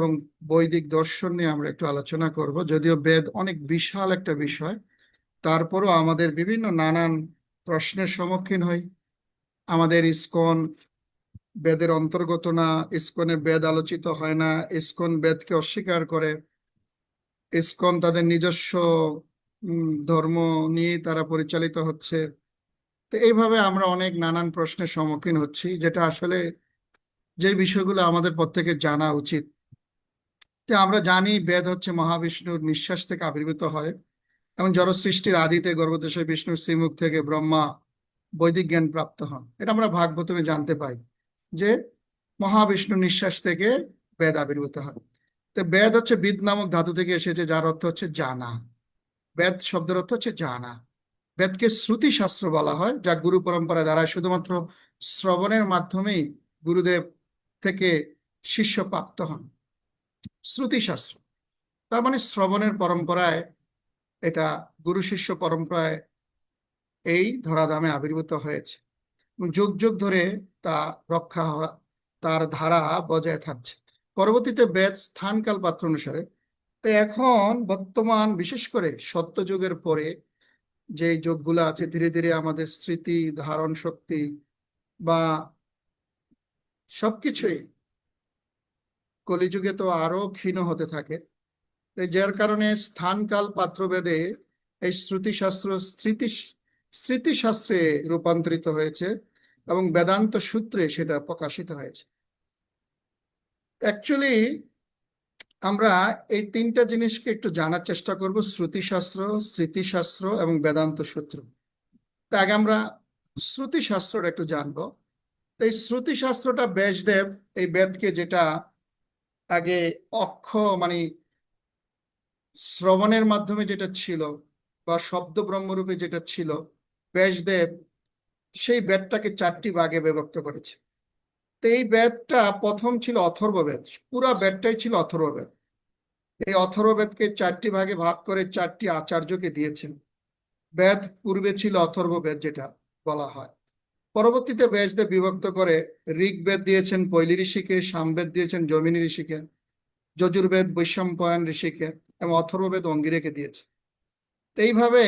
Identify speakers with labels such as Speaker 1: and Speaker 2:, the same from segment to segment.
Speaker 1: এবং বৈদিক দর্শন নিয়ে আমরা একটু আলোচনা করব। যদিও বেদ অনেক বিশাল একটা বিষয়, তারপরও আমাদের বিভিন্ন নানান প্রশ্নের সম্মুখীন হই। আমাদের ইসকন বেদের অন্তর্গত না, ইসকনে বেদ আলোচিত হয় না, ইসকন বেদকে অস্বীকার করে, ইসকন তাদের নিজস্ব ধর্ম নিয়ে তারা পরিচালিত হচ্ছে। তো এইভাবে আমরা অনেক নানান প্রশ্নের সম্মুখীন হচ্ছি, যেটা আসলে যে বিষয়গুলো আমাদের প্রত্যেকের জানা উচিত। যে আমরা জানি বেদ হচ্ছে মহাবিষ্ণুর নিঃশ্বাস থেকে আবির্ভূত হয় এবং জড় সৃষ্টির আদিতে গর্ভদেশে বিষ্ণুর শ্রীমুখ থেকে ব্রহ্মা বৈদিক জ্ঞান প্রাপ্ত হন। এটা আমরা ভাগবতমে জানতে পাই যে মহাবিষ্ণুর নিঃশ্বাস থেকে বেদ আবির্ভূত হয়। তো বেদ হচ্ছে বিদ নামক ধাতু থেকে এসেছে, যার অর্থ হচ্ছে জানা। বেদ শব্দের অর্থ হচ্ছে জানা। বেদকে শ্রুতি শাস্ত্র বলা হয়, যা গুরু পরম্পরা দ্বারা শুধুমাত্র শ্রবণের মাধ্যমেই গুরুদেব থেকে শিষ্য প্রাপ্ত হন। শ্রুতি শাস্ত্র তার মানে শ্রবণের পরম্পরায়, এটা গুরু শিষ্য পরম্পরায় এই ধরাধামে আবির্ভূত হয়েছে। যুগ যুগ ধরে তা রক্ষা হওয়া, তার ধারা বজায় থাকছে। পরবর্তীতে বেদ স্থান কাল পাত্র অনুসারে, তো এখন বর্তমান বিশেষ করে সত্যযুগের পরে যে যুগগুলো আছে, ধীরে ধীরে আমাদের স্মৃতি ধারণ শক্তি বা সবকিছুই কলিযুগে তো আরো ক্ষীণ হতে থাকে। যার কারণে স্থানকাল পাত্রভেদে এই শ্রুতিশাস্ত্র স্মৃতিশাস্ত্রে রূপান্তরিত হয়েছে এবং বেদান্ত সূত্রে সেটা প্রকাশিত হয়েছে। অ্যাকচুয়ালি আমরা এই তিনটা জিনিসকে একটু জানার চেষ্টা করব: শ্রুতিশাস্ত্র, স্মৃতিশাস্ত্র এবং বেদান্ত সূত্র। তা আগে আমরা শ্রুতিশাস্ত্রটা একটু জানবো। এই শ্রুতিশাস্ত্রটা ব্যাসদেব এই বেদকে, যেটা আগে অক্ষ মানে শ্রবণের মাধ্যমে যেটা ছিল বা শব্দ ব্রহ্মরূপে যেটা ছিল, ব্যাসদেব সেই বেদটাকে চারটি ভাগে বিভক্ত করেছে। তো এই বেদটা প্রথম ছিল অথর্ববেদ। পুরা বেদটাই ছিল অথর্ববেদ। এই অথর্ববেদকে চারটি ভাগে ভাগ করে চারটি আচার্যকে দিয়েছেন। বেদ পূর্বে ছিল অথর্ববেদ, যেটা বলা হয়। পরবর্তীতে ব্যাসদেব বিভক্ত করে ঋগ্বেদ দিয়েছেন পৈলি ঋষিকে, সামবেদ দিয়েছেন জমিনী ঋষিকে, যজুর্বেদ বৈশম্পায়ন ঋষিকে এবং অথর্ববেদ অঙ্গিরেকে দিয়েছে। এইভাবে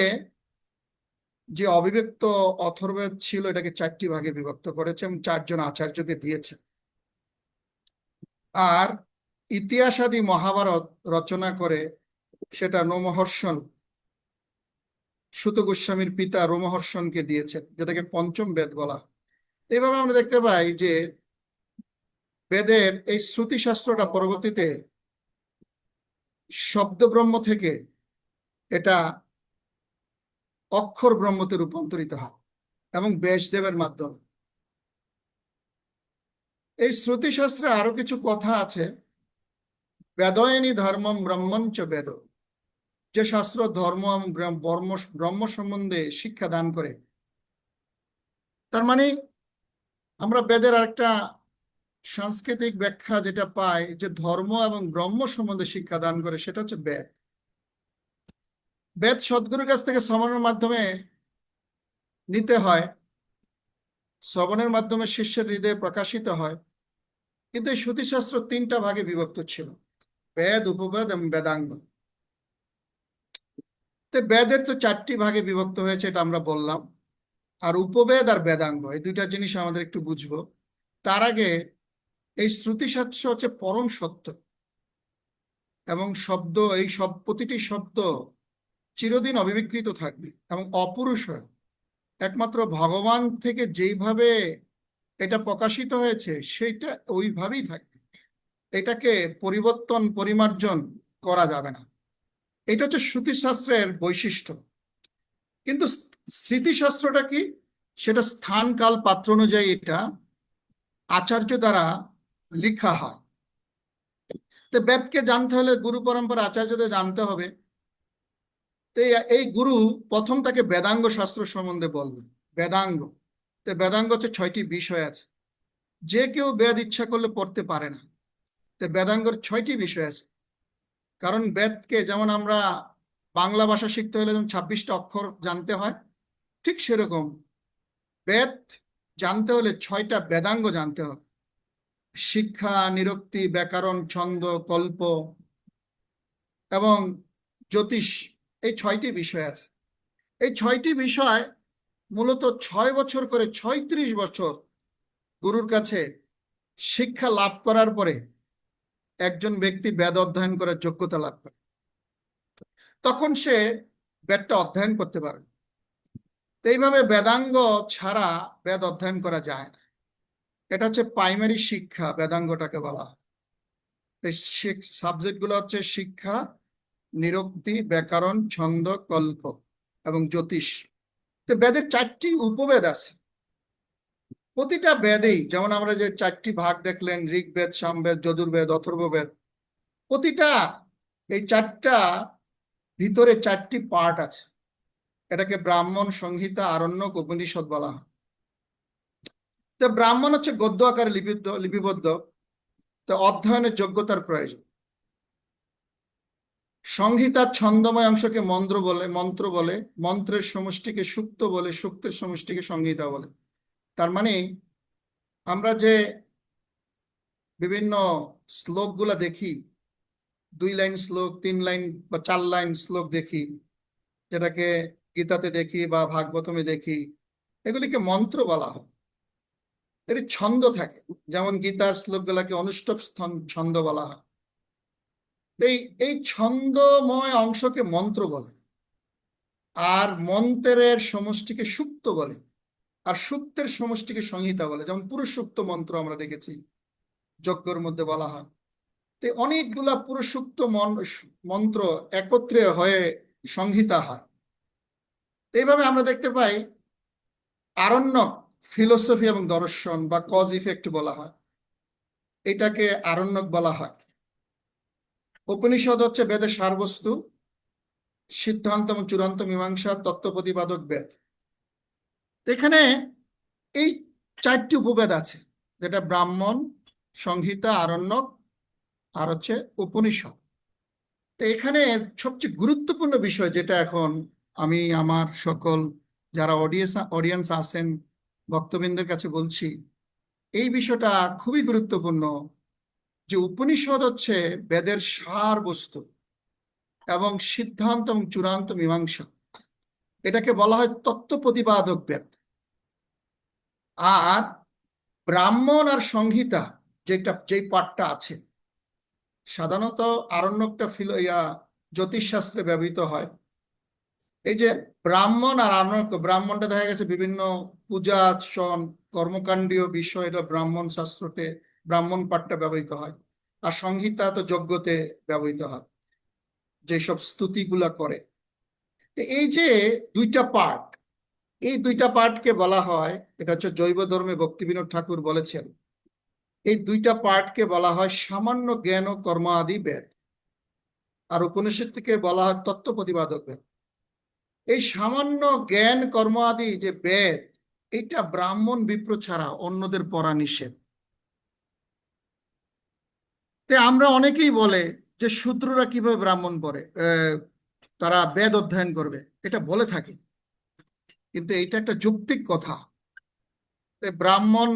Speaker 1: যে অবিভক্ত অথর্ববেদ ছিল, এটাকে চারটি ভাগে বিভক্ত করেছে এবং চারজন আচার্যকে দিয়েছে। আর ইতিহাস আদি মহাভারত রচনা করে সেটা রোমহর্ষণ, সুত গোস্বামীর পিতা রোমহর্ষণকে দিয়েছেন, যেটাকে পঞ্চম বেদ বলা। এইভাবে আমরা দেখতে পাই যে বেদের এই শ্রুতিশাস্ত্রটা পরবর্তীতে শব্দ ব্রহ্ম থেকে এটা অক্ষর ব্রহ্মতে রূপান্তরিত হয় এবং ব্যাসদেবের মাধ্যমে। এই শ্রুতিশাস্ত্রে আরো কিছু কথা আছে। বেদয়নি ধর্মম ব্রহ্মঞ্চ বেদ, যে শাস্ত্র ধর্ম এবং ব্রহ্ম সম্বন্ধে শিক্ষা দান করে। তার মানে আমরা বেদের আরেকটা সাংস্কৃতিক ব্যাখ্যা যেটা পাই, যে ধর্ম এবং ব্রহ্ম সম্বন্ধে শিক্ষা দান করে, সেটা হচ্ছে বেদ। বেদ সদ্গুরুর কাছ থেকে শ্রবণের মাধ্যমে নিতে হয়, শ্রবণের মাধ্যমে শিষ্যের হৃদয়ে প্রকাশিত হয়। কিন্তু এই শ্রুতিশাস্ত্র তিনটা ভাগে বিভক্ত ছিল: বেদ, উপবেদ এবং বেদাঙ্গ। তো বেদের তো চারটি ভাগে বিভক্ত হয়েছে, এটা আমরা বললাম। আর উপবেদ আর বেদাঙ্গ, এই দুইটা জিনিস আমাদের একটু বুঝবো। তার আগে এই শ্রুতিশাস্ত্র হচ্ছে পরম সত্য এবং শব্দ, এই সব প্রতিটি শব্দ চিরদিন অবিকৃত থাকবে এবং অপুরুষেয়। একমাত্র ভগবান থেকে যেইভাবে এটা প্রকাশিত হয়েছে সেইটা ওইভাবেই থাকবে। এটাকে পরিবর্তন পরিমার্জন করা যাবে না। এটা হচ্ছে শ্রুতিশাস্ত্রের বৈশিষ্ট্য। কিন্তু স্মৃতিশাস্ত্রটা কি? সেটা স্থান কাল পাত্র অনুযায়ী এটা আচার্য দ্বারা লিখা হয়। তো বেদকে জানতে হলে গুরু পরম্পরা আচার্যদের জানতে হবে। তো এই গুরু প্রথম তাকে বেদাঙ্গ শাস্ত্র সম্বন্ধে বলবে। বেদাঙ্গ, তো বেদাঙ্গ হচ্ছে 6টি বিষয় আছে। যে কেউ বেদ ইচ্ছা করলে পড়তে পারে না। তো বেদাঙ্গর 6টি বিষয় আছে। কারণ বেদকে যেমন আমরা বাংলা ভাষা শিখতে হলে যেমন 26টা অক্ষর জানতে হয়, ঠিক সেরকম বেদ জানতে হলে 6টা বেদাঙ্গ জানতে হবে। শিক্ষা, নিরুক্তি, ব্যাকরণ, ছন্দ, কল্প এবং জ্যোতিষ, এই 6টি বিষয় আছে। এই 6টি বিষয় মূলত 6 বছর করে 36 বছর গুরুর কাছে শিক্ষা লাভ করার পরে একজন ব্যক্তি বেদ অধ্যয়ন করার যোগ্যতা লাভ করে, তখন সে বেদটা অধ্যয়ন করতে পারে। তো এইভাবে বেদাঙ্গ ছাড়া বেদ অধ্যয়ন করা যায় না। এটা হচ্ছে প্রাইমারি শিক্ষা, বেদাঙ্গটাকে বলা হয়। সাবজেক্ট গুলো হচ্ছে শিক্ষা, নিরুক্তি, ব্যাকরণ, ছন্দ, কল্প এবং জ্যোতিষ। তো বেদের 4টি উপবেদ আছে। প্রতিটা বেদেই, যেমন আমরা যে 4টি ভাগ দেখলেন, ঋগ্বেদ, সামবেদ, যজুর্বেদ, অথর্ববেদ, প্রতিটা এই 4টা ভিতরে 4টি পার্ট আছে। এটাকে ব্রাহ্মণ, সংহিতা, আরণ্যক, উপনিষদ বলা হয়। তো ব্রাহ্মণ হচ্ছে গদ্য আকারে লিপিবদ্ধ, তো অধ্যয়নের যোগ্যতার প্রয়োজন। সংহিতার ছন্দময় অংশকে মন্ত্র বলে, মন্ত্রের সমষ্টিকে সুক্ত বলে, সুক্তের সমষ্টিকে সংহিতা বলে। তার মানে আমরা যে বিভিন্ন শ্লোকগুলা দেখি, 2 লাইন শ্লোক, 3 লাইন বা 4 লাইন শ্লোক দেখি, যেটাকে গীতাতে দেখি বা ভাগবতমে দেখি, এগুলিকে মন্ত্র বলা হয়। এর ছন্দ থাকে, যেমন গীতার শ্লোকগুলাকে অনুষ্টপ ছন্দ বলা হয়। এই এই ছন্দময় অংশকে মন্ত্র বলে, আর মন্ত্রের সমষ্টিকে সুক্ত বলে, আর সুক্তের সমষ্টিকে সংহিতা বলে। যেমন পুরুষ সুক্ত মন্ত্র আমরা দেখেছি যজ্ঞের মধ্যে বলা হয়। তো অনেকগুলা পুরুষ সুক্ত মন্ত্র একত্রে হয়ে সংহিতা হয়। এইভাবে আমরা দেখতে পাই আরণ্যক ফিলোসফি এবং দর্শন বা কজ ইফেক্ট বলা হয়, এটাকে আরণ্যক বলা হয়। উপনিষদ হচ্ছে বেদের সারবস্তু, সিদ্ধান্ত এবং চূড়ান্ত মীমাংসা, তত্ত্ব প্রতিপাদক বেদ। এখানে এই 4টি উপবেদ আছে, যেটা ব্রাহ্মণ, সংহিতা, আরণ্যক আর হচ্ছে উপনিষদ। তো এখানে সবচেয়ে গুরুত্বপূর্ণ বিষয় যেটা এখন আমি আমার সকল যারা অডিয়েন্স আছেন ভক্তবৃন্দের কাছে বলছি, এই বিষয়টা খুবই গুরুত্বপূর্ণ, যে উপনিষদ হচ্ছে বেদের সার বস্তু এবং সিদ্ধান্ত এবং চূড়ান্ত মীমাংসা। এটাকে বলা হয় তত্ত্ব প্রতিপাদক বেদ। আর ব্রাহ্মণ আর সংহিতা যেই পাঠটা আছে, সাধারণত আরণ্যকটা জ্যোতিষশাস্ত্রে ব্যবহৃত হয়। এই যে ব্রাহ্মণ আর আরণ্যক, ব্রাহ্মণটা দেখা গেছে বিভিন্ন পূজা আচরণ কর্মকাণ্ডীয় বিষয়, এটা ব্রাহ্মণ শাস্ত্রতে ব্রাহ্মণ পাঠটা ব্যবহৃত হয়। আর সংহিতা তো যজ্ঞতে ব্যবহৃত হয়, যেসব স্তুতিগুলা করে। তো এই যে 2টা পাঠ, এই 2টা পাঠকে বলা হয়, এটা হচ্ছে জৈব ধর্মে ভক্তিবিনোদ ঠাকুর বলেছেন, এই 2টা পাঠকে বলা হয় সামান্য জ্ঞান ও কর্ম আদি বেদ। আর উপনিষদ থেকে বলা হয় তত্ত্ব প্রতিপাদক বেদ। এই সামান্য জ্ঞান কর্ম আদি যে বেদ, এটা ব্রাহ্মণ বিপ্র ছাড়া অন্যদের পড়া নিষেধ। তে আমরা অনেকেই বলে যে শূদ্ররা কিভাবে ব্রাহ্মণ পড়ে, তারা বেদ অধ্যয়ন করবে, এটা বলে থাকি। কিন্তু এটা একটা যৌক্তিক কথা। ব্রাহ্মণ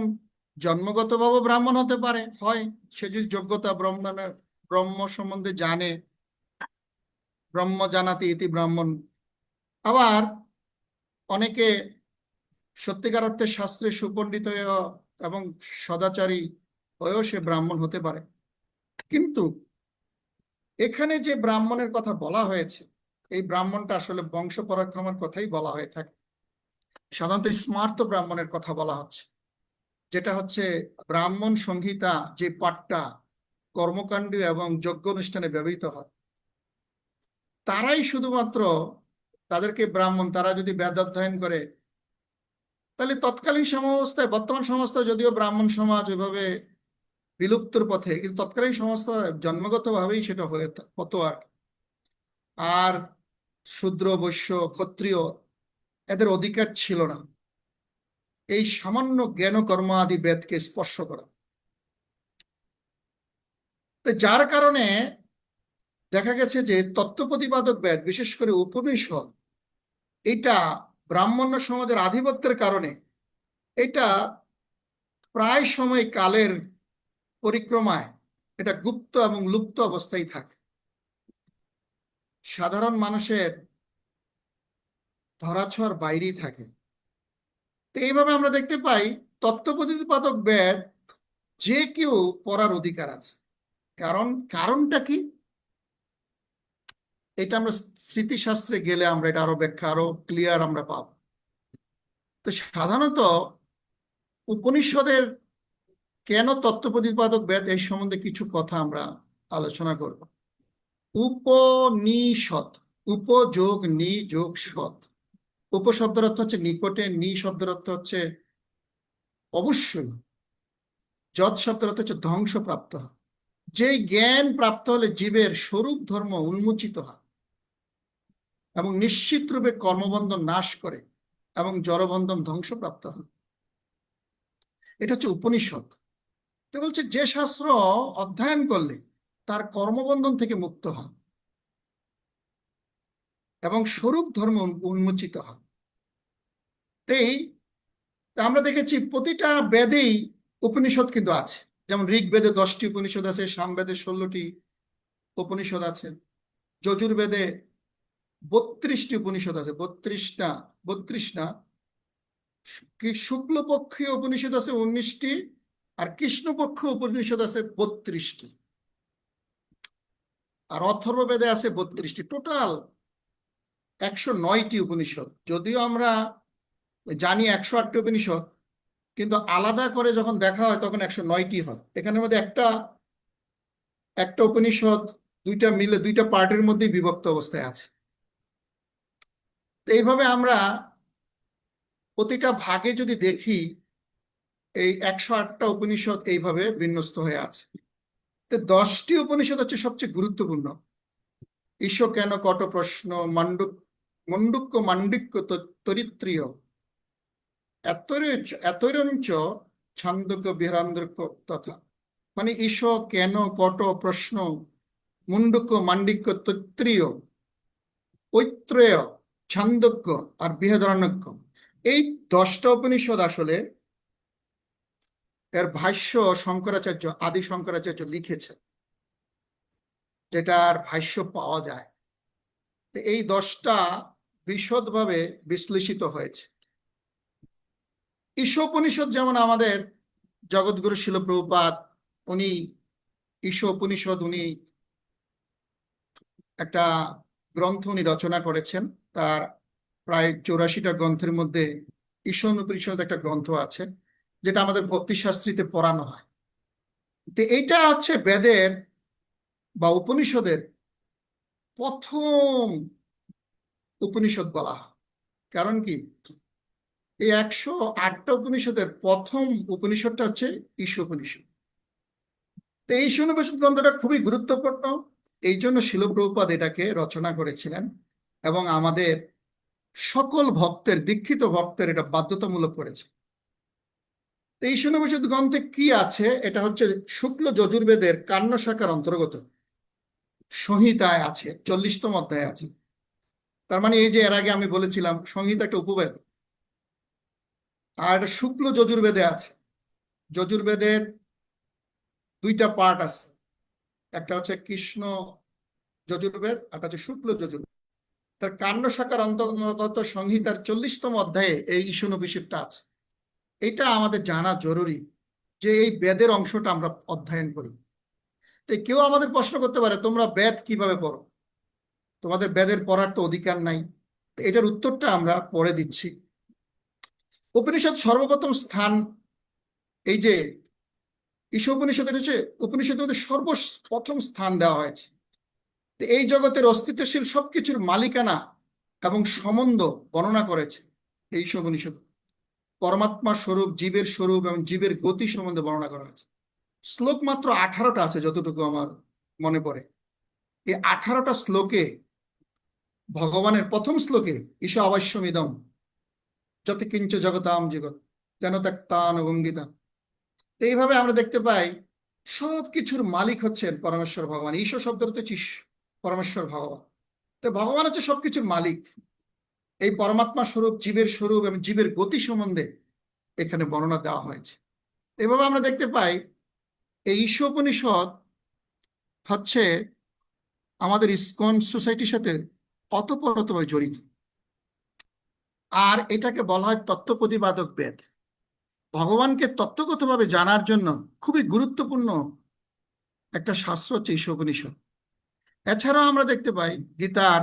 Speaker 1: জন্মগতভাবে ব্রাহ্মণ হতে পারে, হয় সে যদি যোগ্যতা ব্রহ্ম সম্বন্ধে জানে, ব্রহ্ম জানাতি ইতি ব্রাহ্মণ। আবার অনেকে সত্যিকার অর্থে শাস্ত্রে সুপণ্ডিত এবং সদাচারী হয়েও সে ব্রাহ্মণ হতে পারে। কিন্তু এখানে যে ব্রাহ্মণের কথা বলা হয়েছে, এই ব্রাহ্মণটা আসলে বংশ পরাক্রমের কথাই বলা হয়ে থাকে। সাধারণত স্মার্ত ব্রাহ্মণের কথা বলা হচ্ছে, যেটা হচ্ছে ব্রাহ্মণ সংহিতা যে পাঠটা কর্মকাণ্ড এবং যজ্ঞ অনুষ্ঠানে ব্যবহৃত হয়, তারাই শুধুমাত্র, তাদেরকে ব্রাহ্মণ, তারা যদি বেদ অধ্যয়ন করে, তাহলে তৎকালীন সমাবস্থায়, বর্তমান সমাবস্থায় যদিও ব্রাহ্মণ সমাজ ওইভাবে বিলুপ্তর পথে, কিন্তু তৎকালীন সমাবস্থায় জন্মগতভাবেই সেটা হতো। আর শূদ্র, বৈশ্য, ক্ষত্রিয় এদের অধিকার ছিল না এই সামান্য জ্ঞান কর্ম আদি বেদকে স্পর্শ করা। তো যার কারণে দেখা গেছে যে তত্ত্ব প্রতিপাদক বেদ, বিশেষ করে উপনিষদ, এটা ব্রাহ্মণ্য সমাজের আধিপত্যের কারণে এটা প্রায় সময় কালের পরিক্রমায় এটা গুপ্ত এবং লুপ্ত অবস্থায় থাকে। সাধারণ মানুষের ধরাছোঁয়ার বাইরেই থাকে। তো এইভাবে আমরা দেখতে পাই তত্ত্বপ্রতিপাদক বেদ যে কেউ পড়ার অধিকার আছে। কারণটা কি, এটা আমরা স্মৃতিশাস্ত্রে গেলে আমরা এটা আরো ব্যাখ্যা আরো ক্লিয়ার আমরা পাব। তো সাধারণত উপনিষদের কেন তত্ত্বপ্রতিপাদক বেদ, এই সম্বন্ধে কিছু কথা আমরা আলোচনা করব। উপনিষদ, উপযোগ নি যোগ সৎ। উপ শব্দের অর্থ হচ্ছে নিকটে, নি শব্দের অর্থ হচ্ছে অবশ্যই, যৎ শব্দের অর্থ হচ্ছে ধ্বংসপ্রাপ্ত হয়। যে জ্ঞান প্রাপ্ত হলে জীবের স্বরূপ ধর্ম উন্মোচিত হয় এবং নিশ্চিত রূপে কর্মবন্ধন নাশ করে এবং জড়বন্ধন ধ্বংসপ্রাপ্ত হয়, এটা হচ্ছে উপনিষদ। তো বলছে যে শাস্ত্র অধ্যয়ন করলে তার কর্মবন্ধন থেকে মুক্ত হয় এবং স্বরূপ ধর্ম উন্মোচিত হয়। তাই আমরা দেখেছি প্রতিটা বেদেই উপনিষদ কিন্তু আছে। যেমন ঋগ্বেদে 10টি উপনিষদ আছে, সামবেদে 16টি উপনিষদ আছে, যজুর্বেদে 32টি উপনিষদ আছে। 32 না, শুক্লপক্ষীয় উপনিষদ আছে 19টি, আর কৃষ্ণপক্ষ উপনিষদ আছে 32টি, আর অথর্ববেদে আছে 32টি। টোটাল 109টি উপনিষদ। যদিও আমরা জানি 108টি উপনিষদ, কিন্তু আলাদা করে যখন দেখা হয় তখন 109টি হয়। এখানের মধ্যে একটা একটা উপনিষদ দুইটা মিলে দুইটা পার্টের মধ্যেই বিভক্ত অবস্থায় আছে। তো এইভাবে আমরা প্রতিটা ভাগে যদি দেখি, এই 108টা উপনিষদ এইভাবে বিন্যস্ত হয়ে আছে। তো 10টি উপনিষদ হচ্ছে সবচেয়ে গুরুত্বপূর্ণ। ঈশ কেন কট প্রশ্ন, মণ্ডুক্য মান্ডিক্য তরিত্রীয়, এতৈরঞ্চ ছান্দক্য বিহারান্দক্য তথা। মানে ঈশ কেন কট প্রশ্ন, মুন্ডুক্য মান্ডিক্য তৈত্রীয়, ঐত্রেয়, ছান্দক্য আর বৃহদারণ্যক্য, এই 10টা উপনিষদ আসলে এর ভাষ্য শঙ্করাচার্য, আদি শঙ্করাচার্য লিখেছে, যেটার ভাষ্য পাওয়া যায়। তো এই 10টা বিশদভাবে বিশ্লেষিত হয়েছে। ঈশোপনিষদ যেমন আমাদের জগৎগুরু শিল প্রভুপাদ, উনি ঈশোপনিষদ উনি একটা গ্রন্থ উনি রচনা করেছেন। তার প্রায় 84টা গ্রন্থের মধ্যে ঈশোপনিষদ একটা গ্রন্থ আছে, যেটা আমাদের ভক্তিশাস্ত্রীতে পড়ানো হয়। তো এইটা হচ্ছে বেদের বা উপনিষদের প্রথম উপনিষদ বলা হয়। কারণ কি, এই 108টা উপনিষদের প্রথম উপনিষদটা হচ্ছে ঈশোপনিষদ। তো এই ঈশোপনিষদ গ্রন্থটা খুবই গুরুত্বপূর্ণ, এই জন্য শিল প্রভুপাদ এটাকে রচনা করেছিলেন এবং আমাদের সকল ভক্তের, দীক্ষিত ভক্তের এটা বাধ্যতামূলক করেছে। তো এই ঈশোপনিষদ গ্রন্থে কি আছে, এটা হচ্ছে শুক্ল যজুর্বেদের কান্য শাখার অন্তর্গত। সংহিতায় আছে, 40তম অধ্যায় আছে। তার মানে এই যে এর আগে আমি বলেছিলাম সংহিতা একটা উপবেদ, আর এটা শুক্ল যজুর্বেদে আছে। যজুর্বেদের দুইটা পার্ট আছে, একটা হচ্ছে কৃষ্ণ যজুর্বেদ, একটা হচ্ছে শুক্ল যজুর্বেদ। তার কাণ্ড শাখার অন্তর্গত সংহিতার 40তম অধ্যায়ে এই ঈশোপনিষদটা আছে। এটা আমাদের জানা জরুরি যে এই বেদের অংশটা আমরা অধ্যয়ন করি। তো কেউ আমাদের প্রশ্ন করতে পারে, তোমরা বেদ কিভাবে পড়ো, তোমাদের বেদের পড়ার তো অধিকার নাই। এটার উত্তরটা আমরা পরে দিচ্ছি। উপনিষদ সর্বপ্রথম স্থান, এই যে ঈশোপনিষদের হচ্ছে উপনিষদের মধ্যে সর্বপ্রথম স্থান দেওয়া হয়েছে। এই জগতের অস্তিত্বশীল সবকিছুর মালিকানা এবং সম্বন্ধ বর্ণনা করেছে এই উপনিষদ। পরমাত্মা স্বরূপ, জীবের স্বরূপ এবং জীবের গতি সম্বন্ধে বর্ণনা করা হয়েছে। শ্লোক মাত্র 18টা আছে যতটুকু আমার মনে পড়ে। এই 18টা শ্লোকে ভগবানের প্রথম শ্লোকে ঈশ অবশ্যমিদম যত কিঞ্চ জগতাম জগৎ যেন ত্যাক্তান ভঙ্গিতা। এইভাবে আমরা দেখতে পাই সব কিছুর মালিক হচ্ছেন পরমেশ্বর ভগবান। ঈশ্বর শব্দ হচ্ছে পরমেশ্বর ভগবান। তো ভগবান হচ্ছে সবকিছুর মালিক। এই পরমাত্মা স্বরূপ, জীবের স্বরূপ এবং জীবের গতি সম্বন্ধে এখানে বর্ণনা দেওয়া হয়েছে। এভাবে আমরা দেখতে পাই এই ঈশোপনিষদ হচ্ছে আমাদের ইসকন সোসাইটির সাথে অতপ্রতভাবে জড়িত, আর এটাকে বলা হয় তত্ত্বপ্রতিপাদক বেদ। ভগবানকে তত্ত্বগতভাবে জানার জন্য খুবই গুরুত্বপূর্ণ একটা শাস্ত্র হচ্ছে ঈশোপনিষদ। এছাড়াও আমরা দেখতে পাই গীতার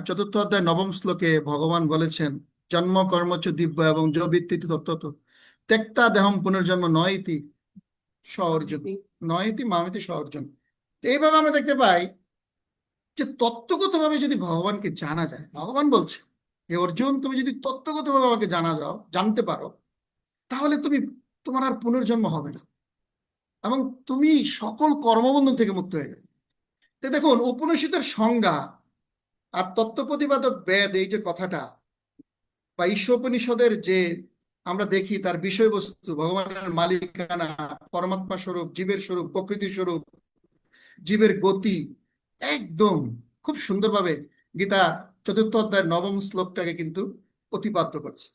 Speaker 1: চতুর্থ অধ্যায় নবম শ্লোকে ভগবান বলেছেন, জন্ম কর্মচ দিব্য এবং য বিত্তিতি তত্ত্বত ত্যক্তা দেহম পুনর্জন্ম নয়তি স্ব-অর্জুন, নয়তি মামেতি স্ব-অর্জুন। এইভাবে আমরা দেখতে পাই যে তত্ত্বগতভাবে যদি ভগবানকে জানা যায়, ভগবান বলছে যে অর্জুন, তুমি যদি তত্ত্বগতভাবে আমাকে জানতে পারো, তাহলে তোমার আর পুনর্জন্ম হবে না এবং তুমি সকল কর্মবন্ধন থেকে মুক্ত হয়ে যাবে। তো দেখুন, উপনিষদের সংজ্ঞা আর তত্ত্বপ্রতিপাদক বেদ, এই যে কথাটা বা ঈশোপনিষদের যে আমরা দেখি তার বিষয়বস্তু, ভগবানের মালিকানা, পরমাত্মা স্বরূপ, জীবের স্বরূপ, প্রকৃতি স্বরূপ, জীবের গতি, একদম খুব সুন্দরভাবে গীতা চতুর্থ অধ্যায়ের নবম শ্লোকটাকে কিন্তু প্রতিপাদ্য করছে।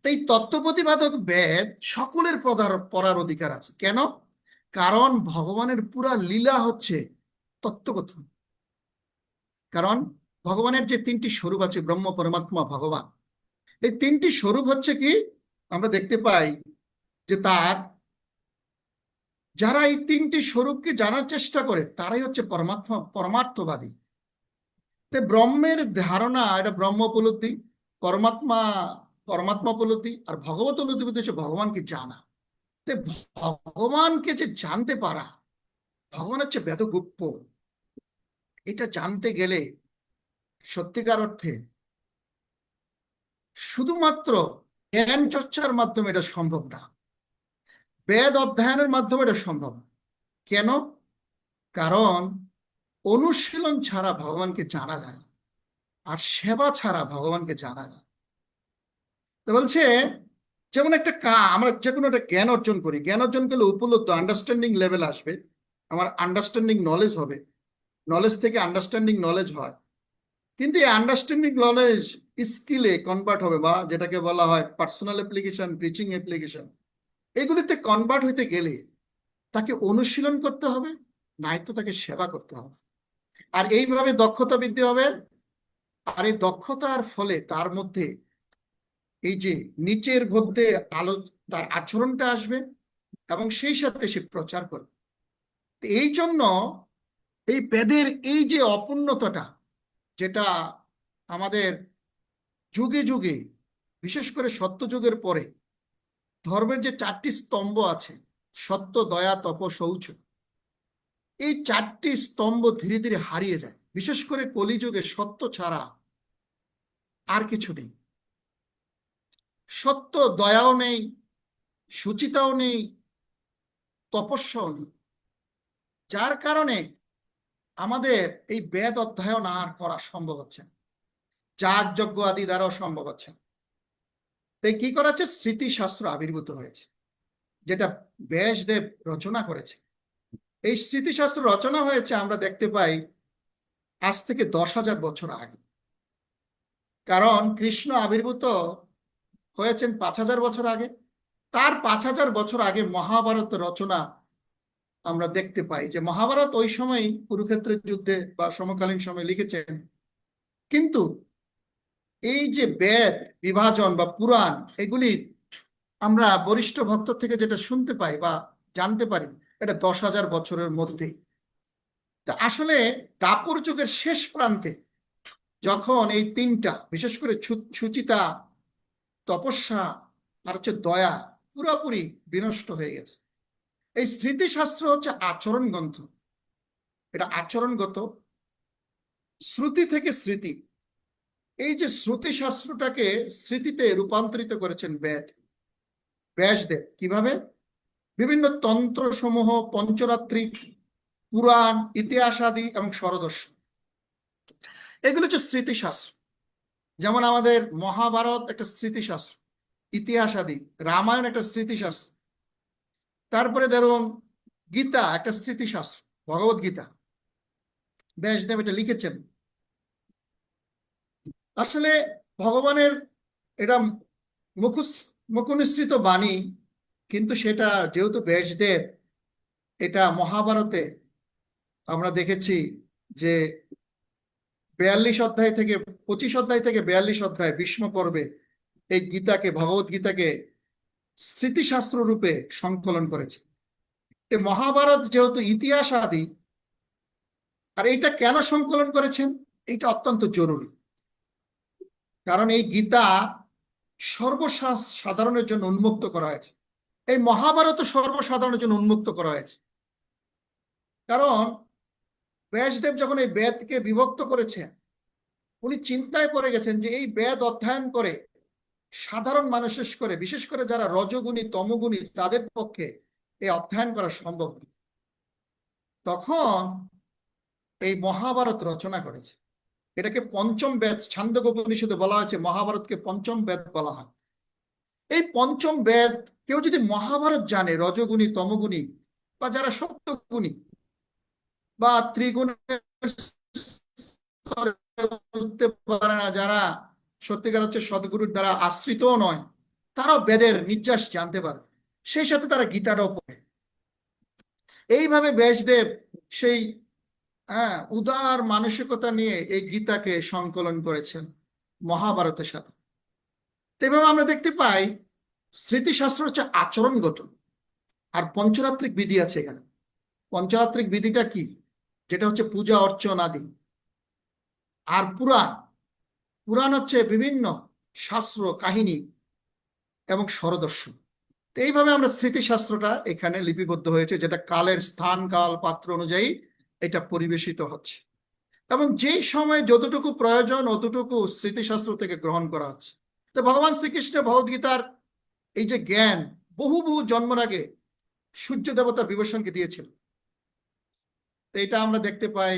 Speaker 1: তাই তত্ত্বপ্রতিপাদক বেদ সকলের পড়ার অধিকার আছে। কেন? কারণ ভগবানের পুরা লীলা হচ্ছে তত্ত্বগত। কারণ ভগবানের যে তিনটি স্বরূপ আছে, ব্রহ্ম, পরমাত্মা, ভগবান, এই তিনটি স্বরূপ হচ্ছে কি, আমরা দেখতে পাই যে যারা এই তিনটি স্বরূপকে জানার চেষ্টা করে তারাই হচ্ছে পরমার্থবাদী। ব্রহ্মের ধারণা, এটা ব্রহ্ম উপলব্ধি, পরমাত্মা পরমাত্মা উপলব্ধি, আর ভগবত উপলব্ধি হচ্ছে ভগবানকে জানা। ভগবানকে যে জানতে পারা, ভগবান হচ্ছে বেদগুপ্ত। এটা জানতে গেলে সত্যিকার অর্থে শুধুমাত্র জ্ঞান চর্চার মাধ্যমে এটা সম্ভব না, বেদ অধ্যয়নের মাধ্যমে এটা সম্ভব। কেন? কারণ অনুশীলন ছাড়া ভগবানকে জানা যায় না, আর সেবা ছাড়া ভগবানকে জানা যায়। তো বলছে, যেমন আমরা যে কোনো একটা জ্ঞান অর্জন করি, জ্ঞান অর্জন করলে উপলব্ধ আন্ডারস্ট্যান্ডিং লেভেল আসবে, আমার আন্ডারস্ট্যান্ডিং নলেজ হবে, নলেজ থেকে আন্ডারস্ট্যান্ডিং নলেজ হয়। কিন্তু এই আন্ডারস্ট্যান্ডিং নলেজ স্কিলে কনভার্ট হবে, বা যেটাকে বলা হয় পার্সোনাল অ্যাপ্লিকেশন, প্রিচিং অ্যাপ্লিকেশন, এগুলিতে কনভার্ট হইতে গেলে তাকে অনুশীলন করতে হবে, নয়তো তাকে সেবা করতে হবে। আর এইভাবে দক্ষতা বৃদ্ধি হবে, আর এই দক্ষতার ফলে তার মধ্যে এই যে নিচের মধ্যে আলো, তার আচরণটা আসবে এবং সেই সাথে সে প্রচার করবে। এই জন্য এই বেদের এই যে অপূর্ণতাটা, যেটা আমাদের যুগে যুগে, বিশেষ করে সত্য যুগের পরে ধর্মের যে চারটি স্তম্ভ আছে, সত্য, দয়া, তপ, শৌচ, এই চারটি স্তম্ভ ধীরে ধীরে হারিয়ে যায়। বিশেষ করে কলিযুগে সত্য ছাড়া আর কিছু নেই। সত্য, দয়াও নেই, সুচিতাও নেই, তপস্যাও নেই। যার কারণে আমাদের এই বেদ অধ্যয়ন আর করা সম্ভব হচ্ছে না, যাগ যজ্ঞ আদি দ্বারাও সম্ভব হচ্ছে না। তাই কি করা হচ্ছে? স্মৃতিশাস্ত্র আবির্ভূত হয়েছে, যেটা ব্যাসদেব রচনা করেছে। এই স্মৃতিশাস্ত্র রচনা হয়েছে আমরা দেখতে পাই আজ থেকে 10,000 বছর আগে। কারণ কৃষ্ণ আবির্ভূত হয়েছেন 5,000 বছর আগে। তার 5,000 বছর আগে মহাভারত রচনা আমরা দেখতে পাই, যে মহাভারত ওই সময় কুরুক্ষেত্রের যুদ্ধে বা সমকালীন সময়ে লিখেছেন। কিন্তু এই যে বেদ বিভাজন বা পুরাণ, এগুলি আমরা বরিষ্ঠ ভক্ত থেকে যেটা শুনতে পাই বা জানতে পারি, এটা 10,000 বছরের মধ্যেই। তা আসলে দাপর যুগের শেষ প্রান্তে যখন এই তিনটা, বিশেষ করে সুচিতা, তপস্যা আর হচ্ছে দয়া পুরোপুরি বিনষ্ট হয়ে গেছে, এই স্মৃতিশাস্ত্র হচ্ছে আচরণ গ্রন্থ। এটা আচরণগত, শ্রুতি থেকে স্মৃতি। এই যে শ্রুতিশাস্ত্রটাকে স্মৃতিতে রূপান্তরিত করেছেন ব্যাসদেব। কিভাবে? বিভিন্ন তন্ত্র সমূহ, পঞ্চরাত্রি, পুরাণ, ইতিহাস আদি এবং স্বরদর্শন, এগুলো হচ্ছে স্মৃতিশাস্ত্র। যেমন আমাদের মহাভারত একটা স্মৃতিশাস্ত্র, ইতিহাস আদি, রামায়ণ একটা স্মৃতিশাস্ত্র, তারপরে ধরুন গীতা একটা স্মৃতিশাস্ত্র, ভগবত গীতা ব্যাসদেব এটা লিখেছেন। আসলে ভগবানের এটা মুখনিসৃত বাণী, কিন্তু সেটা যেহেতু ব্যাসদেব এটা মহাভারতে আমরা দেখেছি যে 42 অধ্যায় থেকে 25 অধ্যায় থেকে 42 অধ্যায় ভীষ্ম পর্বে এই গীতাকে, ভগবত গীতাকে স্মৃতিশাস্ত্র রূপে সংকলন করেছে। এই মহাভারত যেহেতু ইতিহাস আদি, আর এটা কেন সংকলন করেছেন, এটা অত্যন্ত জরুরি। কারণ এই গীতা সর্বসাধারণের জন্য উন্মুক্ত করা হয়েছে, এই মহাভারত সর্বসাধারণের জন্য উন্মুক্ত করা হয়েছে। কারণ ব্যাসদেব যখন এই বেদকে বিভক্ত করেছেন, উনি চিন্তায় পড়ে গেছেন যে এই বেদ অধ্যয়ন করে সাধারণ মানুষের করে, বিশেষ করে যারা রজগুণী তমগুণী তাদের পক্ষে এই অধ্যয়ন করা সম্ভব নয়। তখন এই মহাভারত রচনা করেছে। এটাকে পঞ্চম বেদ, ছান্দোগ্য উপনিষদে বলা হয়েছে মহাভারতকে পঞ্চম বেদ বলা হয়। এই পঞ্চম বেদ কেউ যদি মহাভারত জানে, রজগুণী তমগুণী বা যারা সত্যগুণী বা ত্রিগুণের স্তরে উঠতে পারে না, যারা সত্যিকার হচ্ছে সদ্গুরুর দ্বারা আশ্রিতও নয়, তারাও বেদের নির্যাস জানতে পারে, সেই সাথে তারা গীতাটাও পড়ে। এইভাবে ব্যাসদেব সেই উদার মানসিকতা নিয়ে এই গীতাকে সংকলন করেছেন মহাভারতের সাথে। এভাবে আমরা দেখতে পাই স্মৃতিশাস্ত্র হচ্ছে আচরণগত, আর পঞ্চরাত্রিক বিধি আছে এখানে। পঞ্চরাত্রিক বিধিটা কি? যেটা হচ্ছে পূজা অর্চন আদি। আর পুরাণ, পুরাণ হচ্ছে বিভিন্ন শাস্ত্র কাহিনী এবং স্বরদর্শন। তো এইভাবে আমরা স্মৃতিশাস্ত্রটা এখানে লিপিবদ্ধ হয়েছে, যেটা কালের স্থান কাল পাত্র অনুযায়ী এটা পরিবেশিত হচ্ছে, এবং যেই সময় যতটুকু প্রয়োজন অতটুকু স্মৃতিশাস্ত্র থেকে গ্রহণ করা হচ্ছে। তো ভগবান শ্রীকৃষ্ণ ভগবদ্গীতার এই যে জ্ঞান বহু বহু জন্মের আগে সূর্য দেবতা বিভীষণকে দিয়েছিল। তো এটা আমরা দেখতে পাই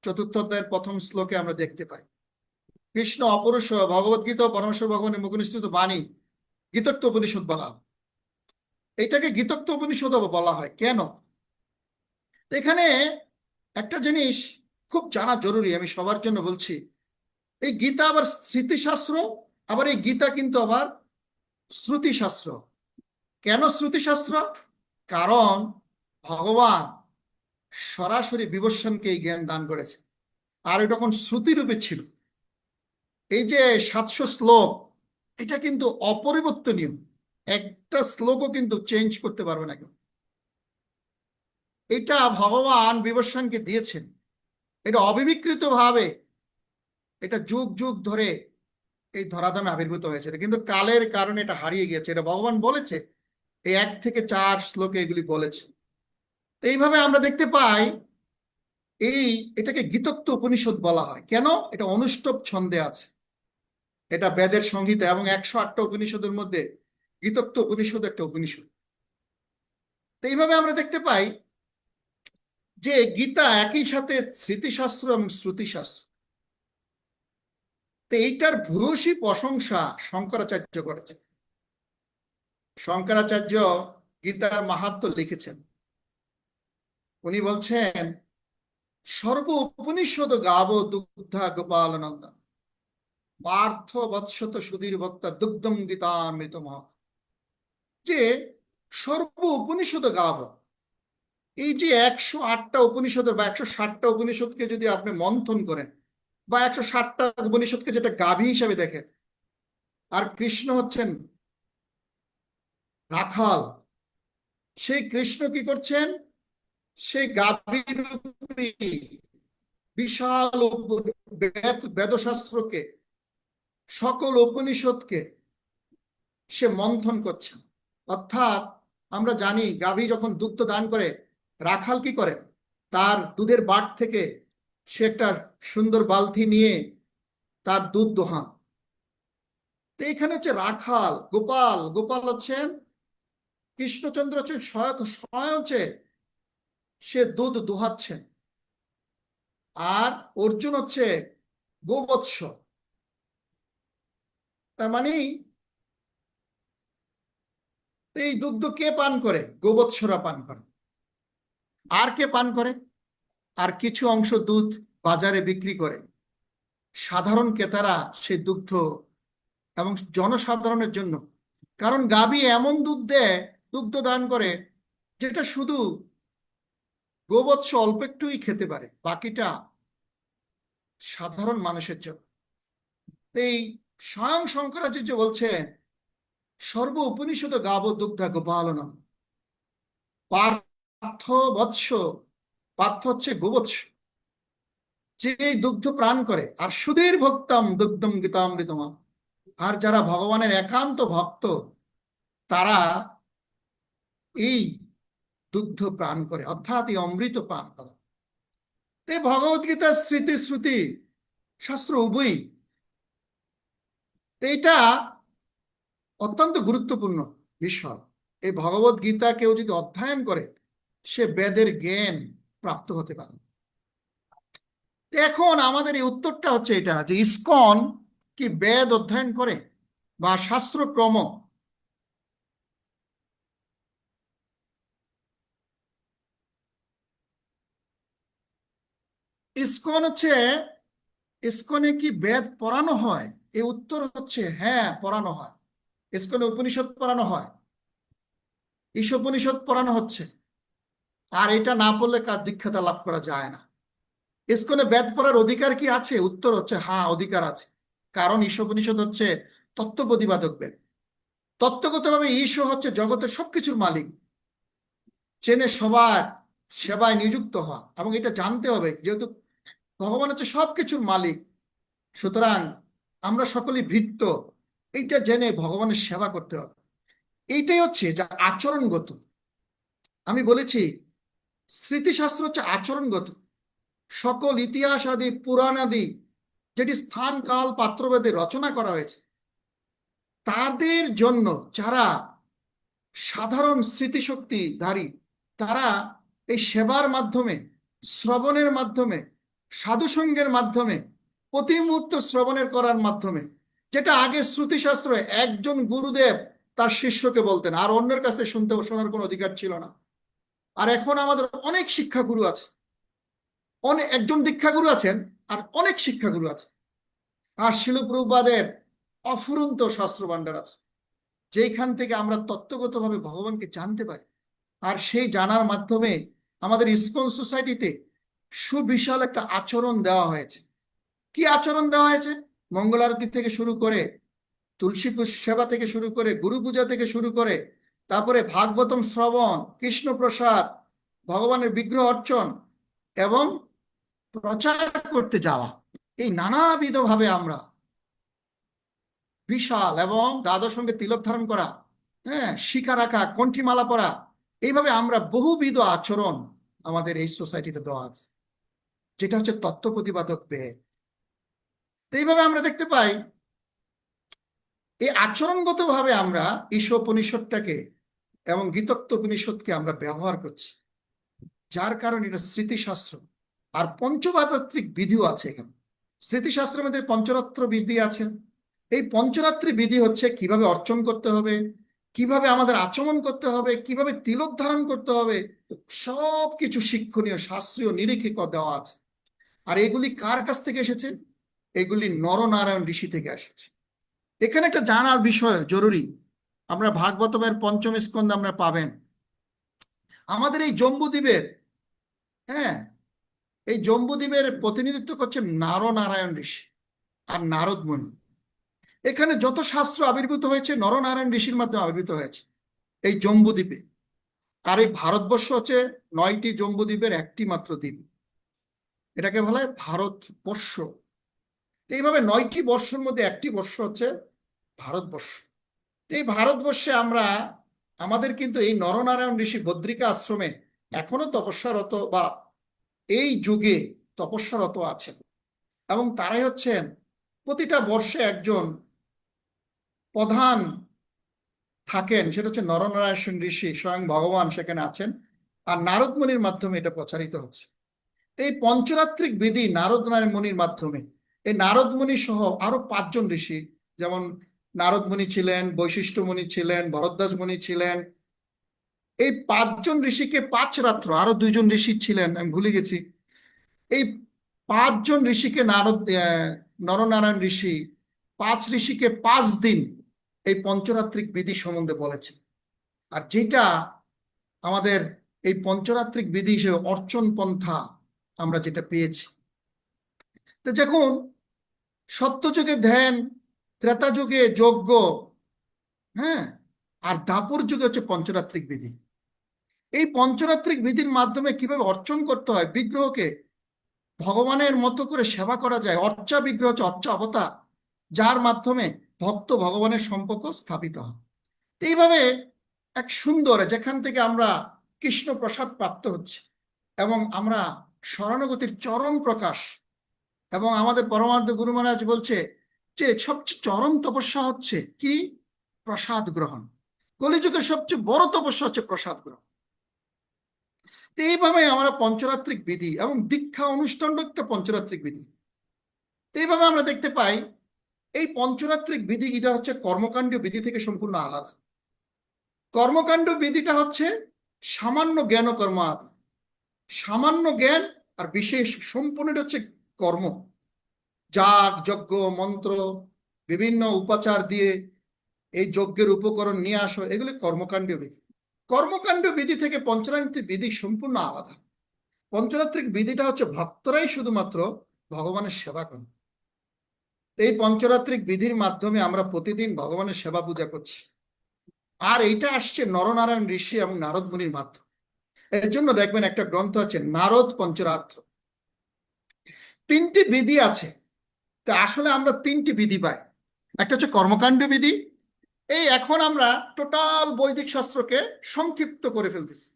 Speaker 1: চতুর্থ অধ্যায়ের প্রথম শ্লোকে আমরা দেখতে পাই কৃষ্ণ অপরুষ ভগবদ্গীতা পরমেশ্বর ভগবানের মুখনিসৃত বাণী গীতোক্ত উপনিষদ বলা হয়। এটাকে গীতোক্ত উপনিষদ বলা হয় কেন? এখানে একটা জিনিস খুব জানা জরুরি, আমি সবার জন্য বলছি। এই গীতা আবার স্মৃতিশাস্ত্র, আবার এই গীতা কিন্তু আবার শ্রুতিশাস্ত্র। কেন শ্রুতিশাস্ত্র? কারণ ভগবান সরাসরি বিভীষণকে এই জ্ঞান দান করেছে, আর এটা তখন শ্রুতিরূপে ছিল। এই যে 700 শ্লোক, এটা কিন্তু অপরিবর্তনীয়, একটা শ্লোকও কিন্তু চেঞ্জ করতে পারবে না কেউ। এটা ভগবান বিভীষণকে দিয়েছেন, এটা অবিকৃত ভাবে এটা যুগ যুগ ধরে এই ধরাধামে আবির্ভূত হয়েছে, কিন্তু কালের কারণে এটা হারিয়ে গেছে। এটা ভগবান বলেছে, এই 1 থেকে 4 শ্লোকে এগুলি বলেছে। তো এইভাবে আমরা দেখতে পাই এটাকে গীতোক্ত উপনিষদ বলা হয়। কেন? এটা অনুষ্টব ছন্দে আছে, এটা বেদের সংহিতা, এবং 108টা উপনিষদের মধ্যে গীতোক্ত উপনিষদ একটা উপনিষদ। তো এইভাবে আমরা দেখতে পাই যে গীতা একই সাথে স্মৃতিশাস্ত্র এবং শ্রুতিশাস্ত্র। তো এইটার ভূয়সী প্রশংসা শঙ্করাচার্য করেছে। শঙ্করাচার্য গীতার মাহাত্ম্য লিখেছেন। উনি বলছেন, সর্ব উপনিষদ গাব দুগ্ধা গোপাল নন্দন পার্থ বৎসত সুধীর বক্তা দুগ্ধম গীতামৃত মহৎ। যে সর্ব উপনিষদ গাব, এই যে 108টা উপনিষদের বা 160টা উপনিষদকে যদি আপনি মন্থন করেন, বা 160টা উপনিষদকে যেটা গাভী হিসাবে দেখেন, আর কৃষ্ণ হচ্ছেন রাখাল, সেই কৃষ্ণ কি করছেন? সেই গাভীর বিশাল বেদশাস্ত্রকে, সকল উপনিষদকে সে মন্থন করছেন। অর্থাৎ আমরা জানি গাভী যখন দুগ্ধ দান করে, রাখাল কি করে? তার দুধের বাট থেকে সে একটা সুন্দর বালতি নিয়ে তার দুধ দোহান। তো এখানে হচ্ছে রাখাল, গোপাল, গোপাল হচ্ছেন কৃষ্ণচন্দ্র, হচ্ছেন সহায়ক, সহায় হচ্ছে সে দুধ দোহাচ্ছেন। আর অর্জুন হচ্ছে গোবৎস, তার মানে এই দুগ্ধ কে পান করে? গোবৎসরা পান করে। আর কে পান করে? আর কিছু অংশ দুধ বাজারে বিক্রি করে, সাধারণ ক্রেতারা সেই দুগ্ধ এবং জনসাধারণের জন্য। কারণ গাভী এমন দুধ দেয় দুগ্ধ দান করে, যেটা শুধু গোবৎস অল্প একটুই খেতে পারে, বাকিটা সাধারণ মানুষের জন্য। এই স্বয়ং শঙ্করাচার্য বলছেন, সর্ব উপনিষদ গাব দুগ্ধা গোপালনম, পার্থ বৎস, পার্থ হচ্ছে গোবৎস, যে এই দুগ্ধ প্রাণ করে, আর সুধীর ভক্তম দুগ্ধম গীতামৃতমা, আর যারা ভগবানের একান্ত ভক্ত তারা এই দুগ্ধ পান করে, অর্থাৎ এই অমৃত পান করে। এই ভগবত গীতার স্মৃতি শ্রুতি শাস্ত্র উভয়ই, এইটা অত্যন্ত গুরুত্বপূর্ণ বিষয়। এই ভগবত গীতা কেউ যদি অধ্যয়ন করে, সে বেদের জ্ঞান প্রাপ্ত হতে পারে। এখন আমাদের এই উত্তরটা হচ্ছে এটা, যে ইসকন কি বেদ অধ্যয়ন করে বা শাস্ত্রক্রম? ইসকন হচ্ছে, ইসকনে কি বেদ পড়ানো হয়? এই উত্তর হচ্ছে হ্যাঁ, পড়ানো হয়। ইসকনে উপনিষদ পড়ানো হয়, ঈশোপনিষদ পড়ানো হচ্ছে। আর এটা না পড়লে কার দীক্ষাতা লাভ করা যায় না। ইসকনে বেদ পড়ার অধিকার কি আছে? উত্তর হচ্ছে হ্যাঁ, অধিকার আছে। কারণ ঈশোপনিষদ হচ্ছে তত্ত্ব প্রতিপাদক বেদ। তত্ত্বগতভাবে ঈশ হচ্ছে জগতের সবকিছুর মালিক, চেনে সবার সেবায় নিযুক্ত হওয়া, এবং এটা জানতে হবে যেহেতু ভগবান হচ্ছে সবকিছুর মালিক, সুতরাং আমরা সকলেই ভৃত্য, এইটা জেনে ভগবানের সেবা করতে হবে। এইটাই হচ্ছে যা আচরণগত। আমি বলেছি স্মৃতিশাস্ত্র হচ্ছে আচরণগত। সকল ইতিহাস আদি পুরাণ আদি যেটি স্থান কাল পাত্রভেদে রচনা করা হয়েছে, তাদের জন্য যারা সাধারণ স্মৃতিশক্তিধারী, তারা এই সেবার মাধ্যমে, শ্রবণের মাধ্যমে, সাধুসঙ্গের মাধ্যমে, প্রতি মুহূর্ত শ্রবণের করার মাধ্যমে, যেটা আগে শ্রুতিশাস্ত্র একজন গুরুদেব তার শিষ্যকে বলতেন, আর অন্যের কাছে শুনতে শোনার কোনো অধিকার ছিল না। আর এখন আমাদের অনেক শিক্ষাগুরু আছে, অনেক, একজন দীক্ষাগুরু আছেন আর অনেক শিক্ষাগুরু আছে। আর শিল প্রভুপাদের অফুরন্ত শাস্ত্র ভাণ্ডার আছে, যেখান থেকে আমরা তত্ত্বগতভাবে ভগবানকে জানতে পারি। আর সেই জানার মাধ্যমে আমাদের ইসকন সোসাইটিতে সুবিশাল একটা আচরণ দেওয়া হয়েছে। কি আচরণ দেওয়া হয়েছে? মঙ্গল আরতি থেকে শুরু করে, তুলসী সেবা থেকে শুরু করে, গুরু পূজা থেকে শুরু করে, তারপরে ভাগবতম শ্রবণ, কৃষ্ণ প্রসাদ, ভগবানের বিগ্রহ অর্চন এবং প্রচার করতে যাওয়া, এই নানাবিধ ভাবে আমরা বিশাল, এবং দ্বাদশ সঙ্গে তিলক ধারণ করা, হ্যাঁ, শিখা রাখা, কণ্ঠিমালা পরা, এইভাবে আমরা বহুবিধ আচরণ আমাদের এই সোসাইটিতে দেওয়া আছে, যেটা হচ্ছে তত্ত্ব প্রতিপাদক বেদ। তো এইভাবে আমরা দেখতে পাই এই আচরণগত ভাবে আমরা ঈশোপনিষদটাকে এবং গীতোক্তোপনিষদকে আমরা ব্যবহার করছি, যার কারণে এটা স্মৃতিশাস্ত্র। আর পঞ্চমাত্রিক বিধিও আছে এখানে। স্মৃতিশাস্ত্রের মধ্যে পঞ্চরাত্র বিধি আছে। এই পঞ্চরাত্রি বিধি হচ্ছে কিভাবে অর্চন করতে হবে, কিভাবে আমাদের আচমন করতে হবে, কিভাবে তিলক ধারণ করতে হবে, সব কিছু শিক্ষণীয় শাস্ত্রীয় নিরিখে দেওয়া আছে। আর এগুলি কার কাছ থেকে এসেছে? এগুলি নরনারায়ণ ঋষি থেকে এসেছে। এখানে একটা জানার বিষয় জরুরি, আমরা ভাগবতমের পঞ্চম স্কন্ধে আমরা পাবেন আমাদের এই জম্বুদ্বীপের, হ্যাঁ, এই জম্বুদ্বীপের প্রতিনিধিত্ব করছে নরনারায়ণ ঋষি আর নারদ মুনি। এখানে যত শাস্ত্র আবির্ভূত হয়েছে নরনারায়ণ ঋষির মাধ্যমে আবির্ভূত হয়েছে এই জম্বুদ্বীপে। আর এই ভারতবর্ষ হচ্ছে 9টি জম্বুদ্বীপের একটি মাত্র দ্বীপ, এটাকে বলা হয় ভারতবর্ষ। এইভাবে 9টি বর্ষের মধ্যে একটি বর্ষ হচ্ছে ভারতবর্ষ। এই ভারতবর্ষে আমরা, আমাদের কিন্তু এই নরনারায়ণ ঋষি বদ্রিকা আশ্রমে এখনো তপস্যারত বা এই যুগে তপস্যারত আছেন, এবং তারাই হচ্ছেন প্রতিটা বর্ষে একজন প্রধান থাকেন, সেটা হচ্ছে নরনারায়ণ ঋষি, স্বয়ং ভগবান সেখানে আছেন। আর নারদ মুনির মাধ্যমে এটা প্রচারিত হচ্ছে। এই পঞ্চরাত্রিক বিধি নারদ নারায়ণ মুনির মাধ্যমে, এই নারদ মুনি সহ আরো 5জন ঋষি, যেমন নারদ মুনি ছিলেন, বৈশিষ্ট্য মুনি ছিলেন, ভরদ্বাজ মুনি ছিলেন, এই 5জন ঋষিকে 5 রাত্র, আরো 2জন ঋষি ছিলেন আমি ভুলে গেছি, এই 5জন ঋষিকে নরনারায়ণ ঋষি 5 ঋষিকে 5 দিন এই পঞ্চরাত্রিক বিধি সম্বন্ধে বলেছে। আর যেটা আমাদের এই পঞ্চরাত্রিক বিধি হিসেবে অর্চন পন্থা আমরা যেটা পেয়েছি। তো যখন সত্যযুগে ধ্যান, ত্রেতা যুগে যজ্ঞ, হ্যাঁ, আর দাপর যুগে হচ্ছে পঞ্চরাত্রিক বিধি। এই পঞ্চরাত্রিক বিধির মাধ্যমে কিভাবে অর্চন করতে হয়, বিগ্রহকে ভগবানের মতো করে সেবা করা যায়। অর্চা বিগ্রহ হচ্ছে অর্চা অবতার, যার মাধ্যমে ভক্ত ভগবানের সম্পর্ক স্থাপিত হয়। এইভাবে এক সুন্দর, যেখান থেকে আমরা কৃষ্ণ প্রসাদ প্রাপ্ত হচ্ছে এবং আমরা শরণাগতির চরম প্রকাশ। এবং আমাদের পরমার্থ গুরু মহারাজ বলছে যে সবচেয়ে চরম তপস্যা হচ্ছে কি? প্রসাদ গ্রহণ। কলিযুগের সবচেয়ে বড় তপস্যা হচ্ছে প্রসাদ গ্রহণ। তো এইভাবে আমরা পঞ্চরাত্রিক বিধি এবং দীক্ষা অনুষ্ঠানটা একটা পঞ্চরাত্রিক বিধি। এইভাবে আমরা দেখতে পাই এই পঞ্চরাত্রিক বিধি, এটা হচ্ছে কর্মকাণ্ডীয় বিধি থেকে সম্পূর্ণ আলাদা। কর্মকাণ্ড বিধিটা হচ্ছে সামান্য জ্ঞান ও কর্ম আদি। সামান্য জ্ঞান আর বিশেষ সম্পূর্ণটা হচ্ছে কর্ম। যাগ, যজ্ঞ, মন্ত্র, বিভিন্ন উপাচার দিয়ে এই যজ্ঞের উপকরণ নিয়ে আসো, এগুলি কর্মকাণ্ডীয় বিধি। কর্মকাণ্ড বিধি থেকে পঞ্চরাত্রিক বিধি সম্পূর্ণ আলাদা। পঞ্চরাত্রিক বিধিটা হচ্ছে ভক্তরাই শুধুমাত্র ভগবানের সেবা করে। এই পঞ্চরাত্রিক বিধির মাধ্যমে আমরা প্রতিদিন ভগবানের সেবা পূজা করছি। আর এইটা আসছে নরনারায়ণ ঋষি এবং নারদ মুনির মাধ্যমে। এর জন্য দেখবেন একটা গ্রন্থ আছে নারদ পঞ্চরাত্র। 3টি বিধি আছে। তো আসলে আমরা 3টি বিধি পাই। একটা হচ্ছে কর্মকাণ্ড বিধি। এই এখন আমরা টোটাল বৈদিক শাস্ত্রকে সংক্ষিপ্ত করে ফেলতেছি।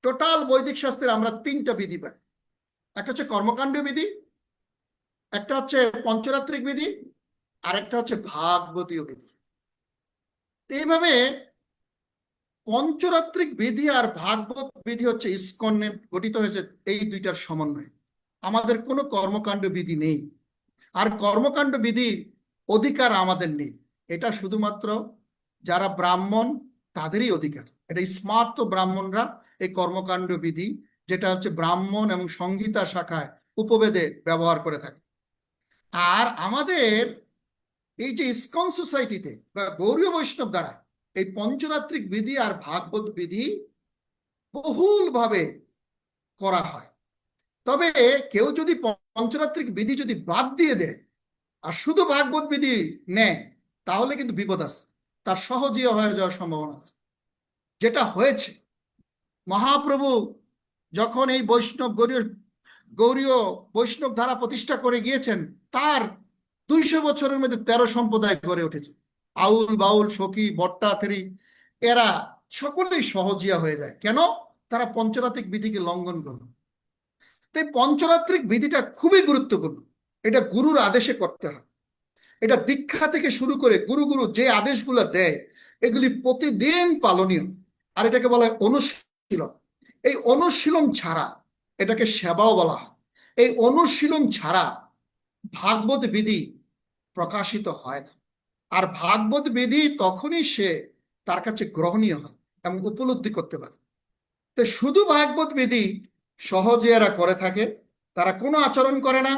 Speaker 1: টোটাল বৈদিক শাস্ত্রে আমরা 3টা বিধি পাই। একটা হচ্ছে কর্মকাণ্ড বিধি, একটা হচ্ছে পঞ্চরাত্রিক বিধি, আর একটা হচ্ছে ভাগবতীয় বিধি। এইভাবে পঞ্চরাত্রিক বিধি আর ভাগবত বিধি হচ্ছে ইস্কনের গঠিত হয়েছে এই দুইটার সমন্বয়ে। আমাদের কোনো কর্মকাণ্ড বিধি নেই, আর কর্মকাণ্ড বিধি অধিকার আমাদের নেই। এটা শুধুমাত্র যারা ব্রাহ্মণ তাদেরই অধিকার। এটা স্মার্ত ব্রাহ্মণরা এই কর্মকাণ্ড বিধি, যেটা হচ্ছে ব্রাহ্মণ এবং সংহিতা শাখায় উপবেদে ব্যবহার করে থাকে। আর আমাদের এই যে ইস্কন সোসাইটিতে বা গৌড়ীয় বৈষ্ণব দ্বারা এই পঞ্চরাত্রিক বিধি আর ভাগবত বিধি বহুলভাবে করা হয়। তবে কেউ যদি পঞ্চরাত্রিক বিধি যদি বাদ দিয়ে দেয় আর শুধু ভাগবত বিধি নেয়, তাহলে কিন্তু বিপদ আছে, তার সহজীয় হয়ে যাওয়ার সম্ভাবনা আছে। যেটা হয়েছে, মহাপ্রভু যখন এই বৈষ্ণব গৌড়ীয় বৈষ্ণব ধারা প্রতিষ্ঠা করে গিয়েছেন, তার 200 বছরের মধ্যে 13 সম্প্রদায় গড়ে উঠেছে। আউল, বাউল, সখী, বট্টাথেরি, এরা সকলেই সহজিয়া হয়ে যায়। কেন? তারা পঞ্চরাত্রিক বিধিকে লঙ্ঘন করল। তাই পঞ্চরাত্রিক বিধিটা খুবই গুরুত্বপূর্ণ। এটা গুরুর আদেশে করতে হয়। এটা দীক্ষা থেকে শুরু করে গুরু যে আদেশগুলো দেয়, এগুলি প্রতিদিন পালনীয়। আর এটাকে বলা হয় অনুশীলন। এই অনুশীলন ছাড়া এটাকে সেবাও বলা হয়। এই অনুশীলন ছাড়া ভাগবত বিধি প্রকাশিত হয় না। আর ভাগবত বিধি তখনই সে তার কাছে গ্রহণীয় হয় এবং উপলব্ধি করতে পারে। তো শুধু ভাগবত বিধি সহজে এরা করে থাকে, তারা কোনো আচরণ করে না।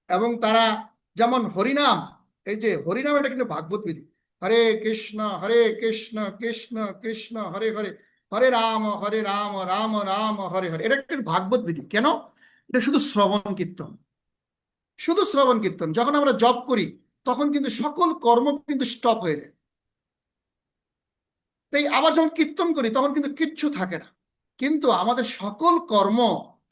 Speaker 1: এবং তারা যেমন হরিনাম, এই যে হরিনাম, এটা কিন্তু ভাগবত বিধি। হরে কৃষ্ণ কৃষ্ণ কৃষ্ণ হরে হরে, হরে রাম রাম রাম হরে হরে, এটা কিন্তু ভাগবত বিধি। কেন? এটা শুধু শ্রবণ কীর্তন। শুধু শ্রবণ কীর্তন। যখন আমরা জপ করি তখন কিন্তু সকল কর্ম কিন্তু স্টপ হয়ে যায়। তাই আবার যখন কীর্তন করি তখন কিন্তু কিচ্ছু থাকে না। কিন্তু আমাদের সকল কর্ম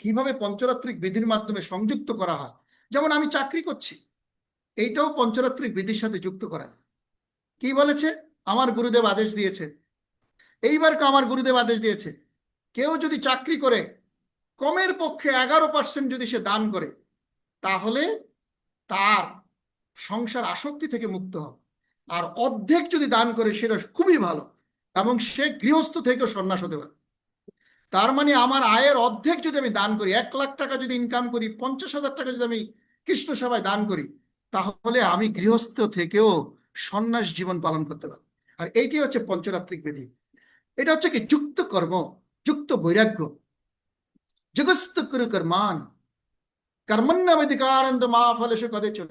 Speaker 1: কিভাবে পঞ্চরাত্রিক বিধির মাধ্যমে সংযুক্ত করা হয়। যেমন আমি চাকরি করছি, এইটাও পঞ্চরাত্রিক বিধির সাথে যুক্ত করা যায়। কি বলেছে? আমার গুরুদেব আদেশ দিয়েছে, এইবার আমার গুরুদেব আদেশ দিয়েছে, কেউ যদি চাকরি করে কমের পক্ষে 11% যদি সে দান করে, তাহলে তার সংসার আসক্তি থেকে মুক্ত হবে। আর অর্ধেক যদি দান করে সেটা খুবই ভালো, এবং সে গৃহস্থ থেকেও সন্ন্যাস হতে পারে। তার মানে আমার আয়ের অর্ধেক যদি আমি দান করি, 1 লাখ টাকা যদি ইনকাম করি, 50,000 টাকা যদি আমি কৃষ্ণ সেবায় দান করি, তাহলে আমি গৃহস্থ থেকেও সন্ন্যাস জীবন পালন করতে পারি। আর এইটি হচ্ছে পঞ্চরাত্রিক বিধি। এটা হচ্ছে কি? যুক্ত কর্ম, যুক্ত বৈরাগ্য। জগস্ত কুরু কর্মান কর্মণ্যবধিকারন্ত মা ফলেষু কদাচন।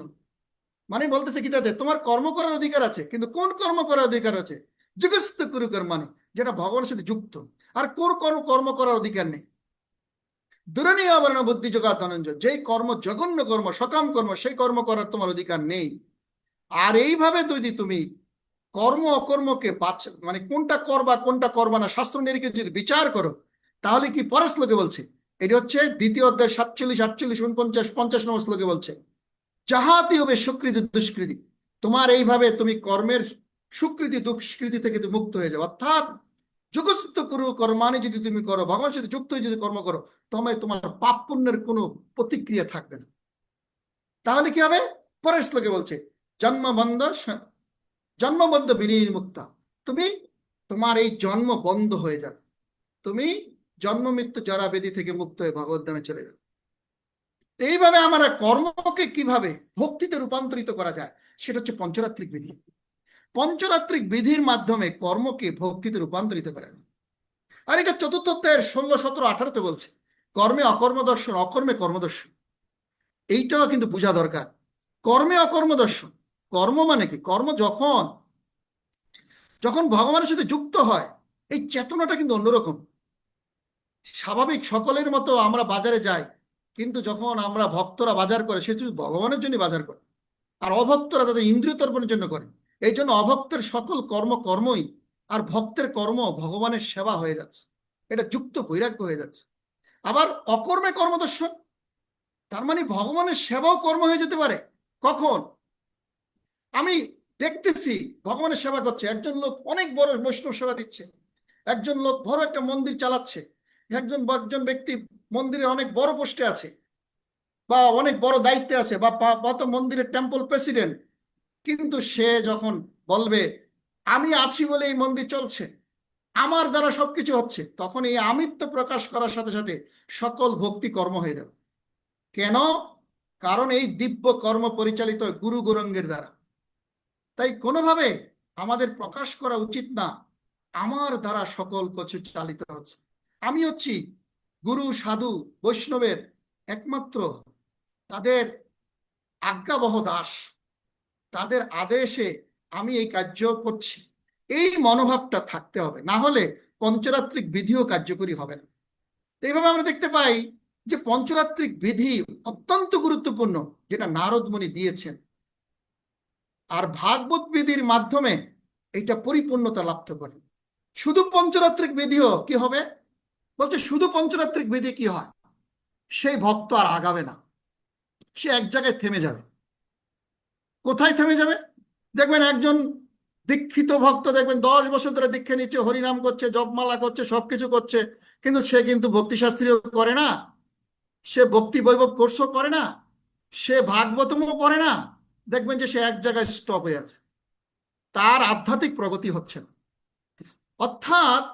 Speaker 1: মানে বলতেছে গীতাতে, তোমার কর্ম করার অধিকার আছে, কিন্তু কোন কর্ম করার অধিকার আছে? জগস্ত কুরু কর্মানি, যেটা ভগবানের সাথে যুক্ত। আর কোর কর্ম কর্ম করার অধিকার নেই। দুরনীয় আবরণ বুদ্ধি যোগা ধনঞ্জয়, যেই কর্ম জঘন্য কর্ম, সকাম কর্ম, সেই কর্ম করার তোমার অধিকার নেই। আর এইভাবে যদি তুমি কর্ম অকর্মকে মানে কোনটা করবা কোনটা করবা না শাস্ত্র নিরিখে যদি বিচার করো, তাহলে কি পরের শ্লোকে বলছে, এটি হচ্ছে দ্বিতীয় অধ্যায় 47, 48, 49, 50 নম্বর শ্লোকে বলছে, যাহাতে হবে সুকৃতি দুষ্কৃতি। তোমার এইভাবে তুমি কর্মের সুকৃতি দুষ্কৃতি থেকে তুমি মুক্ত হয়ে যাও। অর্থাৎ যোগস্থ করু কর্মানি যদি তুমি করো, ভগবানের সাথে যুক্ত হয়ে যদি কর্ম করো, তবে তোমার পাপ পুণ্যের কোনো প্রতিক্রিয়া থাকবে না। তাহলে কি হবে? পরের শ্লোকে বলছে, জন্মবন্ধ জন্মবদ্ধ বিনির্মুক্তা। তুমি তোমার এই জন্ম বন্ধ হয়ে যাবে, তুমি জন্ম মৃত্যু জরা ব্যাধি থেকে মুক্ত হয়ে ভগবত ধামে চলে যাবে। এইভাবে আমরা কর্মকে কিভাবে ভক্তিতে রূপান্তরিত করা যায়, সেটা হচ্ছে পঞ্চরাত্রিক বিধি। পঞ্চরাত্রিক বিধির মাধ্যমে কর্মকে ভক্তিতে রূপান্তরিত করা যায়। আর এটা চতুর্থ অধ্যায়ের 16, 17, 18-তে বলছে, কর্মে অকর্ম দর্শন, অকর্মে কর্মদর্শন। এইটাও কিন্তু বোঝা দরকার। কর্মে অকর্ম দর্শন, কর্ম মানে কি? কর্ম যখন যখন ভগবানের সাথে যুক্ত হয়, এই চেতনাটা কিন্তু অন্যরকম। স্বাভাবিক সকলের মতো আমরা বাজারে যাই, কিন্তু যখন আমরা ভক্তরা বাজার করে, সে শুধু ভগবানের জন্য বাজার করে, আর অভক্তরা তাদের ইন্দ্রিয় তর্পণের জন্য করে। এই জন্য অভক্তের সকল কর্ম কর্মই, আর ভক্তের কর্ম ভগবানের সেবা হয়ে যাচ্ছে, এটা যুক্ত বৈরাগ্য হয়ে যাচ্ছে। আবার অকর্মে কর্মদর্শন, তার মানে ভগবানের সেবাও কর্ম হয়ে যেতে পারে। কখন? আমি দেখতেছি ভগবানের সেবা করছে, একজন লোক অনেক বড় বৈষ্ণব সেবা দিচ্ছে, একজন লোক বড় একটা মন্দির চালাচ্ছে, একজন ব্যক্তি মন্দিরে অনেক বড় পোস্টে আছে, বা অনেক বড় দায়িত্বে আছে, বা কত মন্দিরের টেম্পল প্রেসিডেন্ট, কিন্তু সে যখন বলবে আমি আছি বলে এই মন্দির চলছে, আমার দ্বারা সবকিছু হচ্ছে, তখন এই আমিত্ব প্রকাশ করার সাথে সাথে সকল ভক্তি কর্ম হয়ে যাবে। কেন? কারণ এই দিব্য কর্ম পরিচালিত গুরু গৌরাঙ্গের দ্বারা। তাই কোনোভাবে আমাদের প্রকাশ করা উচিত না আমার দ্বারা সকল কিছু চালিত হচ্ছে। আমি হচ্ছি গুরু সাধু বৈষ্ণবের একমাত্র তাদের আজ্ঞাবহ দাস, তাদের আদেশে আমি এই কার্য করছি। এই মনোভাবটা থাকতে হবে, না হলে পঞ্চরাত্রিক বিধিও কার্যকরী হবে না। এইভাবে আমরা দেখতে পাই যে পঞ্চরাত্রিক বিধি অত্যন্ত গুরুত্বপূর্ণ, যেটা নারদ মুনি দিয়েছেন। আর ভাগবত বিধির মাধ্যমে এটা পরিপূর্ণতা লাভ করে। শুধু পঞ্চরাত্রিক বিধিও কি হবে? বলছে শুধু পঞ্চরাত্রিক বিধি কি হয়, সেই ভক্ত আর আগাবে না, সে এক জায়গায় থেমে যাবে। কোথায় থেমে যাবে? দেখবেন একজন দীক্ষিত ভক্ত, দেখবেন 10 বছর ধরে দীক্ষা নিচ্ছে, হরিনাম করছে, জপমালা করছে, সবকিছু করছে, কিন্তু সে কিন্তু ভক্তিশাস্ত্রীও করে না, সে ভক্তি বৈভব কোর্সও করে না, সে ভাগবতমও পড়ে না। দেখবেন যে সে এক জায়গায় স্টপ হয়ে আছে, তার আধ্যাত্মিক প্রগতি হচ্ছে না। অর্থাৎ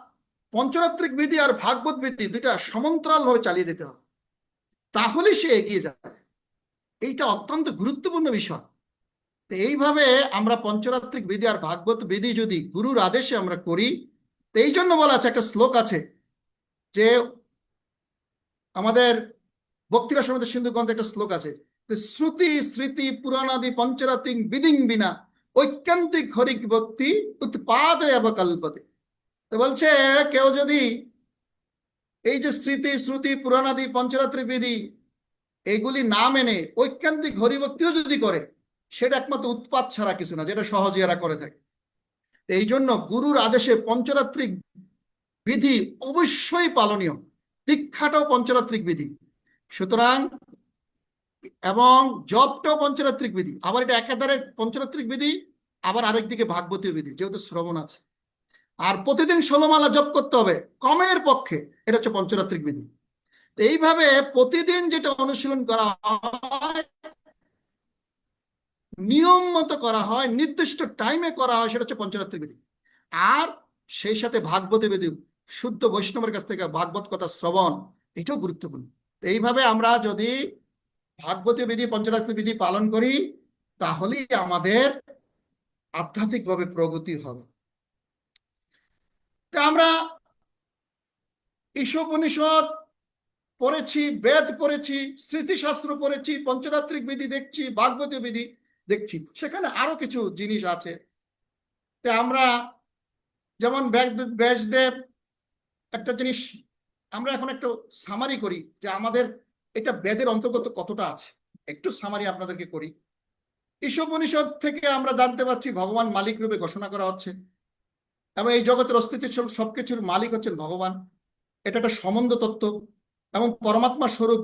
Speaker 1: পঞ্চরাত্রিক বিধি আর ভাগবত বিধি দুইটা সমান্তরাল ভাবে চালিয়ে যেতে হবে, তাহলে সে এগিয়ে যাবে। এইটা অত্যন্ত গুরুত্বপূর্ণ বিষয়। তো এইভাবে আমরা পঞ্চরাত্রিক বিধি আর ভাগবত বিধি যদি গুরুর আদেশে আমরা করি, তো এই জন্য বলা আছে, একটা শ্লোক আছে যে আমাদের ভক্তিরস সমিতি সিন্ধু গ্রন্থে একটা শ্লোক আছে, শ্রুতি স্মৃতি পুরাণাদি পঞ্চরাত্রিক বিধিং বিনা ঐকান্তিক হরিক ভক্তি উৎপাদে কল্পতে। তো বলছে কেউ যদি এই যে স্মৃতি শ্রুতি পুরাণাদি পঞ্চরাত্রিক বিধি এগুলি না মেনে ঐকান্তিক হরিভক্তিও যদি করে, সেটা একমাত্র উৎপাত ছাড়া কিছু না, যেটা সহজে এরা করে থাকে। এই জন্য গুরুর আদেশে পঞ্চরাত্রিক বিধি অবশ্যই পালনীয়, দীক্ষাটাও পঞ্চরাত্রিক বিধি, সুতরাং এবং জপটাও পঞ্চরাত্রিক বিধি। আবার এটা একাধারে পঞ্চরাত্রিক বিধি, আবার আরেকদিকে ভাগবতীয় বিধি, যেহেতু শ্রবণ আছে। আর প্রতিদিন 16 মালা জপ করতে হবে কমের পক্ষে, এটা হচ্ছে পঞ্চরাত্রিক বিধি। এইভাবে প্রতিদিন যেটা অনুশীলন করা হয়, নিয়ম মতো করা হয়, নির্দিষ্ট টাইমে করা হয়, সেটা হচ্ছে পঞ্চরাত্রিক বিধি। আর সেই সাথে ভাগবতী বিধি, শুদ্ধ বৈষ্ণবের কাছ থেকে ভাগবত কথা শ্রবণ, এটাও গুরুত্বপূর্ণ। এইভাবে আমরা যদি ভাগবতীয় বিধি পঞ্চরাত্রিক বিধি পালন করি, তাহলেই আমাদের আধ্যাত্মিকভাবে প্রগতি হবে। তা আমরা ঈশোপনিষদ পড়েছি, বেদ পড়েছি, স্মৃতিশাস্ত্র পড়েছি, পঞ্চরাত্রিক বিধি দেখছি, ভাগবতীয় বিধি দেখছি, সেখানে আরো কিছু জিনিস আছে। তা আমরা যেমন ব্যাসদেব একটা জিনিস, আমরা এখন একটু সামারি করি যে আমাদের এটা বেদের অন্তর্গত কতটা আছে, একটু সামারি আপনাদেরকে করি। ঈশোপনিষদ থেকে আমরা জানতে পারছি ভগবান মালিক রূপে ঘোষণা করা হচ্ছে, এবং এই জগতের অস্তিত্ব সবকিছুর মালিক হচ্ছেন ভগবান। এটা একটা সম্বন্ধ তত্ত্ব, এবং পরমাত্মা স্বরূপ,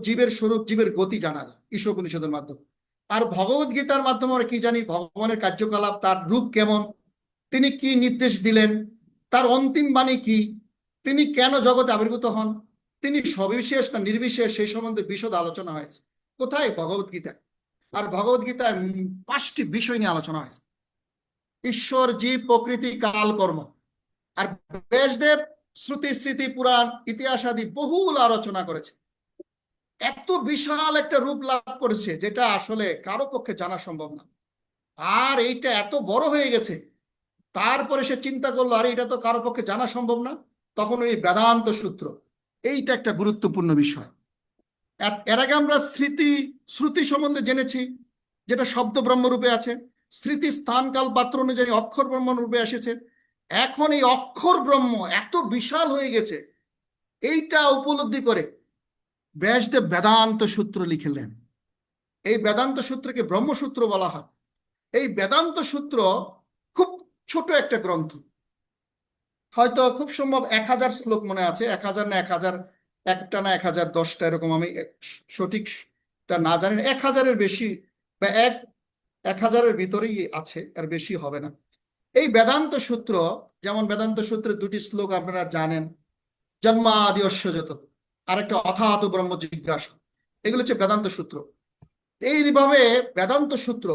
Speaker 1: জীবের গতি জানা যায় ঈশোপনিষদের মাধ্যমে। আর ভগবত গীতার মাধ্যমে আমরা কি জানি, ভগবানের কার্যকলাপ, তার রূপ কেমন, তিনি কি নির্দেশ দিলেন, তার অন্তিম বাণী কি, তিনি কেন জগতে আবির্ভূত হন, তিনি সবিশেষ না নির্বিশেষ, সেই সম্বন্ধে বিশদ আলোচনা হয়েছে। কোথায়? ভগবত গীতায়। আর ভগবত গীতায় 5টি বিষয় নিয়ে আলোচনা হয়েছে: ঈশ্বর, জীব, প্রকৃতি, কাল, কর্ম। আর ব্যাসদেব শ্রুতি, স্মৃতি, পুরাণ, ইতিহাস আদি বহুল আলোচনা করেছে। এত বিশাল একটা রূপ লাভ করেছে যেটা আসলে কারো পক্ষে জানা সম্ভব না। আর এইটা এত বড় হয়ে গেছে, তারপরে সে চিন্তা করলো আরে এটা তো কারো পক্ষে জানা সম্ভব না। তখন ওই বেদান্ত সূত্র, এইটা একটা গুরুত্বপূর্ণ বিষয়। এর আগে আমরা শ্রুতি সম্বন্ধে জেনেছি, যেটা শব্দ ব্রহ্মরূপে আছে। স্মৃতি স্থান কাল পাত্র অনুযায়ী অক্ষর ব্রহ্ম রূপে এসেছে। এখন এই অক্ষর ব্রহ্ম এত বিশাল হয়ে গেছে, এইটা উপলব্ধি করে ব্যাসদেব বেদান্ত সূত্র লিখলেন। এই বেদান্ত সূত্রকে ব্রহ্মসূত্র বলা হয়। এই বেদান্ত সূত্র খুব ছোট একটা গ্রন্থ, হয়তো খুব সম্ভব 1000 শ্লোক মনে আছে, 1000 না 1000 একটা না 1010টা, এরকম, আমি সঠিকটা না জানি। 1000-এর বেশি বা 1000-এর ভিতরেই আছে, আর বেশি হবে না। এই বেদান্ত সূত্র, যেমন বেদান্ত সূত্রের 2টি শ্লোক আপনারা জানেন, জন্মাদি যত, আর একটা অথাতু ব্রহ্ম জিজ্ঞাসা, এগুলো হচ্ছে বেদান্ত সূত্র। এইভাবে বেদান্ত সূত্র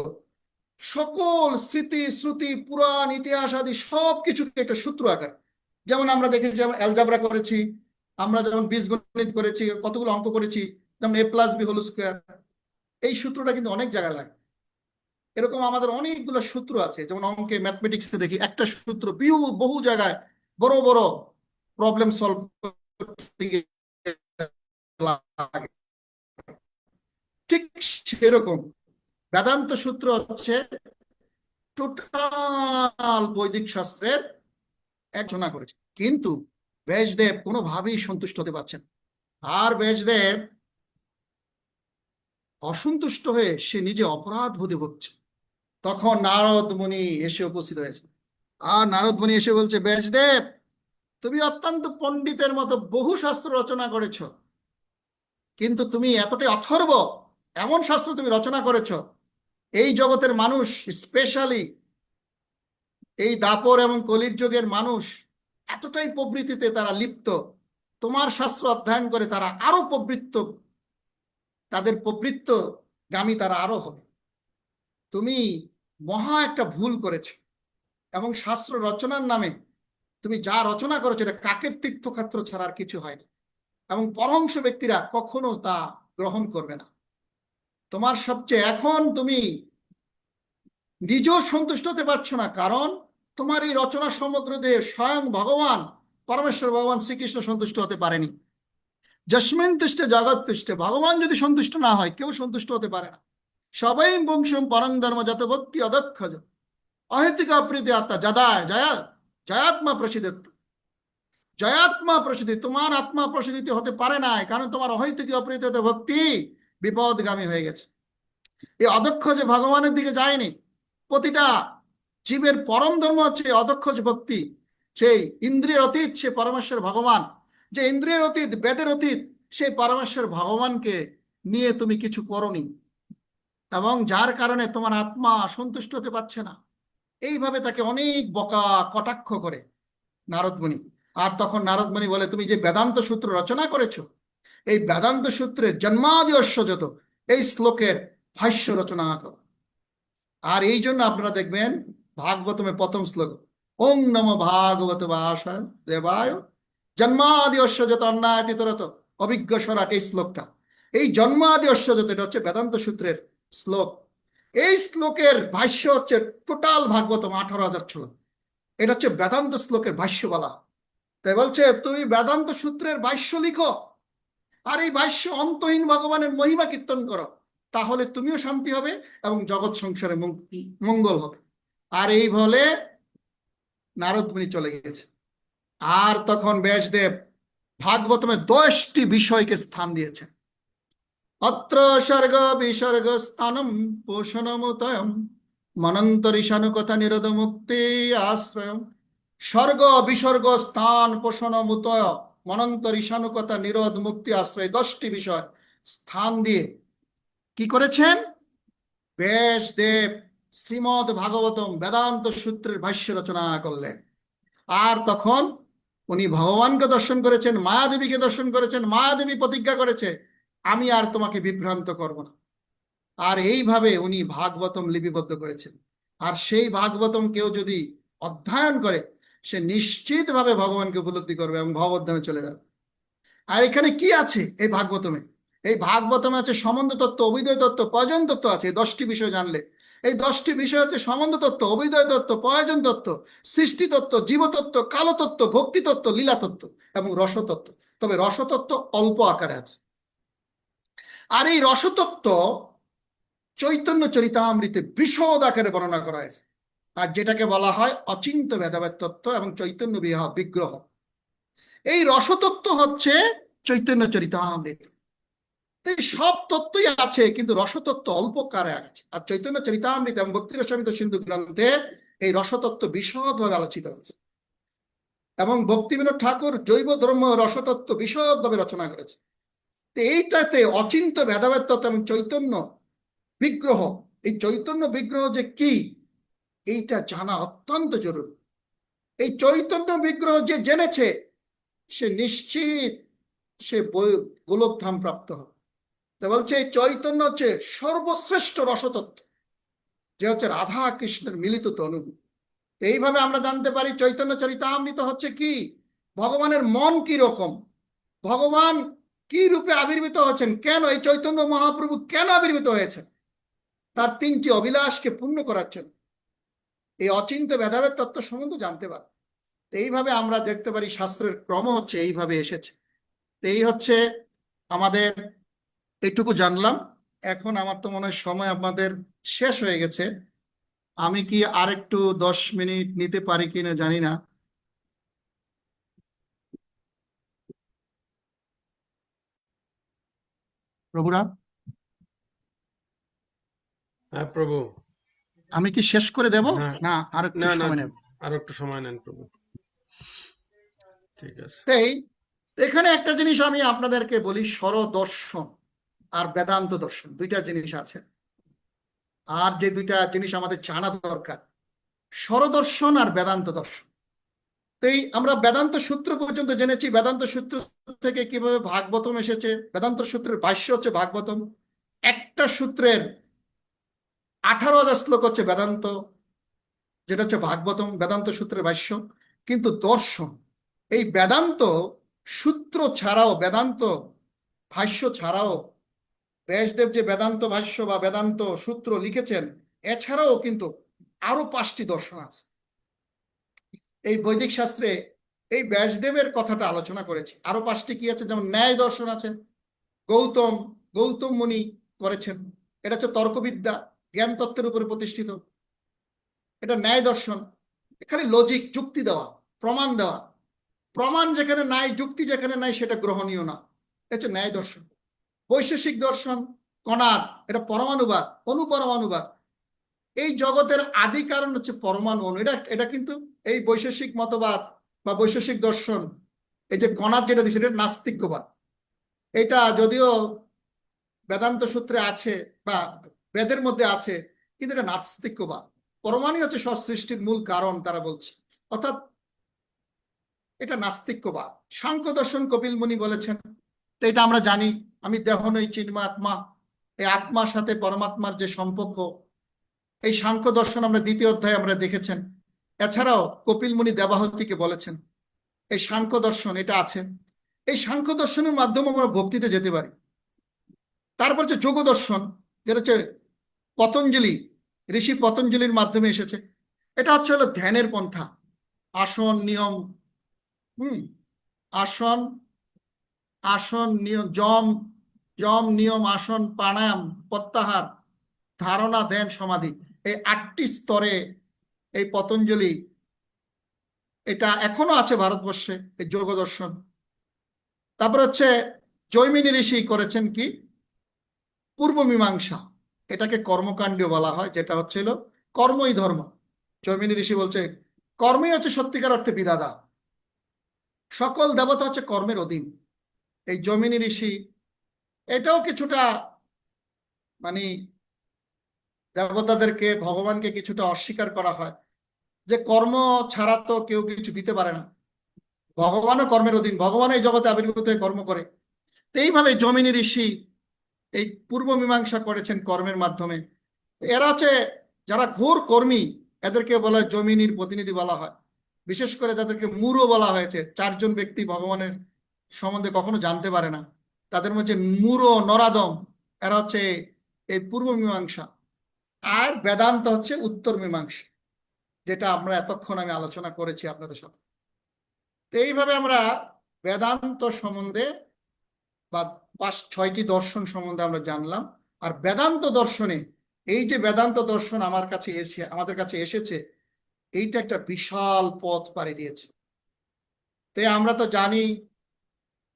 Speaker 1: সকল স্মৃতি, শ্রুতি, পুরাণ, ইতিহাস আদি সবকিছুকে একটা সূত্র আকার। যেমন আমরা দেখেছি, যেমন অ্যালজাবরা করেছি, আমরা যেমন বীজগণিত করেছি, কতগুলো অঙ্ক করেছি, যেমন a+b² এই সূত্রটা কিন্তু অনেক জায়গায় লাগে। এরকম আমাদের অনেকগুলো সূত্র আছে, যেমন অঙ্কে, ম্যাথমেটিক্সে দেখি একটা সূত্র বহু জায়গায় বড় বড় প্রবলেম সলভ করতে গিয়ে লাগে। ঠিক সেরকম বেদান্ত সূত্র হচ্ছে টোটাল বৈদিক শাস্ত্রের আলোচনা করেছে। কিন্তু ব্যাসদেব কোনোভাবেই সন্তুষ্ট হতে পারছেন। আর ব্যাসদেব অসন্তুষ্ট হয়ে সে নিজে অপরাধ বোধে ভুগছে। তখন নারদ মুনি এসে উপস্থিত হয়েছে। আর নারদ মুনি এসে বলছে, ব্যাসদেব, তুমি অত্যন্ত পণ্ডিতের মতো বহু শাস্ত্র রচনা করেছ, কিন্তু তুমি এতটাই অথর্ব, এমন শাস্ত্র তুমি রচনা করেছ, এই জগতের মানুষ, স্পেশালি এই দাপর এবং কলির যুগের মানুষ এতটাই প্রবৃত্তিতে তারা লিপ্ত, তোমার শাস্ত্র অধ্যয়ন করে তারা আরো প্রবৃত্ত, তাদের প্রবৃত্তগামী তারা আরো হবে। তুমি মহা একটা ভুল করেছ, এবং শাস্ত্র রচনার নামে তুমি যা রচনা করেছো এটা কাকের তীর্থক্ষেত্র ছাড়া আর কিছু হয় না, এবং পরহংস ব্যক্তিরা কখনো তা গ্রহণ করবে না। তোমার সবচেয়ে এখন তুমি নিজেও সন্তুষ্ট হতে পারছো না, কারণ তোমার এই রচনা সমগ্র দিয়ে স্বয়ং ভগবান, পরমেশ্বর ভগবান শ্রীকৃষ্ণ সন্তুষ্ট হতে পারেনি। যস্মিন তুষ্টে জগৎ তুষ্টে, ভগবান যদি সন্তুষ্ট না হয় কেউ সন্তুষ্ট হতে পারে না। সবাই বংশম পরম ধর্ম যত ভক্তি অদক্ষজ অহেতুক অপ্রীতি আত্মা যদায় জয়া জয়াত্মা প্রসিদ্ধ। জয়াত্মা প্রসিদ্ধি, তোমার আত্মা প্রসিদ্ধি হতে পারে না, কারণ তোমার অহৈতুকী অপ্রীতি ভক্তি বিপদগামী হয়ে গেছে। এই অদক্ষ যে ভগবানের দিকে যায়নি। প্রতিটা জীবের পরম ধর্ম হচ্ছে অদক্ষ যে ভক্তি, সেই ইন্দ্রিয়ের অতীত সে পরমেশ্বর ভগবান, যে ইন্দ্রিয়ের অতীত, বেদের অতীত, সেই পরমেশ্বর ভগবানকে নিয়ে তুমি কিছু করনি, এবং যার কারণে তোমার আত্মা সন্তুষ্ট হতে পারছে না। এইভাবে তাকে অনেক বকা কটাক্ষ করে নারদ মুনি। আর তখন নারদ মুনি বলে, তুমি যে বেদান্ত সূত্র রচনা করেছো, এই বেদান্ত সূত্রের জন্মাদি যত, এই শ্লোকের ভাষ্য রচনা করো। আর এই জন্য আপনারা দেখবেন ভাগবতমে প্রথম শ্লোক, ওং নমো ভাগবত বাসায় দেবায় জন্মাদি যত অন্যায় তরত অভিজ্ঞ স্বরাট, এই শ্লোকটা, এই জন্মাদি যত, এটা হচ্ছে বেদান্ত সূত্রের শ্লোক। এই শ্লোকের ভাষ্য হচ্ছে টোটাল ভাগবতম 18,000 শ্লোক। এটা হচ্ছে বেদান্ত শ্লোকের ভাষ্য বলা। তাই বলছে, তুমি বেদান্ত সূত্রের ভাষ্য লিখো, আর এই ভাষ্য অন্তহীন ভগবানের মহিমা কীর্তন করো, তাহলে তুমিও শান্তি হবে এবং জগৎ সংসারে মঙ্গল হবে। আর এই বলে নারদ মুনি চলে গেছে। আর তখন ব্যাসদেব ভাগবতমে 10টি বিষয়কে স্থান দিয়েছেন। অত্র স্বর্গ বিসর্গ স্থানম পোষণমতয়ম মনন্তরিষানু কথা নিরোধ মুক্তি আশ্রয়ম। স্বর্গ বিসর্গ স্থান পোষণমুতয় মনন্তরিষানু কথা নিরোধ মুক্তি আশ্রয়, 10টি বিষয় স্থান দিয়ে কি করেছেন ব্যাসদেব শ্রীমদ্ ভাগবতম বেদান্ত সূত্রের ভাষ্য রচনা করলেন। আর তখন উনি ভগবানকে দর্শন করেছেন, মায়াদেবীকে দর্শন করেছেন। মায়াদেবী প্রতিজ্ঞা করেছে, আমি আর তোমাকে বিভ্রান্ত করব না। আর এইভাবে উনি ভাগবতম লিপিবদ্ধ করেছেন। আর সেই ভাগবতম কেউ যদি অধ্যয়ন করে, সে নিশ্চিতভাবে ভগবানকে উপলব্ধি করবে এবং ভগবদ্ধামে চলে যাবে। আর এখানে কি আছে এই ভাগবতমে? এই ভাগবতমে আছে সম্বন্ধ তত্ত্ব, অভিদয় তত্ত্ব, প্রয়োজন তত্ত্ব আছে। এই 10টি বিষয় জানলে, এই 10টি বিষয় হচ্ছে সম্বন্ধ তত্ত্ব, অভিদয় তত্ত্ব, প্রয়োজন তত্ত্ব, সৃষ্টি তত্ত্ব, জীবতত্ত্ব, কালতত্ত্ব, ভক্তি তত্ত্ব, লীলা তত্ত্ব এবং রসতত্ত্ব। তবে রসতত্ত্ব অল্প আকারে আছে। আর এই রসতত্ত্ব চৈতন্য চরিতামৃতে বিশদ আকারে বর্ণনা করা হয়েছে। আর যেটাকে বলা হয় অচিন্ত ভেদাভেদ তত্ত্ব এবং চৈতন্য বিগ্রহ। এই রসতত্ত্ব হচ্ছে চৈতন্য চরিতামৃত। এই সব তত্ত্বই আছে, কিন্তু রসতত্ত্ব অল্প কারে আছে। আর চৈতন্য চরিতামৃত এবং ভক্তি রসামৃত সিন্ধু গ্রন্থে এই রসতত্ত্ব বিশদভাবে আলোচিত হয়েছে। এবং ভক্তিবিনোদ ঠাকুর জৈব ধর্ম রসতত্ত্ব বিশদভাবে রচনা করেছে। তো এইটাতে অচিন্ত ভেদাভেদ তত্ত্ব এবং চৈতন্য বিগ্রহ, এই চৈতন্য বিগ্রহ যে কি, এইটা জানা অত্যন্ত জরুরি। এই চৈতন্য বিগ্রহ যে জেনেছে, সে নিশ্চিত সে গোলকধাম প্রাপ্ত হবে। তা বলছে এই চৈতন্য হচ্ছে সর্বশ্রেষ্ঠ রসতত্ত্ব, যে হচ্ছে রাধা কৃষ্ণের মিলিত তনু। এইভাবে আমরা জানতে পারি চৈতন্য চরিতামৃত হচ্ছে কি, ভগবানের মন কি রকম, ভগবান কি রূপে আবির্ভূত হচ্ছেন, কেন এই চৈতন্য মহাপ্রভু কেন আবির্ভূত হয়েছে, তার 3টি অভিলাষকে পূর্ণ করার জন্য। এই অচিন্ত ভেদাভেদ তত্ত্ব সম্বন্ধে জানতে পারি। এইভাবে আমরা দেখতে পারি শাস্ত্রের ক্রম হচ্ছে এইভাবে এসেছে। এই হচ্ছে আমাদের, এইটুকু জানলাম। এখন আমার তো মনে হয় সময় আমাদের শেষ হয়ে গেছে। আমি কি আরেকটু 10 মিনিট নিতে পারি কিনা জানি না। প্রভুরা,
Speaker 2: হ্যাঁ প্রভু।
Speaker 1: আমি কি শেষ করে দেব
Speaker 2: হ্যাঁ,
Speaker 1: না আর একটু
Speaker 2: না না,
Speaker 1: সময় নেব?
Speaker 2: আরো একটু সময় নেন প্রভু। ঠিক আছে।
Speaker 1: তাই এখানে একটা জিনিস আমি আপনাদেরকে বলি, স্বরদর্শন আর বেদান্ত দর্শন, দুইটা জিনিস আছে। আর যে দুইটা জিনিস আমাদের জানা দরকার, স্বরদর্শন আর বেদান্ত দর্শন। এই আমরা বেদান্ত সূত্র পর্যন্ত জেনেছি, বেদান্ত সূত্র থেকে কিভাবে ভাগবতম এসেছে। বেদান্ত সূত্রের ভাষ্য হচ্ছে ভাগবতম। একটা সূত্রের 18,000 শ্লোক হচ্ছে বেদান্ত, যেটা হচ্ছে ভাগবতম, বেদান্ত সূত্রের ভাষ্য। কিন্তু দর্শন, এই বেদান্ত সূত্র ছাড়াও, বেদান্ত ভাষ্য ছাড়াও, ব্যাসদেব যে বেদান্ত ভাষ্য বা বেদান্ত সূত্র লিখেছেন, এছাড়াও কিন্তু আরো 5টি দর্শন আছে। এই বৈদিক শাস্ত্রে এই ব্যাসদেবের কথাটা আলোচনা করেছি। আরো 5টি কি আছে, যেমন ন্যায় দর্শন আছে, গৌতম গৌতম মুনি করেছেন। এটা হচ্ছে তর্কবিদ্যা, জ্ঞান তত্ত্বের উপরে প্রতিষ্ঠিত। এটা ন্যায় দর্শন, এখানে লজিক, যুক্তি দেওয়া, প্রমাণ দেওয়া। প্রমাণ যেখানে নাই, যুক্তি যেখানে নাই, সেটা গ্রহণীয় না। এটা হচ্ছে ন্যায় দর্শন। বৈশেষিক দর্শন, কণাদ, এটা পরমাণুবাদ, অনুপরমাণুবাদ। এই জগতের আদি কারণ হচ্ছে পরমাণু অণু। এটা এটা কিন্তু এই বৈশেষিক মতবাদ বা বৈশেষিক দর্শন, এই যে কণাদ যেটা দিচ্ছে, এটা নাস্তিক্যবাদ। এটা যদিও বেদান্ত সূত্রে আছে বা বেদের মধ্যে আছে, কিন্তু এটা নাস্তিক্যবাদ। পরমাণু হচ্ছে সব সৃষ্টির মূল কারণ তারা বলছে, অর্থাৎ এটা নাস্তিক্যবাদ। সাংখ্য দর্শন কপিল মুনি বলেছেন। তো এটা আমরা জানি, আমি দেহ নই চিন্ময় আত্মা, এই আত্মার সাথে পরমাত্মার যে সম্পর্ক, এই সাংখ্য দর্শন আমরা 2য় অধ্যায়ে আমরা দেখেছেন। এছাড়াও কপিল মুনি দেবাহতিকে বলেছেন এই সাংখ্য দর্শন এটা আছে। এই সাংখ্য দর্শনের মাধ্যমে আমরা ভক্তিতে যেতে পারি। তারপর হচ্ছে যোগ দর্শন, যেটা হচ্ছে পতঞ্জলি, ঋষি পতঞ্জলির মাধ্যমে এসেছে। এটা হচ্ছে হলো ধ্যানের পন্থা, আসন নিয়ম, আসন আসন নিয়ম, যম যম নিয়ম, আসন, প্রাণায়াম, প্রত্যাহার, ধারণা, ধ্যান, সমাধি, এই 8টি স্তরে এই পতঞ্জলি এটা এখনো আছে ভারতবর্ষে, এই যোগ দর্শন। তারপর হচ্ছে জৈমিনী ঋষি করেছেন কি পূর্ব মীমাংসা, এটাকে কর্মকাণ্ডীয় বলা হয়, যেটা হচ্ছিল কর্মই ধর্ম। জৈমিনী ঋষি বলছে কর্মই হচ্ছে সত্যিকার অর্থে বিধাতা, সকল দেবতা হচ্ছে কর্মের অধীন। এই জৈমিনী ঋষি এটাও কিছুটা মানে দেবতাদেরকে ভগবানকে কিছুটা অস্বীকার করা হয়, যে কর্ম ছাড়া তো কেউ কিছু দিতে পারে না, ভগবানও কর্মের অধীন, ভগবান এই জগতে আবির্ভূত হয়ে কর্ম করে। তো এইভাবে জৈমিনী ঋষি এই পূর্ব মীমাংসা করেছেন কর্মের মাধ্যমে। এরা হচ্ছে যারা ঘোর কর্মী, এদেরকে বলা হয় জৈমিনীর প্রতিনিধি বলা হয়। বিশেষ করে যাদেরকে মূঢ় বলা হয়েছে, চারজন ব্যক্তি ভগবানের সম্বন্ধে কখনো জানতে পারে না, তাদের মধ্যে মূঢ় নরাদম, এরা হচ্ছে এই পূর্ব মীমাংসা। আর বেদান্ত হচ্ছে উত্তর মীমাংসা, যেটা আমরা এতক্ষণ আমি আলোচনা করেছি আপনাদের সাথে। তো এইভাবে আমরা বেদান্ত সম্বন্ধে বা 5-6টি দর্শন সম্বন্ধে আমরা জানলাম। আর বেদান্ত দর্শনে, এই যে বেদান্ত দর্শন আমাদের কাছে এসেছে, এইটা একটা বিশাল পথ পাড়ি দিয়েছে। তাই আমরা তো জানি,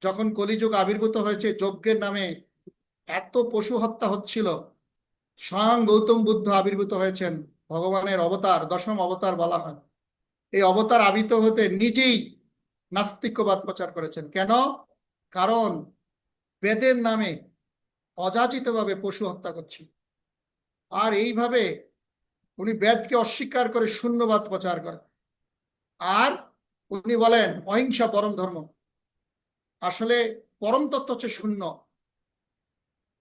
Speaker 1: যখন কলিযুগ আবির্ভূত হয়েছে, যজ্ঞের নামে এত পশু হত্যা হচ্ছিল, স্বয়ং গৌতম বুদ্ধ আবির্ভূত হয়েছেন, ভগবানের অবতার, দশম অবতার বলা হয়। এই অবতার আবির্ভূত হতে নিজেই নাস্তিক্যবাদ প্রচার করেছেন। কেন? কারণ বেদের নামে অযাচিতভাবে পশু হত্যা করছিল। আর এইভাবে উনি বেদকে অস্বীকার করে শূন্যবাদ প্রচার করেন। আর উনি বলেন অহিংসা পরম ধর্ম। আসলে পরম তত্ত্ব হচ্ছে শূন্য,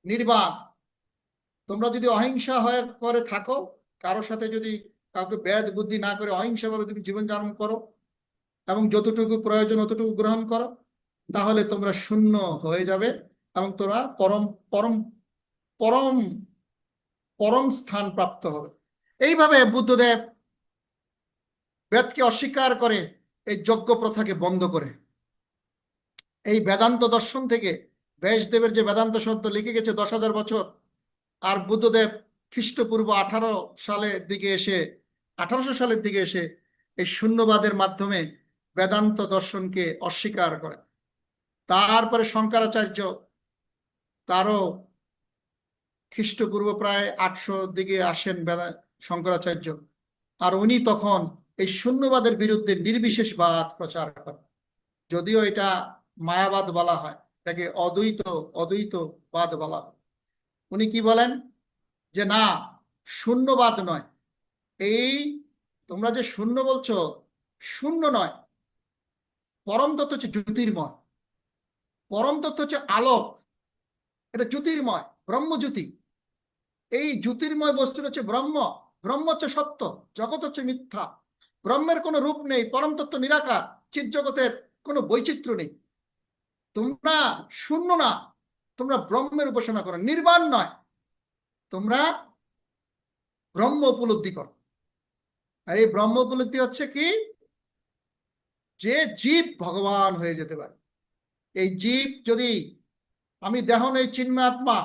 Speaker 1: নির্বাণ। তোমরা যদি অহিংসা হয়ে করে থাকো, কারোর সাথে যদি কাউকে বেদ বুদ্ধি না করে অহিংসাভাবে তুমি জীবন যাপন করো এবং যতটুকু প্রয়োজন অতটুকু গ্রহণ করো, তাহলে তোমরা শূন্য হয়ে যাবে এবং তোমরা পরম পরম পরম পরম স্থান প্রাপ্ত হবে। এইভাবে বুদ্ধদেব বেদকে অস্বীকার করে এই যজ্ঞ প্রথাকে বন্ধ করে। এই বেদান্ত দর্শন থেকে ব্যাসদেবের যে বেদান্ত শব্দ লিখে গেছে 10,000 বছর, আর বুদ্ধদেব খ্রিস্টপূর্ব 1800 সালের দিকে এসে এই শূন্যবাদের মাধ্যমে বেদান্ত দর্শনকে অস্বীকার করে। তারপরে শঙ্করাচার্য, তারও খ্রিস্টপূর্ব প্রায় 800 দিকে আসেন শঙ্করাচার্য, আর উনি তখন এই শূন্যবাদের বিরুদ্ধে নির্বিশেষবাদ প্রচার করেন। যদিও এটা মায়াবাদ বলা হয়, এটাকে অদ্বৈতবাদ বলা হয়। উনি কি বলেন যে না, শূন্যবাদ নয়, এই তোমরা যে শূন্য বলছো, শূন্য নয়, পরম তত্ত্ব হচ্ছে জ্যোতির্ময়, পরম তত্ত্ব হচ্ছে আলোক, এটা জ্যোতির্ময়, ব্রহ্মজ্যোতি। এই জ্যোতির্ময় বস্তুটা হচ্ছে ব্রহ্ম, ব্রহ্ম হচ্ছে সত্য, জগৎ হচ্ছে মিথ্যা। ব্রহ্মের কোনো রূপ নেই, পরম তত্ত্ব নিরাকার, চিৎ জগতের কোনো বৈচিত্র্য নেই। তোমরা শূন্য না, তোমরা ব্রহ্মের উপাসনা করো, নির্বাণ নয়, তোমরা ব্রহ্ম উপলব্ধি করো। আর এই ব্রহ্ম উপলব্ধি হচ্ছে কি, যে জীব ভগবান হয়ে যেতে পারে। এই জীব যদি, আমি দেহ নেই চিন্ময় আত্মা,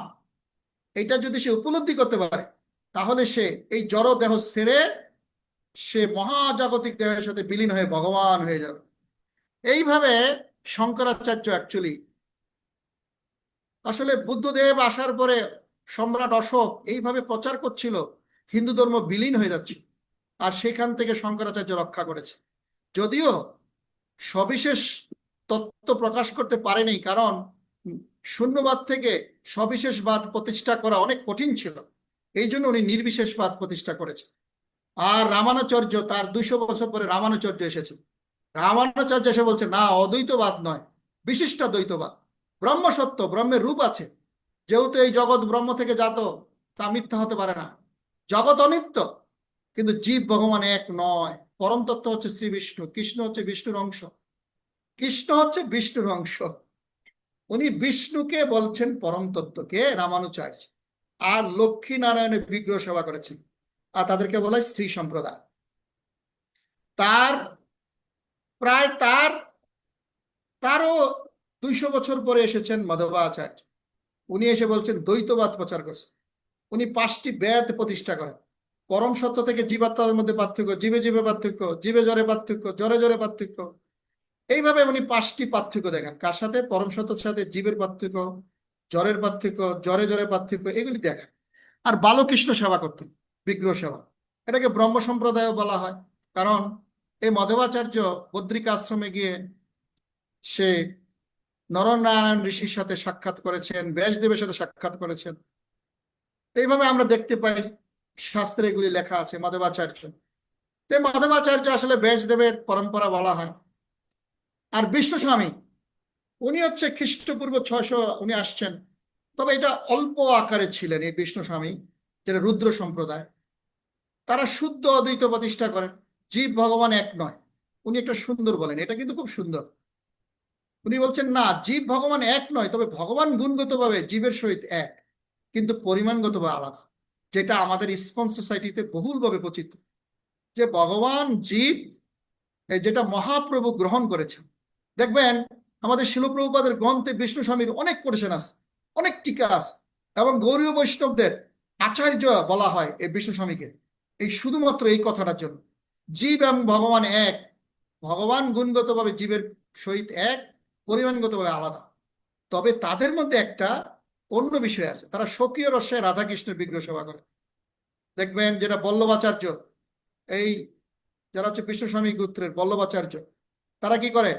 Speaker 1: এটা যদি সে উপলব্ধি করতে পারে, তাহলে সে এই জড় দেহ ছেড়ে সে মহাজাগতিক দেহের সাথে বিলীন হয়ে ভগবান হয়ে যাবে। এইভাবে শঙ্করাচার্য অ্যাকচুয়ালি, আসলে বুদ্ধদেব আসার পরে সম্রাট অশোক এইভাবে প্রচার করছিল, হিন্দু ধর্ম বিলীন হয়ে যাচ্ছে, আর সেখান থেকে শঙ্করাচার্য রক্ষা করেছে। যদিও সবিশেষ তত্ত্ব প্রকাশ করতে পারেনি, কারণ শূন্যবাদ থেকে সবিশেষবাদ প্রতিষ্ঠা করা অনেক কঠিন ছিল, এই জন্য উনি নির্বিশেষবাদ প্রতিষ্ঠা করেছে। আর রামানুচার্য, তার 200 বছর পরে রামানুচার্য এসেছে। রামানুচার্য এসে বলছে না, অদ্বৈতবাদ নয়, বিশিষ্ট দ্বৈতবাদ। ব্রহ্ম সত্য, ব্রহ্মের রূপ আছে, যেহেতু এই জগৎ ব্রহ্ম থেকে জাত, তা মিথ্যা হতে পারে না। জগৎ অনিত্য, কিন্তু জীব ভগবান এক নয়। পরম তত্ত্ব হচ্ছে শ্রী বিষ্ণু, কৃষ্ণ হচ্ছে বিষ্ণুর অংশ, কৃষ্ণ হচ্ছে বিষ্ণুর অংশ। উনি বিষ্ণুকে বলছেন পরম তত্ত্বকে রামানুচার্য। আর লক্ষ্মী নারায়ণের বিগ্রহ সেবা করেছেন, আর তাদেরকে বলা হয় শ্রী সম্প্রদায়। তার প্রায় তারও 200 বছর পরে এসেছেন মাধবাচার্য। উনি এসে বলছেন দ্বৈতবাদ প্রচার করছেন। উনি 5টি বেদ প্রতিষ্ঠা করেন। পরম সত্য থেকে জীবাত্মাদের মধ্যে পার্থক্য, জীবে জীবে পার্থক্য, জীবে জরে পার্থক্য, জরে জরে পার্থক্য। এইভাবে উনি 5টি পার্থক্য দেখান। কার সাথে? পরম সত্যের সাথে জীবের পার্থক্য, জরের পার্থক্য, জরে জরে পার্থক্য, এগুলি দেখান। আর বালকৃষ্ণ সেবা করতেন, বিগ্রহ সেবা। এটাকে ব্রহ্ম সম্প্রদায় বলা হয়, কারণ এই মাধবাচার্য বদ্রিকা আশ্রমে গিয়ে সে নরনারায়ণ ঋষির সাথে সাক্ষাৎ করেছেন, ব্যাসদেবের সাথে সাক্ষাৎ করেছেন। এইভাবে আমরা দেখতে পাই শাস্ত্রে এগুলি লেখা আছে মাধবাচার্য। তো মাধবাচার্য আসলে ব্যাসদেবের পরম্পরা বলা হয়। আর বিষ্ণু স্বামী উনি হচ্ছে খ্রিস্টপূর্ব 600 উনি আসছেন। তবে এটা অল্প আকারে ছিলেন এই বিষ্ণু স্বামী, যেটা রুদ্র সম্প্রদায়। তারা শুদ্ধ অদ্বৈত প্রতিষ্ঠা করেন, জীব ভগবান এক নয়। উনি একটা সুন্দর বলেন, এটা কিন্তু খুব সুন্দর। উনি বলছেন না, জীব ভগবান এক নয়, তবে ভগবান গুণগতভাবে জীবের সহিত এক, কিন্তু পরিমাণগতভাবে আলাদা। যেটা আমাদের ইসকন সোসাইটিতে বহুলভাবে প্রচিত, যে ভগবান জীব যেটা মহাপ্রভু গ্রহণ করেছেন। দেখবেন আমাদের শিলপ্রভুপাদের গ্রন্থে বিষ্ণু স্বামীর অনেক কোটেশন আছে, অনেক টিকা আছে, এবং গৌরীয় বৈষ্ণবদের আচার্য বলা হয় এই বিষ্ণু স্বামীকে, এই শুধুমাত্র এই কথাটার জন্য। জীব এবং ভগবান এক, ভগবান গুণগতভাবে জীবের সহিত এক, পরিমাণগতভাবে আলাদা। তবে তাদের মধ্যে একটা অন্য বিষয় আছে, তারা স্বকীয় রসে রাধাকৃষ্ণের বিগ্রহ সেবা করে। দেখবেন যেটা বল্লভাচার্য, এই যারা হচ্ছে বিশ্বস্বামী গোত্রের বল্লভাচার্য, তারা কি করে?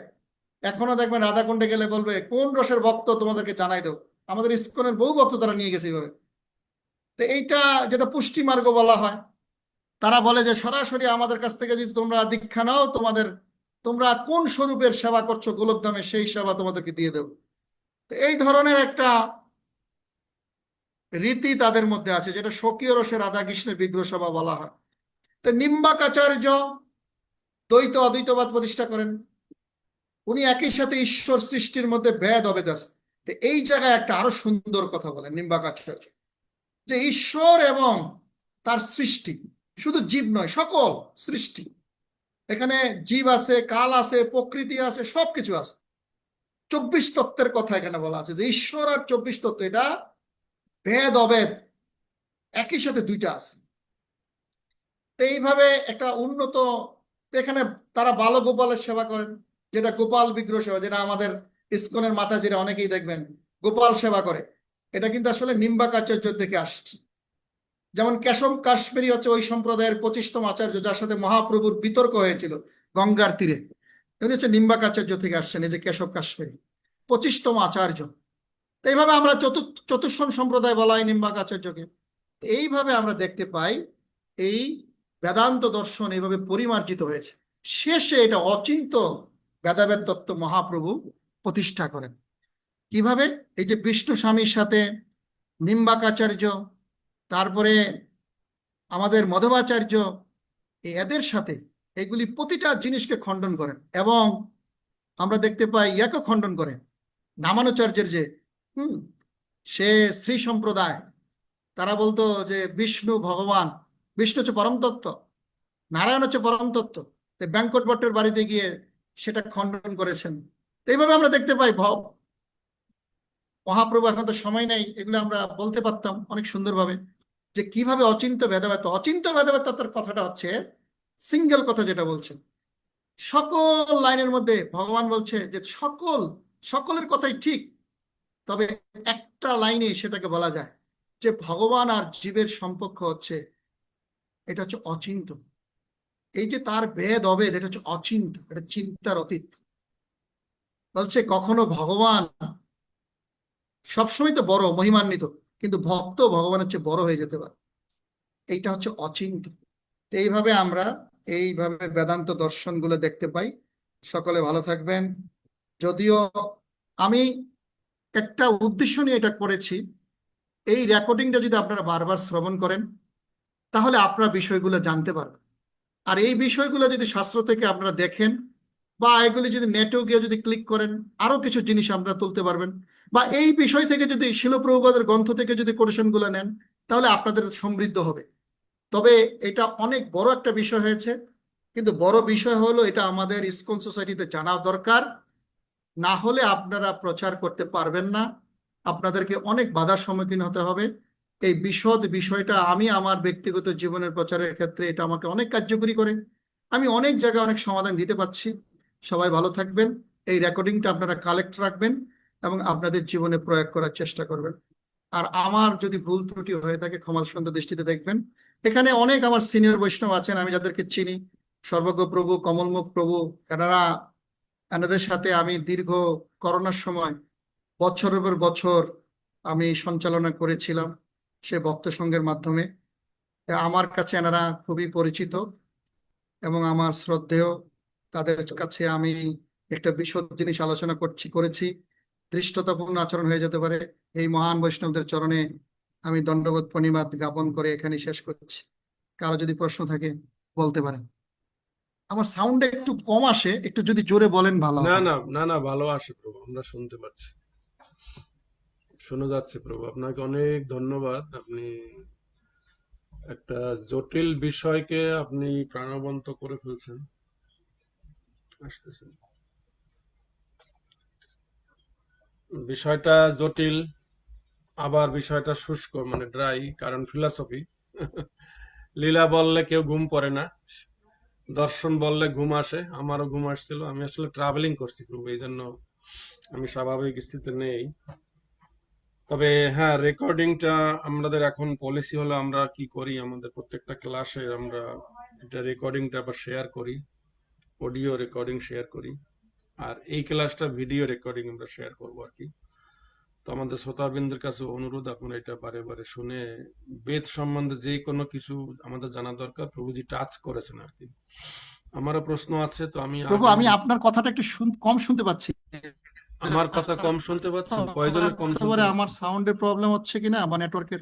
Speaker 1: এখনো দেখবেন রাধাকুণ্ডে গেলে বলবে কোন রসের ভক্ত তোমাদেরকে জানাই দেব। আমাদের ইস্কনের বহু ভক্ত তারা নিয়ে গেছে এইভাবে। তো এইটা যেটা পুষ্টি মার্গ বলা হয়, তারা বলে যে সরাসরি আমাদের কাছ থেকে যদি তোমরা দীক্ষা নাও, তোমরা কোন স্বরূপের সেবা করছো গোলকধামে, সেই সেবা তোমাদেরকে দিয়ে দেব। তো এই ধরনের একটা রীতি তাদের মধ্যে আছে, যেটা স্বকীয় রসে রাধাকৃষ্ণের বিগ্রহ সেবা বলা হয়। তো নিম্বাকাচার্য দ্বৈত অদ্বৈতবাদ প্রতিষ্ঠা করেন। উনি একই সাথে ঈশ্বর সৃষ্টির মধ্যে ভেদ অভেদ আছে। তো এই জায়গায় একটা আরো সুন্দর কথা বলেন নিম্বাকাচার্য, যে ঈশ্বর এবং তার সৃষ্টি, শুধু জীব নয়, সকল সৃষ্টি। এখানে জীব আছে, কাল আছে, প্রকৃতি আছে, সবকিছু আছে। 24 তত্ত্বের কথা এখানে বলা আছে, যে ঈশ্বর আর 24 তত্ত্ব, এটা ভেদ অভেদ একই সাথে দুইটা আছে। তো এইভাবে একটা উন্নত, এখানে তারা বালগোপালের সেবা করেন, যেটা গোপাল বিগ্রহ সেবা, যেটা আমাদের ইসকনের মাতাজিরা অনেকেই দেখবেন গোপাল সেবা করে। এটা কিন্তু আসলে নিম্বাকাচার্য থেকে আসছে। যেমন কেশব কাশ্মীরি হচ্ছে ওই সম্প্রদায়ের 25তম আচার্য, যার সাথে মহাপ্রভুর বিতর্ক হয়েছিল গঙ্গার তীরে। উনি হচ্ছে নিম্বাকাচার্য থেকে আসছেন, এই যে কেশব কাশ্মীরি 25তম আচার্য। তো এইভাবে আমরা চতুর্শন সম্প্রদায় বলা হয় নিম্বাকাচার্যকে। এইভাবে আমরা দেখতে পাই এই বেদান্ত দর্শন এইভাবে পরিমার্জিত হয়েছে। শেষে এটা অচিন্ত বেদাবেদ তত্ত্ব মহাপ্রভু প্রতিষ্ঠা করেন। কিভাবে? এই যে বিষ্ণু স্বামীর সাথে নিম্বাকাচার্য, তারপরে আমাদের মধবাচার্য, এদের সাথে এগুলি প্রতিটা জিনিসকে খণ্ডন করেন। এবং আমরা দেখতে পাই ইয়াকে খণ্ডন করেন, নামানুচার্যের যে সে শ্রী সম্প্রদায়, তারা বলতো যে বিষ্ণু ভগবান, বিষ্ণু হচ্ছে পরম তত্ত্ব, নারায়ণ হচ্ছে পরম তত্ত্ব। ব্যাঙ্কট ভট্টের বাড়িতে গিয়ে সেটা খণ্ডন করেছেন। এইভাবে আমরা দেখতে পাই মহাপ্রভু, এখন তো সময় নেই, এগুলো আমরা বলতে পারতাম অনেক সুন্দরভাবে, যে কিভাবে অচিন্ত ভেদাভেদ। অচিন্ত ভেদাভেদ তত্ত্বের কথাটা হচ্ছে সিঙ্গেল কথা, যেটা বলছেন সকল লাইনের মধ্যে ভগবান বলছে যে সকলের কথাই ঠিক, তবে একটা লাইনে সেটাকে বলা যায় যে ভগবান আর জীবের সম্পর্ক হচ্ছে, এটা হচ্ছে অচিন্ত। এই যে তার ভেদ অভেদ, এটা হচ্ছে অচিন্ত, এটা চিন্তার অতীত। বলছে কখনো ভগবান সবসময় তো বড় মহিমান্বিত, কিন্তু ভক্ত ভগবানের চেয়ে বড় হয়ে যেতে পারে, এইটা হচ্ছে অচিন্ত। এইভাবে আমরা এইভাবে বেদান্ত দর্শনগুলো দেখতে পাই। সকলে ভালো থাকবেন। যদিও আমি একটা উদ্দেশ্য নিয়ে এটা করেছি, এই রেকর্ডিংটা যদি আপনারা বারবার শ্রবণ করেন, তাহলে আপনারা বিষয়গুলো জানতে পারবেন। আর এই বিষয়গুলো যদি শাস্ত্র থেকে আপনারা দেখেন, বা এগুলি যদি নেটেও গিয়ে যদি ক্লিক করেন, আরো কিছু জিনিস আপনারা তুলতে পারবেন। বা এই বিষয় থেকে যদি শিলপ্রভুপাদের গ্রন্থ থেকে যদি কোটেশনগুলো নেন, তাহলে আপনাদের সমৃদ্ধ হবে। তবে এটা অনেক বড় একটা বিষয় হয়েছে, কিন্তু বড় বিষয় হলো এটা আমাদের ইসকন সোসাইটিতে জানা দরকার। না হলে আপনারা প্রচার করতে পারবেন না, আপনাদেরকে অনেক বাধার সম্মুখীন হতে হবে। এই বিশদ বিষয়টা আমি আমার ব্যক্তিগত জীবনের প্রচারের ক্ষেত্রে এটা আমাকে অনেক কার্যকরী করে। আমি অনেক জায়গায় অনেক সমাধান দিতে পারছি। সবাই ভালো থাকবেন। এই রেকর্ডিংটা আপনারা কালেক্ট রাখবেন এবং আপনাদের জীবনে প্রয়োগ করার চেষ্টা করবেন। আর আমার যদি ভুল ত্রুটি হয়ে থাকে ক্ষমা সুন্দর দৃষ্টিতে দেখবেন। এখানে অনেক আমার সিনিয়র বৈষ্ণব আছেন, আমি যাদেরকে চিনি, সর্বজ্ঞ প্রভু, কমলমুখ প্রভু, এনারা, এনাদের সাথে আমি দীর্ঘ করোনার সময় বছরের পর বছর আমি সঞ্চালনা করেছিলাম সে ভক্ত সংঘের মাধ্যমে। আমার কাছে এনারা খুবই পরিচিত এবং আমার শ্রদ্ধেয়। তাদের কাছে আমি একটা বিশদ জিনিস আলোচনা করেছি। ধৃষ্টতাপূর্ণ আচরণ হয়ে যেতে পারে। এই মহান বৈষ্ণবদের চরণে আমি দণ্ডবোধ প্রণিপাত জ্ঞাপন করে এখানে শেষ করছি। কারো যদি প্রশ্ন থাকে বলতে পারেন। আমার সাউন্ডটা একটু কম আসে, একটু যদি জোরে বলেন ভালো
Speaker 2: না
Speaker 1: হবে।
Speaker 2: না না না, ভালো আসে প্রভু, আমরা শুনতে পাচ্ছি, শোনা যাচ্ছে প্রভু। আপনাকে অনেক ধন্যবাদ। আপনি একটা জটিল বিষয়কে আপনি প্রাণবন্ত করে ফেলছেন। আসতেছেন, বিষয়টা জটিল, আবার বিষয়টা শুষ্ক, মানে ড্রাই, কারণ ফিলসফি। লীলা বললে কেউ ঘুম পড়ে না, দর্শন বললে ঘুম আসে। আমারও ঘুম আসছিল, আমি আসলে ট্রাভেলিং করছি প্রভু, এই জন্য আমি স্বাভাবিক স্থিতিতে নেই। তবে হ্যাঁ, রেকর্ডিংটা আমাদের এখন পলিসি হলো, আমরা কি করি, আমাদের প্রত্যেকটা ক্লাসে আমরা এটা রেকর্ডিংটা আবার শেয়ার করি, অডিও রেকর্ডিং শেয়ার করি। আর এই ক্লাসটা ভিডিও রেকর্ডিং আমরা শেয়ার করবো আর কি। তো আমাদের শ্রোতাবৃন্দের কাছে অনুরোধ, আপনারা এটা বারে বারে শুনে বেদ সম্বন্ধে যে কোনো কিছু আমাদের জানা দরকার, প্রভুজি টাচ করেছেন আর কি। আমারও প্রশ্ন আছে, তো আমি
Speaker 1: প্রভু,
Speaker 2: আগে
Speaker 1: আমি আপনার কথাটা একটু কম শুনতে পাচ্ছি।
Speaker 2: আমার কথা কম শুনতে পাচ্ছেন? কয়জনের কম শুনতে
Speaker 1: একেবারে আমার
Speaker 2: পাচ্ছেন?
Speaker 1: সাউন্ডের প্রবলেম হচ্ছে কিনা বা নেটওয়ার্কের।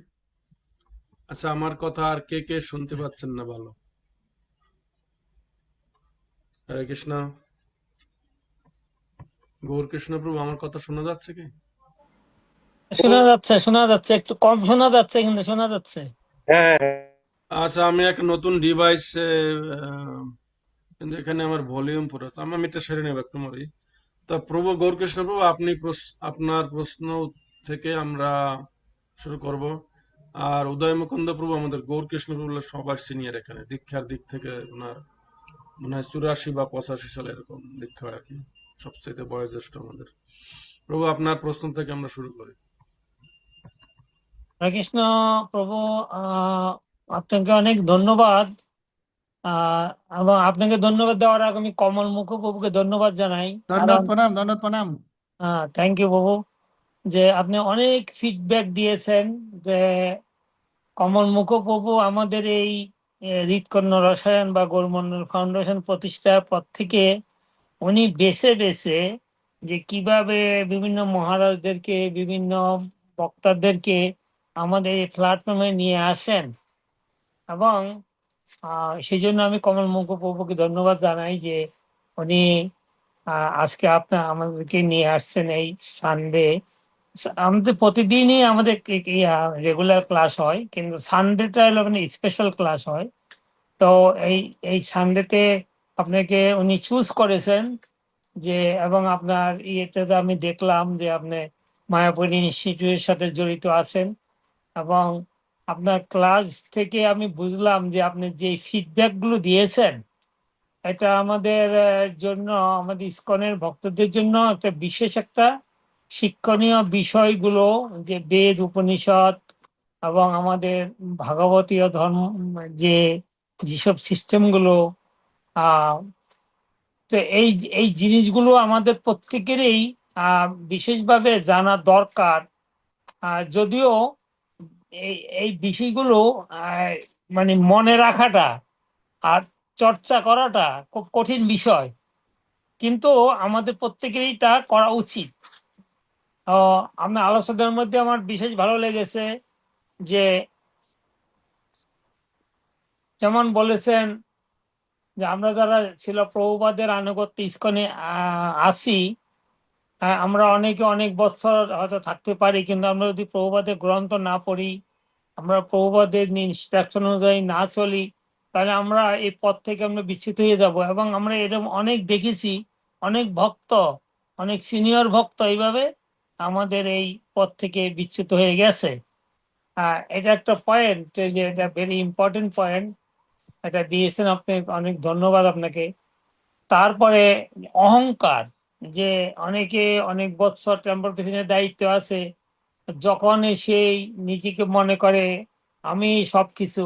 Speaker 2: আচ্ছা, আমার কথা আর কে কে শুনতে পাচ্ছেন না ভালো? হরে কৃষ্ণ। গৌর কৃষ্ণ প্রভু, আমার কথা শোনা যাচ্ছে কি?
Speaker 3: শোনা যাচ্ছে, একটু কম শোনা যাচ্ছে কিন্তু শোনা যাচ্ছে।
Speaker 2: আচ্ছা, আমি একটা নতুন ডিভাইস, কিন্তু এখানে আমার ভলিউম পুরো আছে। আমি এটা সেরে নেব একটু মরি। তা প্রভু গৌরকৃষ্ণ প্রভু, আপনি আপনার প্রশ্ন থেকে আমরা শুরু করব। আর উদয় মুকুন্দ প্রভু আমাদের গৌরকৃষ্ণ প্রভু সবার সিনিয়র, এখানে দীক্ষার দিক থেকে ওনার মনে হয় 84 বা 85 সালে এরকম দীক্ষা আর কি, সবচেয়ে বয়োজ্যেষ্ঠ আমাদের। প্রভু, আপনার প্রশ্ন থেকে আমরা শুরু করি।
Speaker 3: হরে কৃষ্ণ প্রভু, আপনাকে অনেক ধন্যবাদ। এবং আপনাকে ধন্যবাদ দেওয়ার আগে আমি কমল মুখ প্রভুকে ধন্যবাদ জানাই।
Speaker 1: ধন্যবাদ, প্রণাম, ধন্যবাদ, প্রণাম।
Speaker 3: থ্যাংক ইউ প্রভু, যে আপনি অনেক ফিডব্যাক দিয়েছেন যে কমল মুখ প্রভু আমাদের এই হৃৎকর্ণ রসায়ন বা গৌরমন্ডল ফাউন্ডেশন প্রতিষ্ঠার পর থেকে উনি বেছে বেছে যে কিভাবে বিভিন্ন মহারাজদেরকে, বিভিন্ন বক্তাদেরকে আমাদের এই প্ল্যাটফর্মে নিয়ে আসেন। এবং সেই জন্য আমি কমল মুখোপাধ্যায়কে ধন্যবাদ জানাই যে উনি আজকে আমাদেরকে নিয়ে আসছেন এই সানডে। আমাদের প্রতিদিনই আমাদের রেগুলার ক্লাস হয়, কিন্তু সানডেটা হলো মানে স্পেশাল ক্লাস হয়। তো এই এই সানডেতে আপনাকে উনি চুজ করেছেন যে, এবং আপনার ইয়েতে তো আমি দেখলাম যে আপনি মায়াপুরী ইনস্টিটিউটের সাথে জড়িত আছেন, এবং আপনার ক্লাস থেকে আমি বুঝলাম যে আপনি যে ফিডব্যাক গুলো দিয়েছেন এটা আমাদের জন্য, আমাদের ইসকনের ভক্তদের জন্য একটা বিশেষ একটা শিক্ষণীয় বিষয়গুলো, যে বেদ উপনিষদ এবং আমাদের ভাগবতীয় ধর্ম, যে যেসব সিস্টেমগুলো, তো এই এই জিনিসগুলো আমাদের প্রত্যেকেরই বিশেষভাবে জানা দরকার। যদিও এই এই বিষয়গুলো মানে মনে রাখাটা আর চর্চা করাটা খুব কঠিন বিষয়, কিন্তু আমাদের প্রত্যেকেরই তা করা উচিত। আপনার আলোচনার মধ্যে আমার বিশেষ ভালো লেগেছে যে যেমন বলেছেন যে আমরা যারা ছিল প্রভুপাদের আনুগত্য ইস্কনে আসি, আমরা অনেকে অনেক বছর হয়তো থাকতে পারি, কিন্তু আমরা যদি প্রভুপাদের গ্রন্থ না পড়ি, আমরা প্রভুপাদের ইনস্ট্রাকশন অনুযায়ী না চলি, তাহলে আমরা এই পথ থেকে আমরা বিচ্যুত হয়ে যাব। এবং আমরা এরকম অনেক দেখেছি, অনেক ভক্ত, অনেক সিনিয়র ভক্ত এইভাবে আমাদের এই পথ থেকে বিচ্যুত হয়ে গেছে। এটা একটা পয়েন্ট, যে এটা ভেরি ইম্পর্টেন্ট পয়েন্ট, এটা দিয়েছেন আপনি, অনেক ধন্যবাদ আপনাকে। তারপরে অহংকার, যে অনেকে অনেক বছর টেম্পল প্রেসিডেন্টের দায়িত্ব আছে, যখন সেই নিজেকে মনে করে আমি সবকিছু,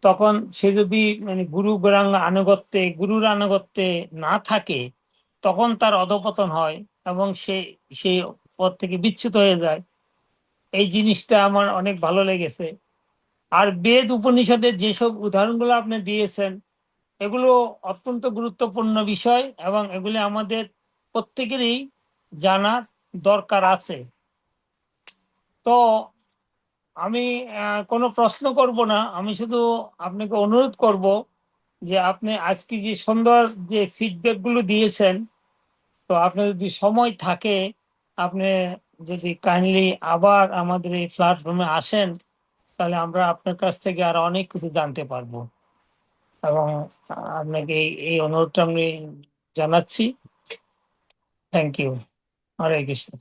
Speaker 3: তখন সে যদি মানে গুরুর আনুগত্যে না থাকে, তখন তার অধঃপতন হয় এবং সে সেই পথ থেকে বিচ্যুত হয়ে যায়। এই জিনিসটা আমার অনেক ভালো লেগেছে। আর বেদ উপনিষদের যেসব উদাহরণগুলো আপনি দিয়েছেন, এগুলো অত্যন্ত গুরুত্বপূর্ণ বিষয় এবং এগুলি আমাদের প্রত্যেকেরই জানার দরকার আছে। তো আমি কোনো প্রশ্ন করব না, আমি শুধু আপনাকে অনুরোধ করব যে আপনি আজকে যে সুন্দর যে ফিডব্যাক গুলো দিয়েছেন, তো আপনার যদি সময় থাকে, আপনি যদি কাইন্ডলি আবার আমাদের এই প্ল্যাটফর্মে আসেন, তাহলে আমরা আপনার কাছ থেকে আরো অনেক কিছু জানতে পারবো। এবং আপনাকে এই অনুরোধটা আমি জানাচ্ছি। Thank you. হরে কৃষ্ণ।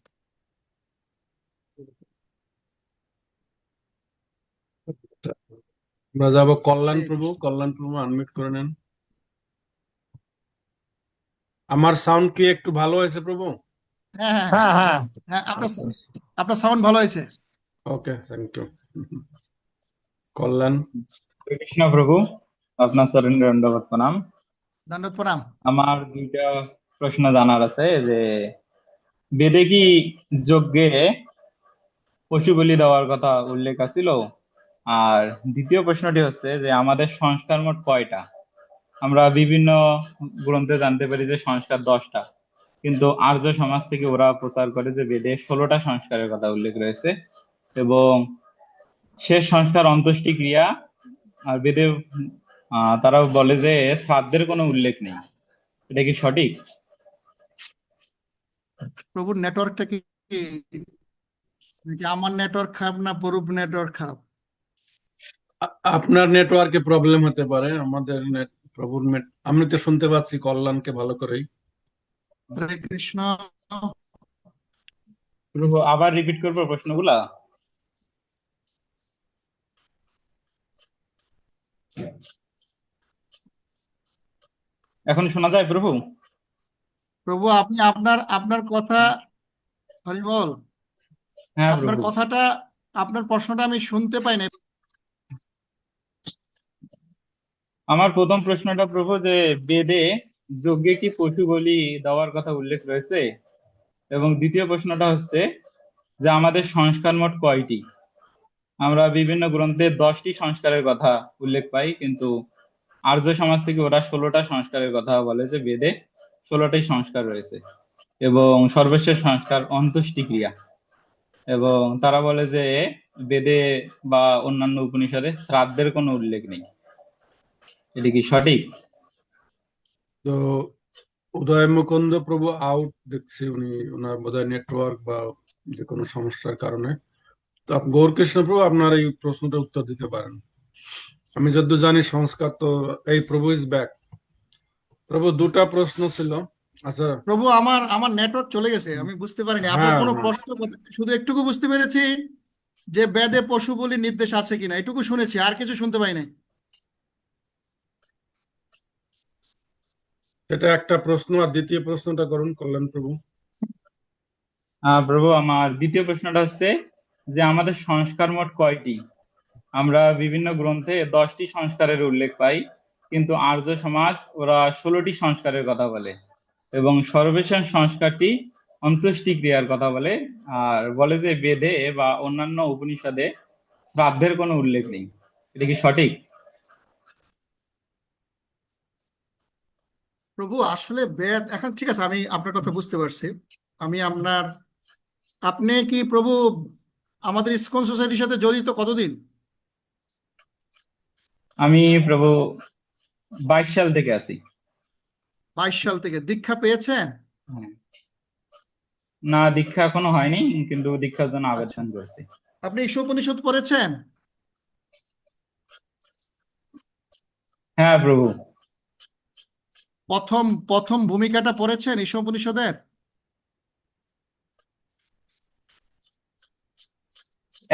Speaker 2: আমরা যাবো কল্যাণ
Speaker 1: হরে
Speaker 2: প্রভু।
Speaker 1: কৃষ্ণ।
Speaker 2: কল্যাণ প্রভু আনমিউট করে নেন। আমার সাউন্ড কি একটু ভালো হয়েছে প্রভু?
Speaker 1: হ্যাঁ হ্যাঁ
Speaker 3: হ্যাঁ হ্যাঁ
Speaker 1: হ্যাঁ, আপনার
Speaker 2: আচ্ছা,
Speaker 1: আপনার সাউন্ড ভালো হয়েছে।
Speaker 2: ওকে, থ্যাংক ইউ। কল্যাণ।
Speaker 4: হরে কৃষ্ণ প্রভু, আপনার চরণে দণ্ডবত প্রণাম।
Speaker 1: দণ্ডবত প্রণাম।
Speaker 4: আমার দুইটা প্রশ্ন জানার আছে, যে বেদে কি যজ্ঞে পশু বলি দেওয়ার কথা উল্লেখ আছিল? আর দ্বিতীয় প্রশ্নটি হচ্ছে যে আমাদের সংস্কার মোট কয়টা? আমরা বিভিন্ন গ্রন্থে জানতে পারি যে সংস্কার 10টা, কিন্তু আর্য সমাজ থেকে ওরা প্রচার করে যে বেদে 16টা সংস্কারের কথা উল্লেখ রয়েছে, এবং শেষ সংস্কার অন্ত্যেষ্টি ক্রিয়া। আর বেদে তারা বলে যে শ্রাদ্ধের কোনো উল্লেখ নেই। এটা কি সঠিক?
Speaker 1: প্রভুর নেটওয়ার্কটা কি নাকি আমার নেটওয়ার্ক খারাপ না প্রভুর নেটওয়ার্ক খারাপ?
Speaker 2: আপনার নেটওয়ার্কে প্রবলেম হতে পারে, আমাদের নেট, প্রভুর নেট আমি তো শুনতে পাচ্ছি কল্যাণকে ভালো করেই।
Speaker 1: হরে কৃষ্ণ।
Speaker 4: প্রভু, আবার রিপিট করবো প্রশ্নগুলা? এখন শোনা যায় প্রভু?
Speaker 1: প্রভু আপনি আপনার আপনার কথা, হরি বল,
Speaker 4: হ্যাঁ
Speaker 1: আপনার
Speaker 4: প্রভু।
Speaker 1: কথাটা, আপনার প্রশ্নটা আমি শুনতে পাই না।
Speaker 4: আমার প্রথম প্রশ্নটা প্রভু, যে বেদে যজ্ঞে কি পশু বলি দেওয়ার কথা উল্লেখ রয়েছে? এবং দ্বিতীয় প্রশ্নটা হচ্ছে যে আমাদের সংস্কার মোট কয়টি? আমরা বিভিন্ন গ্রন্থে 10টি সংস্কারের কথা উল্লেখ পাই, কিন্তু আর্য সমাজ থেকে ওরা 16টা সংস্কারের কথা বলে যে বেদে 16টি সংস্কার রয়েছে, এবং সর্বশেষ সংস্কার অন্ত্যেষ্টি ক্রিয়া। এবং তারা বলে যে বেদে বা অন্যান্য উপনিষদে শ্রাদ্ধের কোনো উল্লেখ নেই। এটা কি সঠিক?
Speaker 2: তো উদয় মুকুন্দ প্রভু আউট দেখছি, উনি ওনার বোধহয় নেটওয়ার্ক বা যে কোনো সমস্যার কারণে। তো গৌরকৃষ্ণ প্রভু আপনার এই প্রশ্নটার উত্তর দিতে পারেন। আমি যতদূর জানি সংস্কার তো, এই প্রভু ইজ ব্যাক। প্রভু দুটা প্রশ্ন ছিল। আচ্ছা।
Speaker 1: প্রভু আমার আমার নেটওয়ার্ক চলে গেছে, আমি বুঝতে পারিনি আপনার
Speaker 2: হ্যাঁ,
Speaker 1: কোনো
Speaker 2: হ্যাঁ,
Speaker 1: প্রশ্ন। শুধু একটুকু বুঝতে পেরেছি যে বেদে পশু বলি নির্দেশ আছে কিনা, এটুকু শুনেছি, আর কিছু শুনতে পাই নাই।
Speaker 2: এটা একটা প্রশ্ন। আর দ্বিতীয় প্রশ্নটা করুন কল্যাণ প্রভু।
Speaker 4: প্রভু, আমার দ্বিতীয় প্রশ্নটা হচ্ছে যে আমাদের সংস্কার মোট কয়টি? আমরা বিভিন্ন গ্রন্থে 10টি সংস্কারের উল্লেখ পাই, কিন্তু আর্য সমাজ ওরা 16টি সংস্কারের কথা বলে, এবং সর্বশেষ সংস্কারটি অন্ত্যেষ্টি ক্রিয়ার কথা বলে। আর বলে যে বেদে বা অন্যান্য উপনিষদে শ্রাদ্ধের কোনো উল্লেখ নেই। এটা কি সঠিক?
Speaker 1: প্রভু আসলে বেদ, এখন ঠিক আছে, আমি আপনার কথা বুঝতে পারছি। আমি আপনি কি প্রভু আমাদের ইসকন সোসাইটির সাথে জড়িত কতদিন?
Speaker 4: আমি প্রভু 22 সাল থেকে আছি।
Speaker 1: 22 সাল থেকে দীক্ষা পেয়েছেন?
Speaker 4: হ্যাঁ। না, দীক্ষা এখনো হয়নি, কিন্তু দীক্ষার জন্য
Speaker 1: আচ্ছা,
Speaker 4: আবেদন করছি।
Speaker 1: আপনি ঈশোপনিষদ পড়েছেন?
Speaker 4: হ্যাঁ প্রভু।
Speaker 1: প্রথম প্রথম ভূমিকাটা পড়েছেন ঈশোপনিষদের?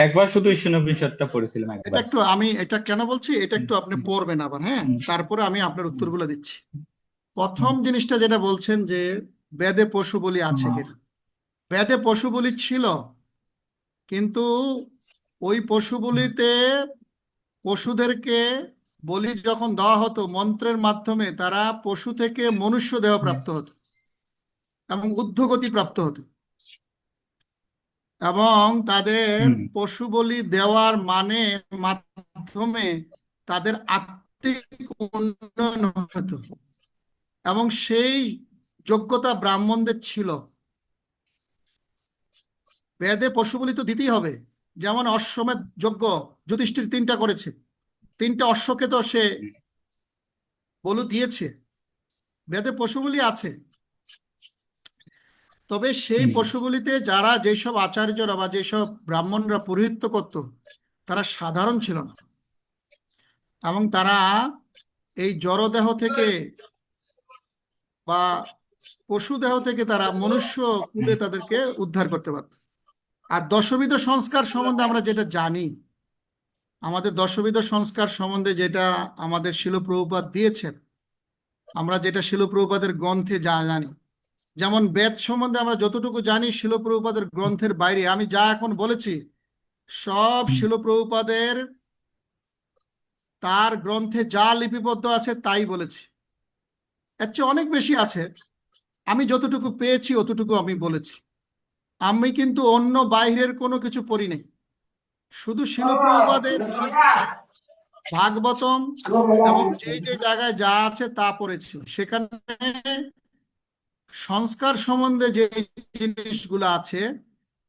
Speaker 4: একবার শুধু ৯০ পড়েছিলাম
Speaker 1: এটা
Speaker 4: একবার।
Speaker 1: একটু আমি এটা কেন বলছি, এটা একটু আপনি পড়বেন আবার, হ্যাঁ, তারপরে আমি আপনার উত্তরগুলো দিচ্ছি। প্রথম জিনিসটা যেটা বলছেন যে বেদে পশু বলি আছে কিনা, বেদে পশু বলি ছিল, কিন্তু ওই পশু বলিতে পশুদেরকে বলি যখন দেওয়া হতো মন্ত্রের মাধ্যমে, তারা পশু থেকে মনুষ্য দেহ প্রাপ্ত হতো এবং ঊর্ধ্বগতি প্রাপ্ত হতো, এবং তাদের পশু বলি দেওয়ার মাধ্যমে তাদের আত্মিক উন্নয়ন হতো, এবং সেই যোগ্যতা ব্রাহ্মণদের ছিল। বেদে পশু বলি তো দিতেই হবে, যেমন অশ্বমেধ যজ্ঞ যুধিষ্ঠির 3টা করেছে, 3টা অশ্বকে তো সে বলি দিয়েছে, বেদে পশু বলি আছে। তবে সেই পশুগুলিতে যারা যেসব আচার্যরা বা যেসব ব্রাহ্মণরা পুরোহিত্য করত, তারা সাধারণ ছিল না, এবং তারা এই জড়দেহ থেকে বা পশু দেহ থেকে তারা মনুষ্য কুলে তাদেরকে উদ্ধার করতে পারত। আর দশবিধ সংস্কার সম্বন্ধে আমরা যেটা জানি, আমাদের দশবিধ সংস্কার সম্বন্ধে যেটা আমাদের শিল প্রভুপাদ দিয়েছেন, আমরা যেটা শিল প্রভুপাদের গ্রন্থে যা জানি, যেমন বেদ সম্বন্ধে আমরা যতটুকু জানি শিল প্রভুপাদের গ্রন্থের বাইরে, আমি যা এখন বলেছি সব শিল প্রভুপাদের তার গ্রন্থে যা লিপিবদ্ধ আছে তাই বলেছি। এর চেয়ে অনেক বেশি আছে, আমি যতটুকু পেয়েছি অতটুকু আমি বলেছি। আমি কিন্তু অন্য বাইরের কোনো কিছু পড়ি নাই, শুধু শিল প্রভুপাদের ভাগবতম এবং যে যে জায়গায় যা আছে তা পড়েছি। সেখানে সংস্কার সম্বন্ধে যে জিনিসগুলো আছে,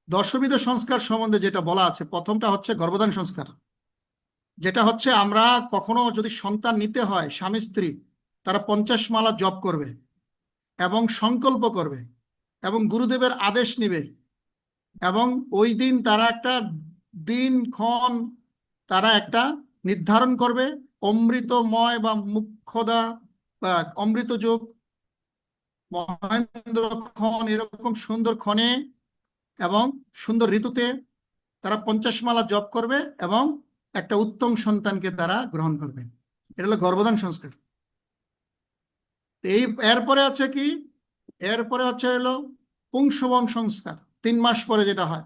Speaker 1: দশবিধ সংস্কার সম্বন্ধে যেটা বলা আছে, প্রথমটা হচ্ছে গর্ভধান সংস্কার, যেটা হচ্ছে আমরা কখনো যদি সন্তান নিতে হয়, স্বামী স্ত্রী তারা 50 মালা জপ করবে এবং সংকল্প করবে এবং গুরুদেবের আদেশ নিবে, এবং ওই দিন তারা একটা দিনক্ষণ তারা একটা নির্ধারণ করবে, অমৃতময় বা মুখ্যদা বা অমৃত যোগ মহেন্দ্র ক্ষণ, এরকম সুন্দর ক্ষণে এবং সুন্দর ঋতুতে তারা 50 মালা জপ করবে এবং একটা উত্তম সন্তানকে তারা গ্রহণ করবে। এটা হলো গর্ভধান সংস্কার। এই এরপরে আছে কি, এরপরে হচ্ছে হলো পুংসবন সংস্কার, 3 মাস পরে যেটা হয়,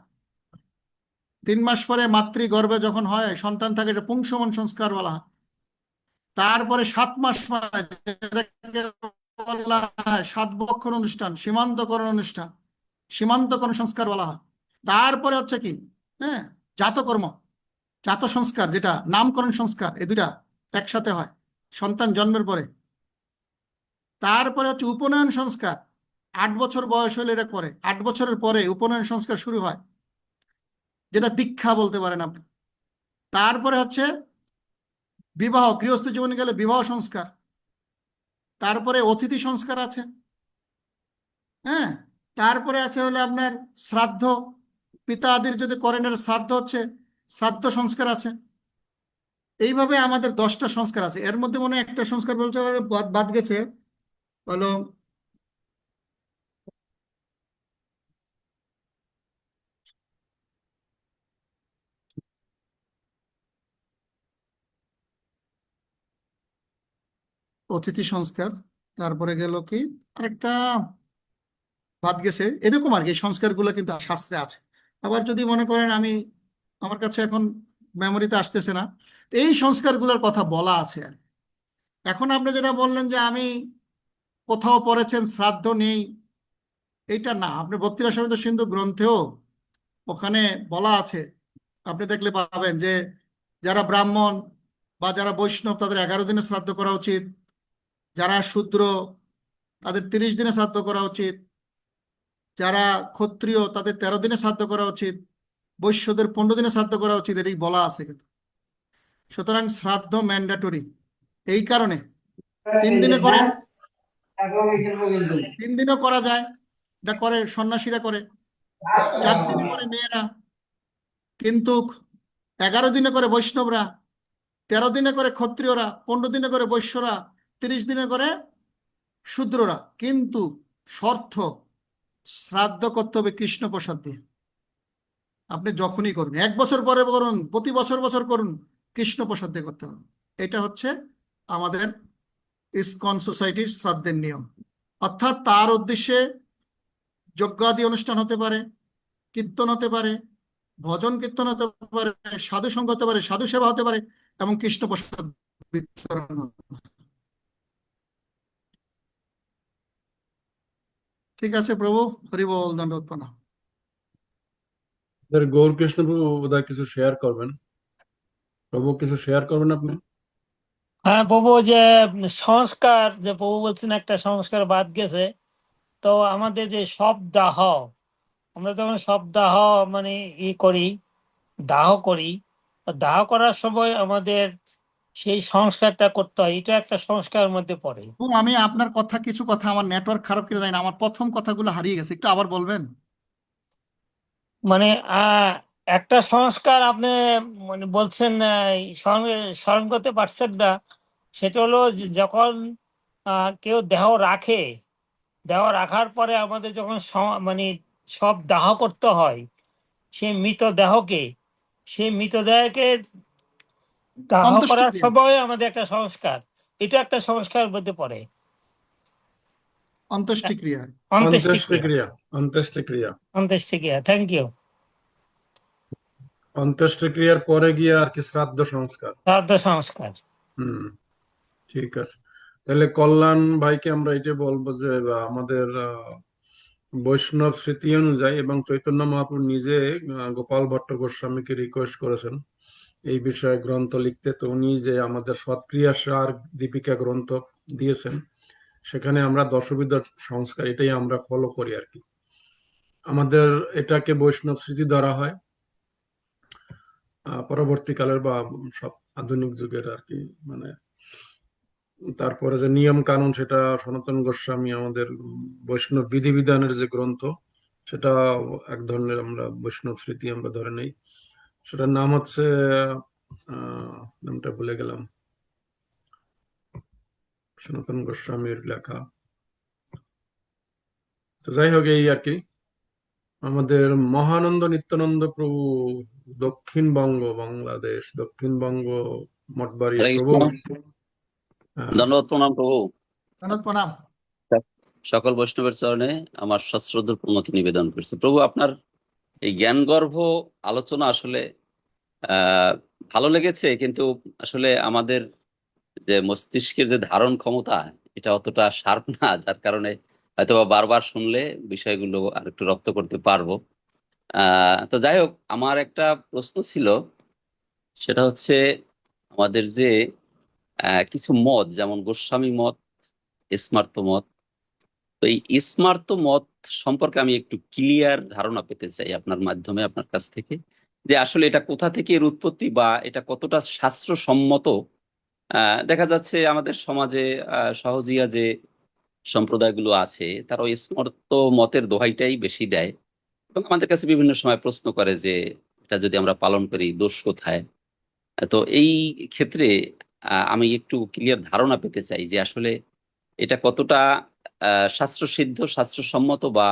Speaker 1: 3 মাস পরে মাতৃগর্ভে যখন হয় সন্তান থাকে, এটা পুংসবন সংস্কার বলা হয়। তারপরে 7 মাস পরে যেটাকে বলা হয় 7 বক্ষণ অনুষ্ঠান, সীমান্তকরণ অনুষ্ঠান, সীমান্তকরণ সংস্কার বলা হয়। তারপরে হচ্ছে কি, হ্যাঁ, জাতকর্ম, জাত সংস্কার, যেটা নামকরণ সংস্কার, এই দুটা একসাথে হয় সন্তান জন্মের পরে। তারপরে হচ্ছে উপনয়ন সংস্কার, 8 বছর বয়স হলে এটা করে, 8 বছরের পরে উপনয়ন সংস্কার শুরু হয়, যেটা দীক্ষা বলতে পারেন আপনি। তারপরে হচ্ছে বিবাহ, গৃহস্থ জীবনে গেলে বিবাহ সংস্কার। তারপরে অতিথি সংস্কার আছে, হ্যাঁ। তারপরে আছে হলে আপনার শ্রাদ্ধ, পিতা আদির যদি করেন, এটা শ্রাদ্ধ হচ্ছে, শ্রাদ্ধ সংস্কার আছে। এইভাবে আমাদের 10টা সংস্কার আছে। এর মধ্যে মনে হয় একটা সংস্কার বলছে বাদ বাদ গেছে, হলো অতিথি সংস্কার। তারপরে গেল কি আরেকটা বাদ গেছে, এরকম আর কি। এই সংস্কারগুলো কিন্তু শাস্ত্রে আছে। আবার যদি মনে করেন আমি, আমার কাছে এখন মেমোরিতে আসতেছে না, তো এই সংস্কারগুলোর কথা বলা আছে আর কি। এখন আপনি যেটা বললেন যে আমি কোথাও পড়েছেন শ্রাদ্ধ নেই, এইটা না, আপনি বক্তৃতা সমিত সিন্ধু গ্রন্থেও ওখানে বলা আছে, আপনি দেখলে পাবেন যে যারা ব্রাহ্মণ বা যারা বৈষ্ণব তাদের 11 দিনে শ্রাদ্ধ করা উচিত, যারা শূদ্র তাদের 30 দিনে শ্রাদ্ধ করা উচিত, যারা ক্ষত্রিয় তাদের 13 দিনে শ্রাদ্ধ করা উচিত, বৈশ্যদের 15 দিনে শ্রাদ্ধ করা উচিত, এটাই বলা আছে কিন্তু। সুতরাং শ্রাদ্ধ ম্যান্ডেটরি। এই কারণে 3 দিনে করেন, 3 দিনও করা যায়, এটা করে সন্ন্যাসীরা করে, 4 দিনে করে মেয়েরা, কিন্তু 11 দিনে করে বৈষ্ণবরা, 13 দিনে করে ক্ষত্রিয়রা, 15 দিনে করে বৈশ্যরা, 30 দিনে করে শূদ্ররা। কিন্তু শর্ত, শ্রাদ্ধ করতে হবে কৃষ্ণ প্রসাদ দিয়ে। আপনি যখনই করুন, 1 বছর পরে করুন, প্রতি বছর বছর করুন, কৃষ্ণ প্রসাদ দিয়ে করতে হবে। এটা হচ্ছে আমাদের ইসকন সোসাইটির শ্রাদ্ধের নিয়ম। অর্থাৎ তার উদ্দেশ্যে যজ্ঞাদি অনুষ্ঠান হতে পারে, কীর্তন হতে পারে, ভজন কীর্তন হতে পারে, সাধু সঙ্গ হতে পারে, সাধু সেবা হতে পারে, এবং কৃষ্ণ প্রসাদ বিতরণ হতে পারে। ঠিক আছে প্রভু, হরি বল, দণ্ডবত প্রণাম।
Speaker 2: গৌরকৃষ্ণ প্রভু বোধহয় কিছু শেয়ার করবেন। প্রভু কিছু শেয়ার করবেন আপনি?
Speaker 3: হ্যাঁ প্রভু, যে সংস্কার, যে প্রভু বলছেন একটা সংস্কার বাদ গেছে, তো আমাদের যে সব দাহ, আমরা যখন সব দাহ মানে করি, দাহ করি, তো দাহ করার সময় আমাদের সেই সংস্কারটা করতে হয়, এটা একটা সংস্কারের মধ্যে পড়ে।
Speaker 1: ও, আমি আপনার কথা, কিছু কথা আমার নেটওয়ার্ক খারাপ করে যায় না, আমার প্রথম কথাগুলো হারিয়ে গেছে, একটু আবার বলবেন?
Speaker 3: মানে একটা সংস্কার আপনি মানে বলছেন স্মরণ স্মরণ করতে পারছেন না, সেটা হলো যখন কেউ দেহ রাখে, দেহ রাখার পরে আমাদের যখন মানে সব দাহ করতে হয়, সেই মৃতদেহকে, সেই মৃতদেহকে দাহ করার
Speaker 1: অন্ত্যেষ্টিক্রিয়া,
Speaker 3: সময় আমাদের একটা সংস্কার, এটা একটা সংস্কারের মধ্যে পড়ে,
Speaker 1: অন্ত্যেষ্টিক্রিয়া।
Speaker 3: অন্ত্যেষ্টিক্রিয়া।
Speaker 2: অন্ত্যেষ্টিক্রিয়া। অন্ত্যেষ্টিক্রিয়া।
Speaker 3: অন্ত্যেষ্টিক্রিয়া, থ্যাংক ইউ।
Speaker 2: অন্ত্যেষ্টিক্রিয়ার পরে গিয়ে আর কি শ্রাদ্ধ সংস্কার।
Speaker 3: শ্রাদ্ধ সংস্কার।
Speaker 2: হুম, ঠিক আছে। তাহলে কল্যাণ ভাইকে আমরা এটা বলবো যে আমাদের বৈষ্ণব স্মৃতি অনুযায়ী এবং চৈতন্য মহাপ্রভু নিজে গোপাল ভট্ট গোস্বামীকে রিকোয়েস্ট করেছেন এই বিষয়ে গ্রন্থ লিখতে। তো উনি যে আমাদের সৎক্রিয়া সার দীপিকা গ্রন্থ দিয়েছেন, সেখানে আমরা দশবিধ সংস্কার এটাই আমরা ফলো করি আর কি। আমাদের এটাকে বৈষ্ণব স্মৃতি ধরা হয় পরবর্তীকালের বা সব আধুনিক যুগের আর কি। মানে তারপরে যে নিয়ম কানুন, সেটা সনাতন গোস্বামী আমাদের বৈষ্ণব বিধিবিধানের যে গ্রন্থ, সেটা এক ধরনের আমরা বৈষ্ণব স্মৃতি আমরা ধরে নেই। সেটার নাম হচ্ছে নামটা ভুলে গেলাম, সনাতন গোস্বামীর লেখা। তো যাই হোক, এই আর কি। আমাদের মহানন্দ নিত্যানন্দ প্রভু দক্ষিণবঙ্গ, বাংলাদেশ, দক্ষিণবঙ্গ মঠবাড়ি
Speaker 5: হরে
Speaker 2: প্রভু।
Speaker 5: কৃষ্ণ।
Speaker 2: হ্যাঁ,
Speaker 5: দণ্ডবত প্রণাম প্রভু।
Speaker 1: প্রণাম প্রণাম।
Speaker 5: সকল বৈষ্ণবের চরণে আমার সশ্রদ্ধ প্রণতি নিবেদন করছি। প্রভু, আপনার এই জ্ঞানগর্ভ আলোচনা আসলে ভালো লেগেছে, কিন্তু আসলে আমাদের যে মস্তিষ্কের যে ধারণ ক্ষমতা, এটা অতটা শার্প না, যার কারণে হয়তোবা বারবার শুনলে বিষয়গুলো আর একটু রপ্ত করতে পারবো। তো যাই হোক, আমার একটা প্রশ্ন ছিল, সেটা হচ্ছে আমাদের যে কিছু মত, যেমন গোস্বামী মত, স্মার্ত মত, তো এই স্মার্ত মত সম্পর্কে আমি একটু ক্লিয়ার ধারণা পেতে চাই আপনার মাধ্যমে, আপনার কাছ থেকে, যে আসলে এটা কোথা থেকে এর উৎপত্তি বা এটা কতটা শাস্ত্রসম্মত। দেখা যাচ্ছে আমাদের সমাজে সহজিয়া যে সম্প্রদায়গুলো আছে, তারা ওই স্মার্ত মতের দোহাইটাই বেশি দেয় এবং আমাদের কাছে বিভিন্ন সময় প্রশ্ন করে যে এটা যদি আমরা পালন করি, দোষ কোথায়। তো এই ক্ষেত্রে আমি একটু ক্লিয়ার ধারণা পেতে চাই যে আসলে এটা কতটা শাস্ত্রসিদ্ধ, শাস্ত্রসম্মত, বা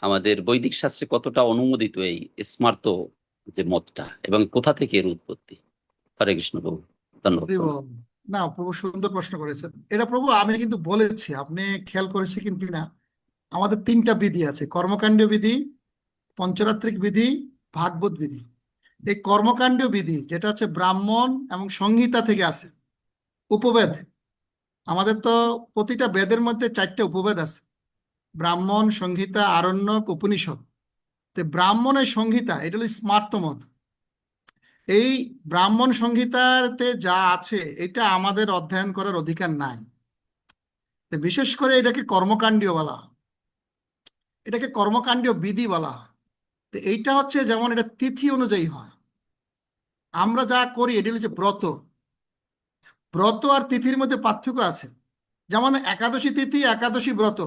Speaker 5: আমাদের বৈদিক শাস্ত্রে কতটা অনুমোদিত এই স্মার্ত যে মতটা, এবং কোথা থেকে এর উৎপত্তি। হরে কৃষ্ণ প্রভু, ধন্যবাদ
Speaker 1: হরি
Speaker 5: প্রভু।
Speaker 1: বল। না প্রভু, সুন্দর প্রশ্ন করেছেন। এটা প্রভু আমি কিন্তু বলেছি, আপনি খেয়াল করেছে কিন্তু না, আমাদের 3টা বিধি আছে: কর্মকাণ্ডীয় বিধি, পঞ্চরাত্রিক বিধি, ভাগবত বিধি। এই কর্মকাণ্ডীয় বিধি যেটা হচ্ছে ব্রাহ্মণ এবং সংহিতা থেকে আসে, উপবেদ। আমাদের তো প্রতিটা বেদের মধ্যে 4টে উপবেদ আছে: ব্রাহ্মণ, সংহিতা, আরণ্যক, উপনিষদ। তো ব্রাহ্মণের সংহিতা এটা হলো স্মার্ত মত। এই ব্রাহ্মণ সংহিতাতে যা আছে এটা আমাদের অধ্যয়ন করার অধিকার নাই। তো বিশেষ করে এটাকে কর্মকাণ্ডীয় বলা হয়, এটাকে কর্মকাণ্ডীয় বিধি বলা হয়। তো এইটা হচ্ছে যেমন এটা তিথি অনুযায়ী হয়। আমরা যা করি এটা হচ্ছে ব্রত। ব্রত আর তিথির মধ্যে পার্থক্য আছে। যেমন একাদশী তিথি, একাদশী ব্রত।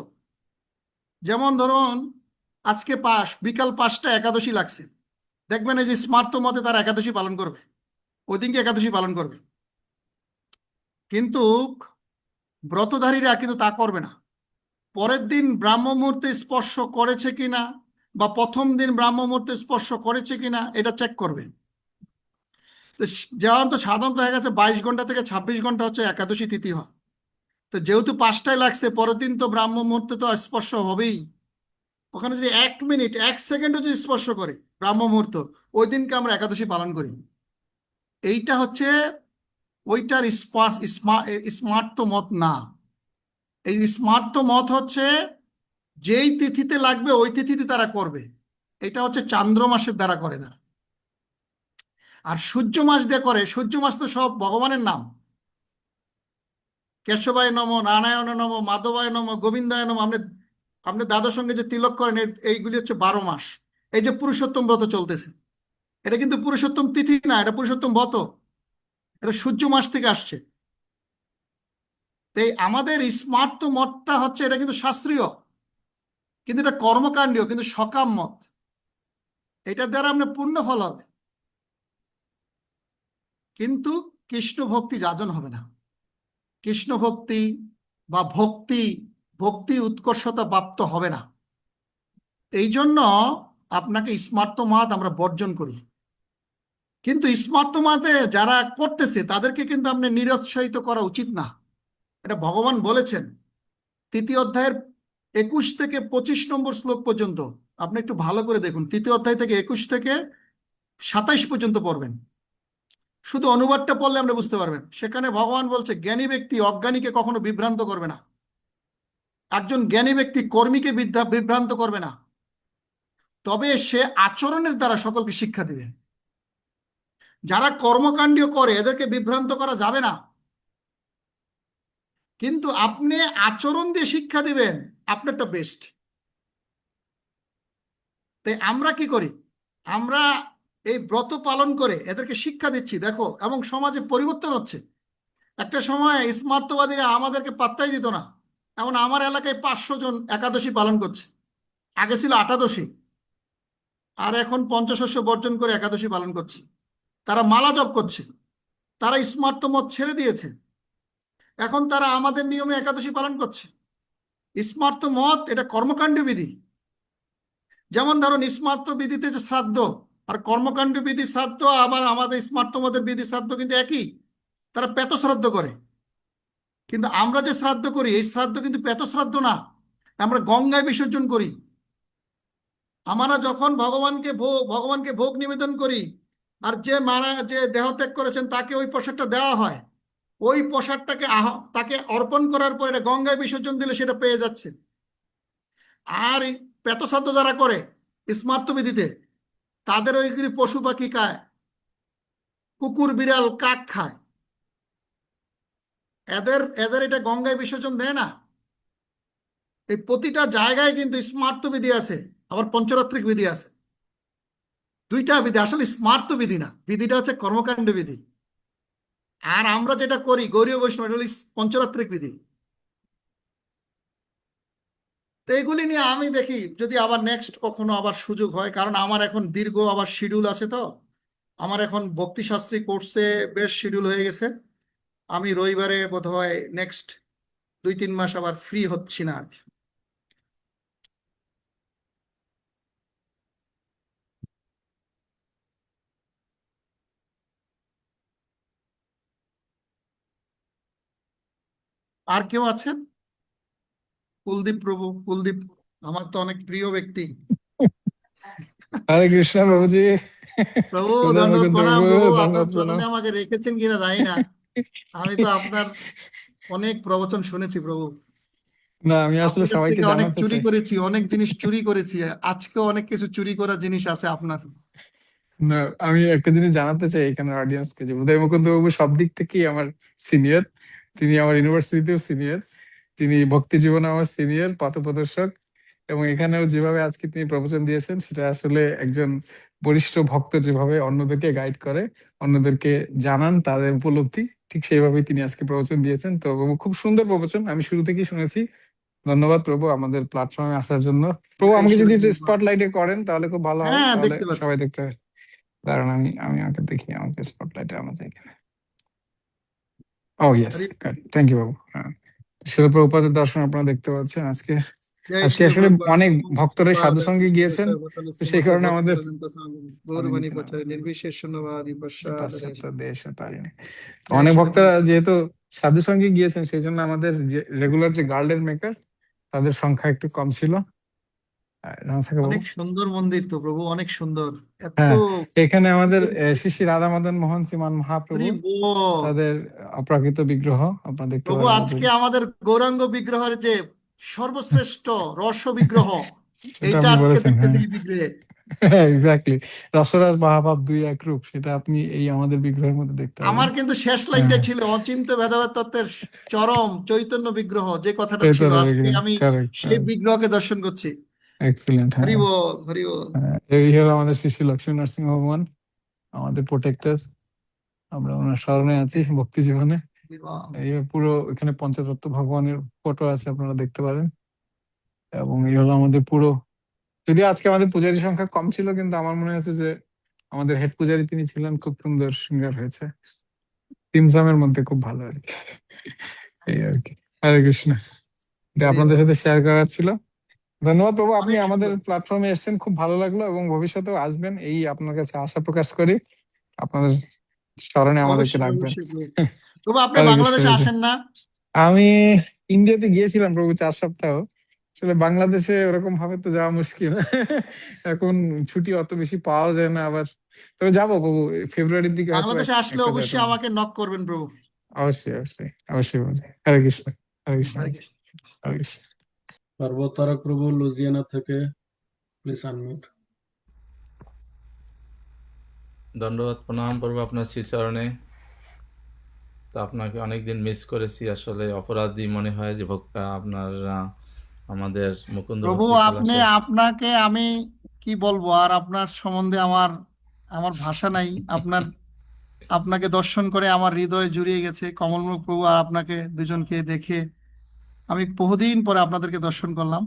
Speaker 1: যেমন ধরুন আজকে বিকাল 5টা একাদশী লাগছে, দেখবেন এই যে স্মার্ত মতে তার একাদশী পালন করবে, ওই দিনকে একাদশী পালন করবে। কিন্তু ব্রতধারীরা কিন্তু তা করবে না। পরের দিন ব্রাহ্ম মুহূর্তে স্পর্শ করেছে কিনা বা প্রথম দিন ব্রাহ্ম মুহূর্তে স্পর্শ করেছে কিনা এটা চেক করবেন। তো সাধারণত হয়ে গেছে 22 ঘন্টা থেকে 26 ঘন্টা হচ্ছে একাদশী তিথি হয়। তো যেহেতু 5টায় লাগছে, পরের দিন তো ব্রাহ্ম মুহূর্তে তো স্পর্শ হবেই। ওখানে যদি 1 মিনিট 1 সেকেন্ডও যদি স্পর্শ করে ব্রাহ্ম মুহূর্ত, ওই দিনকে আমরা একাদশী পালন করি। এইটা হচ্ছে ওইটার স্মার্ট মত না। এই স্মার্ট মত হচ্ছে যেই তিথিতে লাগবে ওই তিথিতে তারা করবে। এটা হচ্ছে চান্দ্র মাসের দ্বারা করে তারা। আর সূর্য মাস দিয়ে করে, সূর্য মাস তো সব ভগবানের নাম। কেশবায় নম, নারায়ণ নম, মাধবায় নম, গোবিন্দায় নম। আপনি আপনি দাদার সঙ্গে যে তিলক করেন, এইগুলি হচ্ছে 12 মাস। এই যে পুরুষোত্তম ব্রত চলতেছে, এটা কিন্তু পুরুষোত্তম তিথি না, এটা পুরুষোত্তম ব্রত। এটা সূর্য মাস থেকে আসছে। তাই আমাদের স্মার্ট মতটা হচ্ছে, এটা কিন্তু শাস্ত্রীয়, কিন্তু এটা কর্মকাণ্ডীয়, কিন্তু সকাম মত। এটার দ্বারা আপনার পূর্ণ ফল হবে, কিন্তু কৃষ্ণ ভক্তি যাজন হবে না। কৃষ্ণ ভক্তি বা ভক্তি উৎকর্ষতা প্রাপ্ত হবে না। এই জন্য আপনাকে স্মার্ত মাত আমরা বর্জন করি। কিন্তু স্মার্ত মাতে যারা করতেছে তাদেরকে কিন্তু আপনি নিরুৎসাহিত করা উচিত না। এটা ভগবান বলেছেন 3য় অধ্যায়ের 21 থেকে 25 নম্বর শ্লোক পর্যন্ত। আপনি একটু ভালো করে দেখুন, 3য় অধ্যায় থেকে 21 থেকে 27 পর্যন্ত পড়বেন। শুধু অনুবাদটা পড়লে আমরা বুঝতে পারবেন। সেখানে ভগবান বলছে জ্ঞানী ব্যক্তি অজ্ঞানীকে কখনো বিভ্রান্ত করবে না। একজন জ্ঞানী ব্যক্তি কর্মীকে বিভ্রান্ত করবে না, তবে সে আচরণের দ্বারা সকলকে শিক্ষা দিবে। যারা কর্মকাণ্ড করে এদেরকে বিভ্রান্ত করা যাবে না, কিন্তু আপনি আচরণ দিয়ে শিক্ষা দিবেন, আপনারটা বেস্ট। তাই আমরা কি করি, আমরা এই ব্রত পালন করে এদেরকে শিক্ষা দিচ্ছি, দেখো, এবং সমাজে পরিবর্তন হচ্ছে। একটা সময় স্মার্তবাদীরা আমাদেরকে পাত্তাই দিত না। এমন আমার এলাকায় 500 জন একাদশী পালন করছে। আগে ছিল 28, আর এখন পঞ্চশস্য বর্জন করে একাদশী পালন করছে। তারা মালা জপ করছে, তারা স্মার্ত মত ছেড়ে দিয়েছে। এখন তারা আমাদের নিয়মে একাদশী পালন করছে। স্মার্ত মত এটা কর্মকাণ্ড বিধি। যেমন ধরুন স্মার্ত বিধিতে যে শ্রাদ্ধ আর কর্মকাণ্ড বিধি শ্রাদ্ধ, আবার আমাদের স্মার্ত মতের বিধি শ্রাদ্ধ কিন্তু একই। তারা পেত শ্রাদ্ধ করে, কিন্তু আমরা যে শ্রাদ্ধ করি এই শ্রাদ্ধ কিন্তু পেত শ্রাদ্ধ না, আমরা গঙ্গায় বিসর্জন করি। আমরা যখন ভগবানকে ভোগ নিবেদন করি, আর যে দেহত্যাগ করেছেন তাকে ওই প্রসাদটা দেওয়া হয়। ওই প্রসাদটাকে তাকে অর্পণ করার পর এটা গঙ্গায় বিসর্জন দিলে সেটা পেয়ে যাচ্ছে। আর পেতশ্রাদ্ধ যারা করে স্মার্ত বিধিতে, তাদের ওইগুলি পশু পাখি খায়, কুকুর বিড়াল কাক খায়। এদের এদের এটা গঙ্গায় বিসর্জন দেয় না। এই প্রতিটা জায়গায় কিন্তু স্মার্ত বিধি আছে, আবার পঞ্চরাত্রিক বিধি আছে। দুইটা বিধি, আসলে স্মার্ত বিধি না, বিধিটা হচ্ছে কর্মকাণ্ড বিধি। আর আমরা যেটা করি গৌরীয় বৈষ্ণব, এটা হলো পঞ্চরাত্রিক বিধি। তো এগুলি নিয়ে আমি দেখি যদি আবার নেক্সট কখনো আবার সুযোগ হয়, কারণ আমার এখন দীর্ঘ আবার শিডিউল আছে। তো আমার এখন ভক্তিশাস্ত্রী কোর্সে বেশ শিডিউল হয়ে গেছে। আমি রবিবারে বোধহয় নেক্সট 2-3 মাস আবার ফ্রি হচ্ছি না আর কি। আর কেউ আছেন? কুলদীপ প্রভু, কুলদীপ আমার তো অনেক প্রিয় ব্যক্তি।
Speaker 6: হরে কৃষ্ণ প্রভুজি।
Speaker 1: প্রভু
Speaker 6: সুন্দর
Speaker 1: ধন্যবাদ,
Speaker 6: মুকুন্দ
Speaker 1: প্রণাম
Speaker 6: প্রভু,
Speaker 1: প্রভু। আপনার
Speaker 6: ধন্যবাদ প্রণাম।
Speaker 1: চরণে আমাকে রেখেছেন কিনা জানি না। আমি তো আপনার অনেক প্রবচন শুনেছি প্রভু।
Speaker 6: না, আমি আসলে
Speaker 1: আপনার কাছ
Speaker 6: সবাইকে
Speaker 1: থেকে অনেক
Speaker 6: জানাতে
Speaker 1: চুরি
Speaker 6: চাই।
Speaker 1: করেছি, অনেক জিনিস চুরি করেছি। আজকেও অনেক কিছু চুরি করা জিনিস আছে আপনার।
Speaker 6: না, আমি একটা জিনিস জানাতে চাই এখানে অডিয়েন্সকে, যে উদয় মুকুন্দ বাবু সব দিক থেকেই আমার সিনিয়র। তিনি আমার ইউনিভার্সিটিতেও সিনিয়র, তিনি ভক্তি জীবনে আমার সিনিয়র পথপ্রদর্শক। এবং এখানেও যেভাবে আজকে তিনি প্রবচন দিয়েছেন, সেটা আসলে একজন বরিষ্ঠ ভক্ত যেভাবে অন্যদেরকে গাইড করে, অন্যদেরকে জানান তাদের উপলব্ধি, ঠিক সেইভাবেই তিনি আজকে প্রবচন দিয়েছেন। তো বাবু, খুব সুন্দর প্রবচন, আমি শুরু থেকেই শুনেছি। ধন্যবাদ প্রভু আমাদের প্ল্যাটফর্মে আসার জন্য। প্রভু,
Speaker 1: জয়
Speaker 6: আমাকে
Speaker 1: শিল
Speaker 6: যদি একটু
Speaker 1: প্রভুপাদ।
Speaker 6: স্পটলাইটে করেন তাহলে খুব ভালো হয়,
Speaker 1: হ্যাঁ,
Speaker 6: তাহলে
Speaker 1: দেখতে পাচ্ছি।
Speaker 6: সবাই দেখতে পাবে। কারণ আমি আমি আমাকে দেখি, আমাকে স্পটলাইটে আমাদের এখানে। ও ইয়েস,
Speaker 1: হরি
Speaker 6: থ্যাংক ইউ বাবু। হ্যাঁ, শিল প্রভুপাদের দর্শন আপনারা দেখতে পাচ্ছেন আজকে।
Speaker 1: জয়
Speaker 6: আজকে
Speaker 1: শ্রী
Speaker 6: আসলে
Speaker 1: প্রভুপাদ
Speaker 6: অনেক ভক্তরা সাধু
Speaker 1: পাদ
Speaker 6: সঙ্গে গিয়েছেন,
Speaker 1: সর্বতন
Speaker 6: তো সেই
Speaker 1: শ্রীমতী
Speaker 6: কারণে আমাদের
Speaker 1: ভক্তিবেদান্ত স্বামী গৌরবাণী প্রচারে নির্বিশেষ শূন্যবাদী পশ্চাদরে।
Speaker 6: পাশ্চাত্য দেশে পারিনি। তো
Speaker 1: জয়
Speaker 6: অনেক
Speaker 1: শ্রী
Speaker 6: ভক্তরা যেহেতু সাধু সঙ্গে গিয়েছেন, সেই জন্য আমাদের যে রেগুলার যে গার্ডেন মেকার তাদের সংখ্যা একটু কম ছিল। রামসাকা বাবু,
Speaker 1: অনেক সুন্দর মন্দির তো প্রভু, অনেক সুন্দর। এত
Speaker 6: হ্যাঁ, এখানে আমাদের শ্রী শ্রী রাধা মদন মোহন শ্রীমান মহাপ্রভু
Speaker 1: হরি বল।
Speaker 6: তাদের অপ্রাকৃত বিগ্রহ আপনারা দেখতে
Speaker 1: প্রভু
Speaker 6: পারেন।
Speaker 1: আজকে আমাদের গৌরাঙ্গ বিগ্রহের যে সর্বশ্রেষ্ঠ রস বিগ্রহ,
Speaker 6: সেটা
Speaker 1: এইটা
Speaker 6: আপনি
Speaker 1: আজকে
Speaker 6: বলেছেন,
Speaker 1: দেখতেছি
Speaker 6: হ্যাঁ,
Speaker 1: এই বিগ্রহে।
Speaker 6: এক্স্যাক্টলি। রসরাজ মহাভাব দুই এক রূপ, সেটা আপনি এই আমাদের বিগ্রহের মধ্যে দেখতে পাবেন।
Speaker 1: আমার কিন্তু শেষ
Speaker 6: হ্যাঁ,
Speaker 1: লাইনটা ছিল অচিন্ত্য ভেদাভেদ তত্ত্বের চরম চৈতন্য বিগ্রহ, যে কথাটা ছিল,
Speaker 6: চৈতন্য
Speaker 1: আজকে
Speaker 6: বিগ্রহ,
Speaker 1: আমি
Speaker 6: কারেক্ট,
Speaker 1: সেই বিগ্রহকে দর্শন করছি।
Speaker 6: এক্সিলেন্ট।
Speaker 1: হরি
Speaker 6: হ্যাঁ,
Speaker 1: বল, হরি বল।
Speaker 6: হ্যাঁ, এই হলো আমাদের শ্রী শ্রী লক্ষ্মী নরসিংহ ভগবান, আমাদের প্রোটেক্টর। আমরা ওনার শরণে আছি ভক্তি জীবনে।
Speaker 1: হরি বল।
Speaker 6: এই পুরো এখানে পঞ্চতত্ত্ব ভগবানের ফটো আছে, আপনারা দেখতে পারেন। এবং এই হলো আমাদের পুরো, যদিও আজকে আমাদের পূজারী সংখ্যা কম ছিল, কিন্তু আমার মনে হচ্ছে যে আমাদের হেড পূজারী তিনি ছিলেন, খুব সুন্দর সিঙ্গার হয়েছে, তিমসামের মধ্যে খুব ভালো আর কি। এই আর কি। হরে কৃষ্ণ, এটা
Speaker 1: হরি
Speaker 6: আপনাদের
Speaker 1: বল।
Speaker 6: সাথে শেয়ার করার ছিল। ধন্যবাদ বাবু, আপনি
Speaker 1: অনেক
Speaker 6: আমাদের
Speaker 1: সুন্দর।
Speaker 6: প্ল্যাটফর্মে এসেছেন, খুব ভালো লাগলো, এবং ভবিষ্যতেও আসবেন এই আপনার কাছে আশা প্রকাশ করি। আপনাদের স্মরণে আমাদেরকে
Speaker 1: অবশ্যই,
Speaker 6: রাখবেন।
Speaker 1: অবশ্যই প্রভু। প্রভু আপনি
Speaker 6: হরে কৃষ্ণ,
Speaker 1: বাংলাদেশে
Speaker 6: হরে কৃষ্ণ।
Speaker 1: আসেন না?
Speaker 6: আমি ইন্ডিয়াতে গিয়েছিলাম প্রভু 4 সপ্তাহ। আসলে বাংলাদেশে ওরকম ভাবে তো যাওয়া মুশকিল। এখন ছুটি অত বেশি পাওয়া যায় না আবার। তবে যাবো প্রভু, ফেব্রুয়ারির দিকে হয়তো
Speaker 1: বাংলাদেশে আসলে
Speaker 6: একটা যেতে
Speaker 1: অবশ্যই
Speaker 6: হবে।
Speaker 1: আমাকে নক করবেন প্রভু।
Speaker 6: অবশ্যই, অবশ্যই, অবশ্যই বাবু। হরে কৃষ্ণ, হরে কৃষ্ণ,
Speaker 1: হরে কৃষ্ণ।
Speaker 6: হরে কৃষ্ণ।
Speaker 2: সর্বতারক প্রভু লুজিয়ানা থেকে, প্লিজ আনমিউট।
Speaker 7: দণ্ডবত প্রণাম করবো আপনার শ্রীচরণে। তো আপনাকে অনেকদিন মিস করেছি, আসলে অপরাধী মনে হয় যে ভক্তা আপনার আমাদের মুকুন্দ
Speaker 1: প্রভু
Speaker 7: ভক্তি
Speaker 1: আপনি,
Speaker 7: কলাসে।
Speaker 1: আপনাকে আমি কি বলবো আর, আপনার সম্বন্ধে আমার আমার ভাষা নাই। আপনাকে দর্শন করে আমার হৃদয় জুড়িয়ে গেছে কমলমুখ প্রভু। আর আপনাকে দুজনকে দেখে আমি বহুদিন পরে আপনাদেরকে দর্শন করলাম।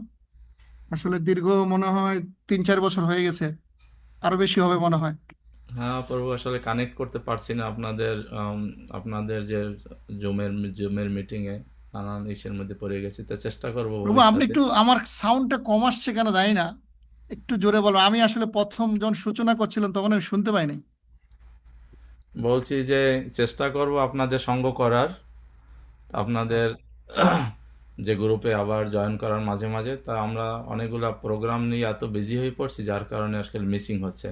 Speaker 1: আসলে দীর্ঘ মনে হয় 3-4 বছর হয়ে গেছে, আরো বেশি হবে মনে হয়।
Speaker 7: হ্যাঁ প্রভু, আসলে কানেক্ট করতে পারছি না আপনাদের আপনাদের যে জুমের মিটিং এ নানান ইসের মধ্যে পড়ে গেছি, তো চেষ্টা করবো
Speaker 1: প্রভু আপনি
Speaker 7: ভবিষ্যতে।
Speaker 1: একটু, আমার সাউন্ডটা কম আসছে কেন জানি না, একটু জোরে বলো। আমি আসলে প্রথম যখন সূচনা করছিলাম তখন আমি শুনতে পাই নাই।
Speaker 7: বলছি যে চেষ্টা করব আপনাদের সঙ্গ করার, আপনাদের
Speaker 1: আচ্ছা।
Speaker 7: যে গ্রুপে আবার জয়েন করার মাঝে মাঝে। তা আমরা অনেকগুলা প্রোগ্রাম নিয়ে এত বিজি হয়ে পড়ছি, যার কারণে আজকাল মিসিং হচ্ছে।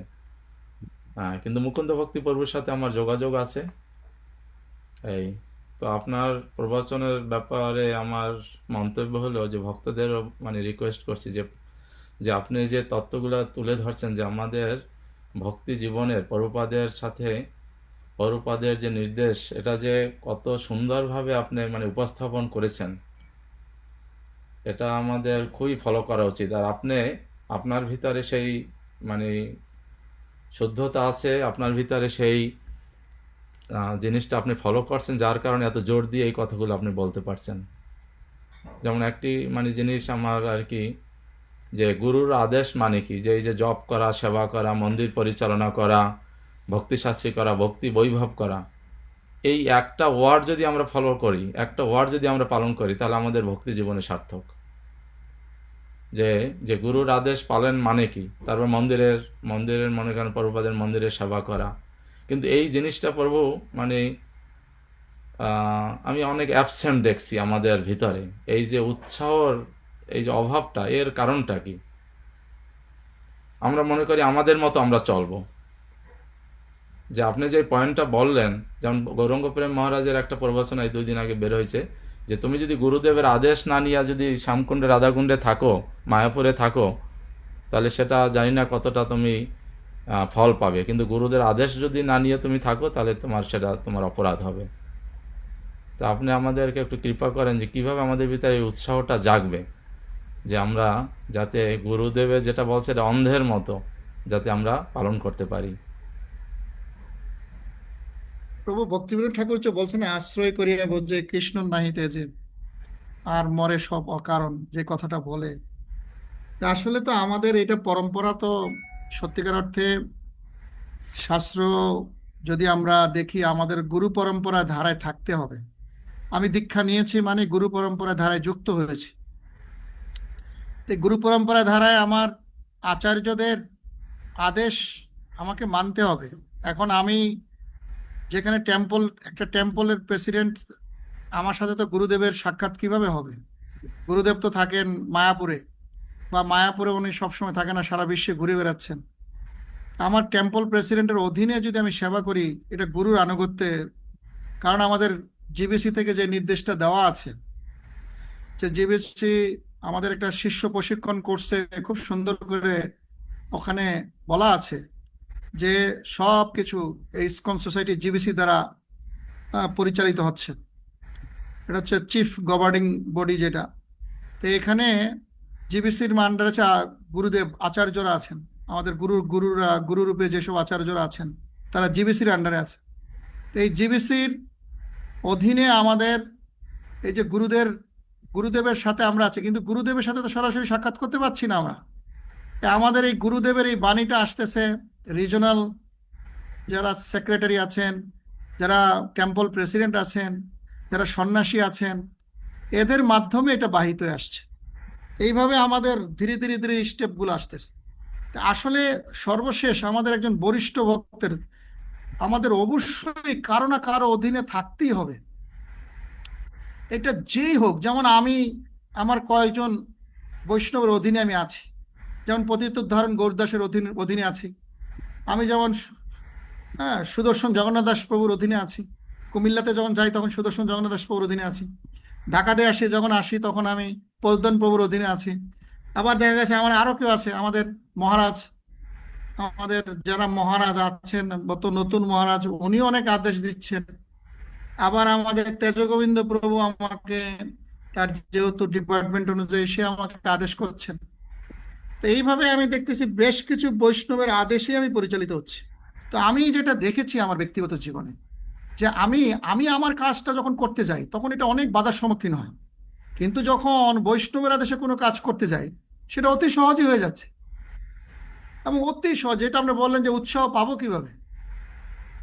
Speaker 7: হ্যাঁ, কিন্তু মুকুন্দ ভক্তি পর্বের সাথে আমার যোগাযোগ আছে। এই তো আপনার প্রবচনের ব্যাপারে আমার মন্তব্য হলো যে ভক্তদেরও মানে রিকোয়েস্ট করছি যে যে আপনি যে তত্ত্বগুলো তুলে ধরছেন, যে আমাদের ভক্তি জীবনের পরুপাদের সাথে পরুপাদের যে নির্দেশ, এটা যে কত সুন্দরভাবে আপনি মানে উপস্থাপন করেছেন, এটা আমাদের খুবই ফলো করা উচিত। আর আপনি আপনার ভিতরে সেই মানে শুদ্ধতা আছে, আপনার ভিতরে সেই জিনিসটা আপনি ফলো করছেন, যার কারণে এত জোর দিয়ে এই কথাগুলো আপনি বলতে পারছেন। যেমন একটি মানে জিনিস আমার আর কি, যে গুরুর আদেশ মানে কি, যে এই যে জপ করা, সেবা করা, মন্দির পরিচালনা করা, ভক্তিশাস্ত্রী করা, ভক্তি বৈভব করা, এই একটা ওয়ার্ড যদি আমরা ফলো করি, একটা ওয়ার্ড যদি আমরা পালন করি, তাহলে আমাদের ভক্তি জীবনে সার্থক। যে যে গুরুর আদেশ পালন মানে কি, তারপর মন্দিরের মনে করেন প্রভুপাদের মন্দিরের সেবা করা। কিন্তু এই জিনিসটা প্রভু মানে আমি অনেক অ্যাবসেন্ট দেখছি আমাদের ভিতরে। এই যে উৎসাহর এই যে অভাবটা, এর কারণটা কি? আমরা মনে করি আমাদের মতো আমরা চলবো। যে আপনি যে পয়েন্টটা বললেন, যেমন গৌরাঙ্গ প্রেম মহারাজের একটা প্রবচন এই 2 দিন আগে বের হয়েছে, যে তুমি যদি গুরুদেবের আদেশ না নিয়ে যদি শ্যামকুণ্ডে রাধাকুণ্ডে থাকো, মায়াপুরে থাকো, তাহলে সেটা জানি না কতটা তুমি ফল পাবে। কিন্তু গুরুদের আদেশ যদি না নিয়ে তুমি থাকো, তাহলে সেটা তোমার অপরাধ হবে। তো আপনি আমাদেরকে একটু কৃপা করেন যে কিভাবে আমাদের ভিতরে এই উৎসাহটা জাগবে, যে আমরা যাতে গুরুদেবের যেটা বলছে এটা অন্ধের মতো যাতে আমরা পালন করতে পারি।
Speaker 1: প্রভু ভক্তিবিনোদ ঠাকুর যে বলছেন, আশ্রয় করিয়া বোঝে কৃষ্ণ নাহিতে যে, আর মরে সব অকারণ, যে কথাটা বলে। তা আসলে তো আমাদের এটা পরম্পরা তো সত্যিকার অর্থে শাস্ত্র যদি আমরা দেখি, আমাদের গুরু পরম্পরা ধারায় থাকতে হবে। আমি দীক্ষা নিয়েছি মানে গুরু পরম্পরা ধারায় যুক্ত হয়েছি। তো এই গুরু পরম্পরা ধারায় আমার আচার্যদের আদেশ আমাকে মানতে হবে। এখন আমি যেখানে একটা টেম্পলের প্রেসিডেন্ট, আমার সাথে তো গুরুদেবের সাক্ষাৎ কিভাবে হবে? গুরুদেব তো থাকেন মায়াপুরে, বা মায়াপুরে উনি সবসময় থাকেন না, সারা বিশ্বে ঘুরে বেড়াচ্ছেন। আমার টেম্পল প্রেসিডেন্টের অধীনে যদি আমি সেবা করি, এটা গুরুর আনুগত্যে, কারণ আমাদের জিবিসি থেকে যে নির্দেশটা দেওয়া আছে, যে জিবিসি আমাদের একটা শিষ্য প্রশিক্ষণ কোর্সে খুব সুন্দর করে ওখানে বলা আছে যে সব কিছু এই ইসকন সোসাইটি জিবিসি দ্বারা পরিচালিত হচ্ছে। এটা হচ্ছে চিফ গভর্নিং বডি যেটা। তো এখানে জিবিসির আন্ডারে আছে গুরুদেব আচার্যরা আছেন, আমাদের গুরুরূপে যেসব আচার্যরা আছেন তারা জিবিসির আন্ডারে আছে। তো এই জিবিসির অধীনে আমাদের এই যে গুরুদেবের সাথে আমরা আছি, কিন্তু গুরুদেবের সাথে তো সরাসরি সাক্ষাৎ করতে পারছি না আমরা। আমাদের এই গুরুদেবের এই বাণীটা আসতেছে রিজনাল যারা সেক্রেটারি আছেন, যারা টেম্পল প্রেসিডেন্ট আছেন, যারা সন্ন্যাসী আছেন, এদের মাধ্যমে এটা বাহিত হয়ে আসছে। এইভাবে আমাদের ধীরে ধীরে ধীরে স্টেপগুলো আসতেছে। আসলে সর্বশেষ আমাদের একজন বরিষ্ঠ ভক্তের আমাদের অবশ্যই কারো না কারো অধীনে থাকতেই হবে। এটা যেই হোক, যেমন আমি আমার কয়েকজন বৈষ্ণবের অধীনে আমি আছি, যেমন পতিত উদ্ধারণ গৌরদাসের অধীনে আছি। আমি যেমন সুদর্শন জগন্নাথ দাস প্রভুর অধীনে আছি। কুমিল্লাতে যখন যাই তখন সুদর্শন জগন্নাথ দাস প্রভুর অধীনে আছি। ঢাকাতে যখন আসি তখন আমি পদ্মন প্রভুর অধীনে আছি। আবার দেখা গেছে আমার আরো কেউ আছে, আমাদের মহারাজ, আমাদের যারা মহারাজ আছেন, নতুন মহারাজ, উনি অনেক আদেশ দিচ্ছেন। আবার আমাদের তেজগোবিন্দ প্রভু আমাকে, তার যেহেতু ডিপার্টমেন্ট অনুযায়ী, সে আমাকে আদেশ করছেন। তো এইভাবে আমি দেখতেছি বেশ কিছু বৈষ্ণবের আদেশে আমি পরিচালিত হচ্ছি। তো আমি যেটা দেখেছি আমার ব্যক্তিগত জীবনে, যে আমি আমি আমার কাজটা যখন করতে যাই তখন এটা অনেক বাধার সম্মুখীন হয়, কিন্তু যখন বৈষ্ণবের আদেশে কোনো কাজ করতে যাই সেটা অতি সহজই হয়ে যাচ্ছে। এবং অতি সহজ, যেটা আমরা বললেন যে উৎসাহ পাবো কিভাবে,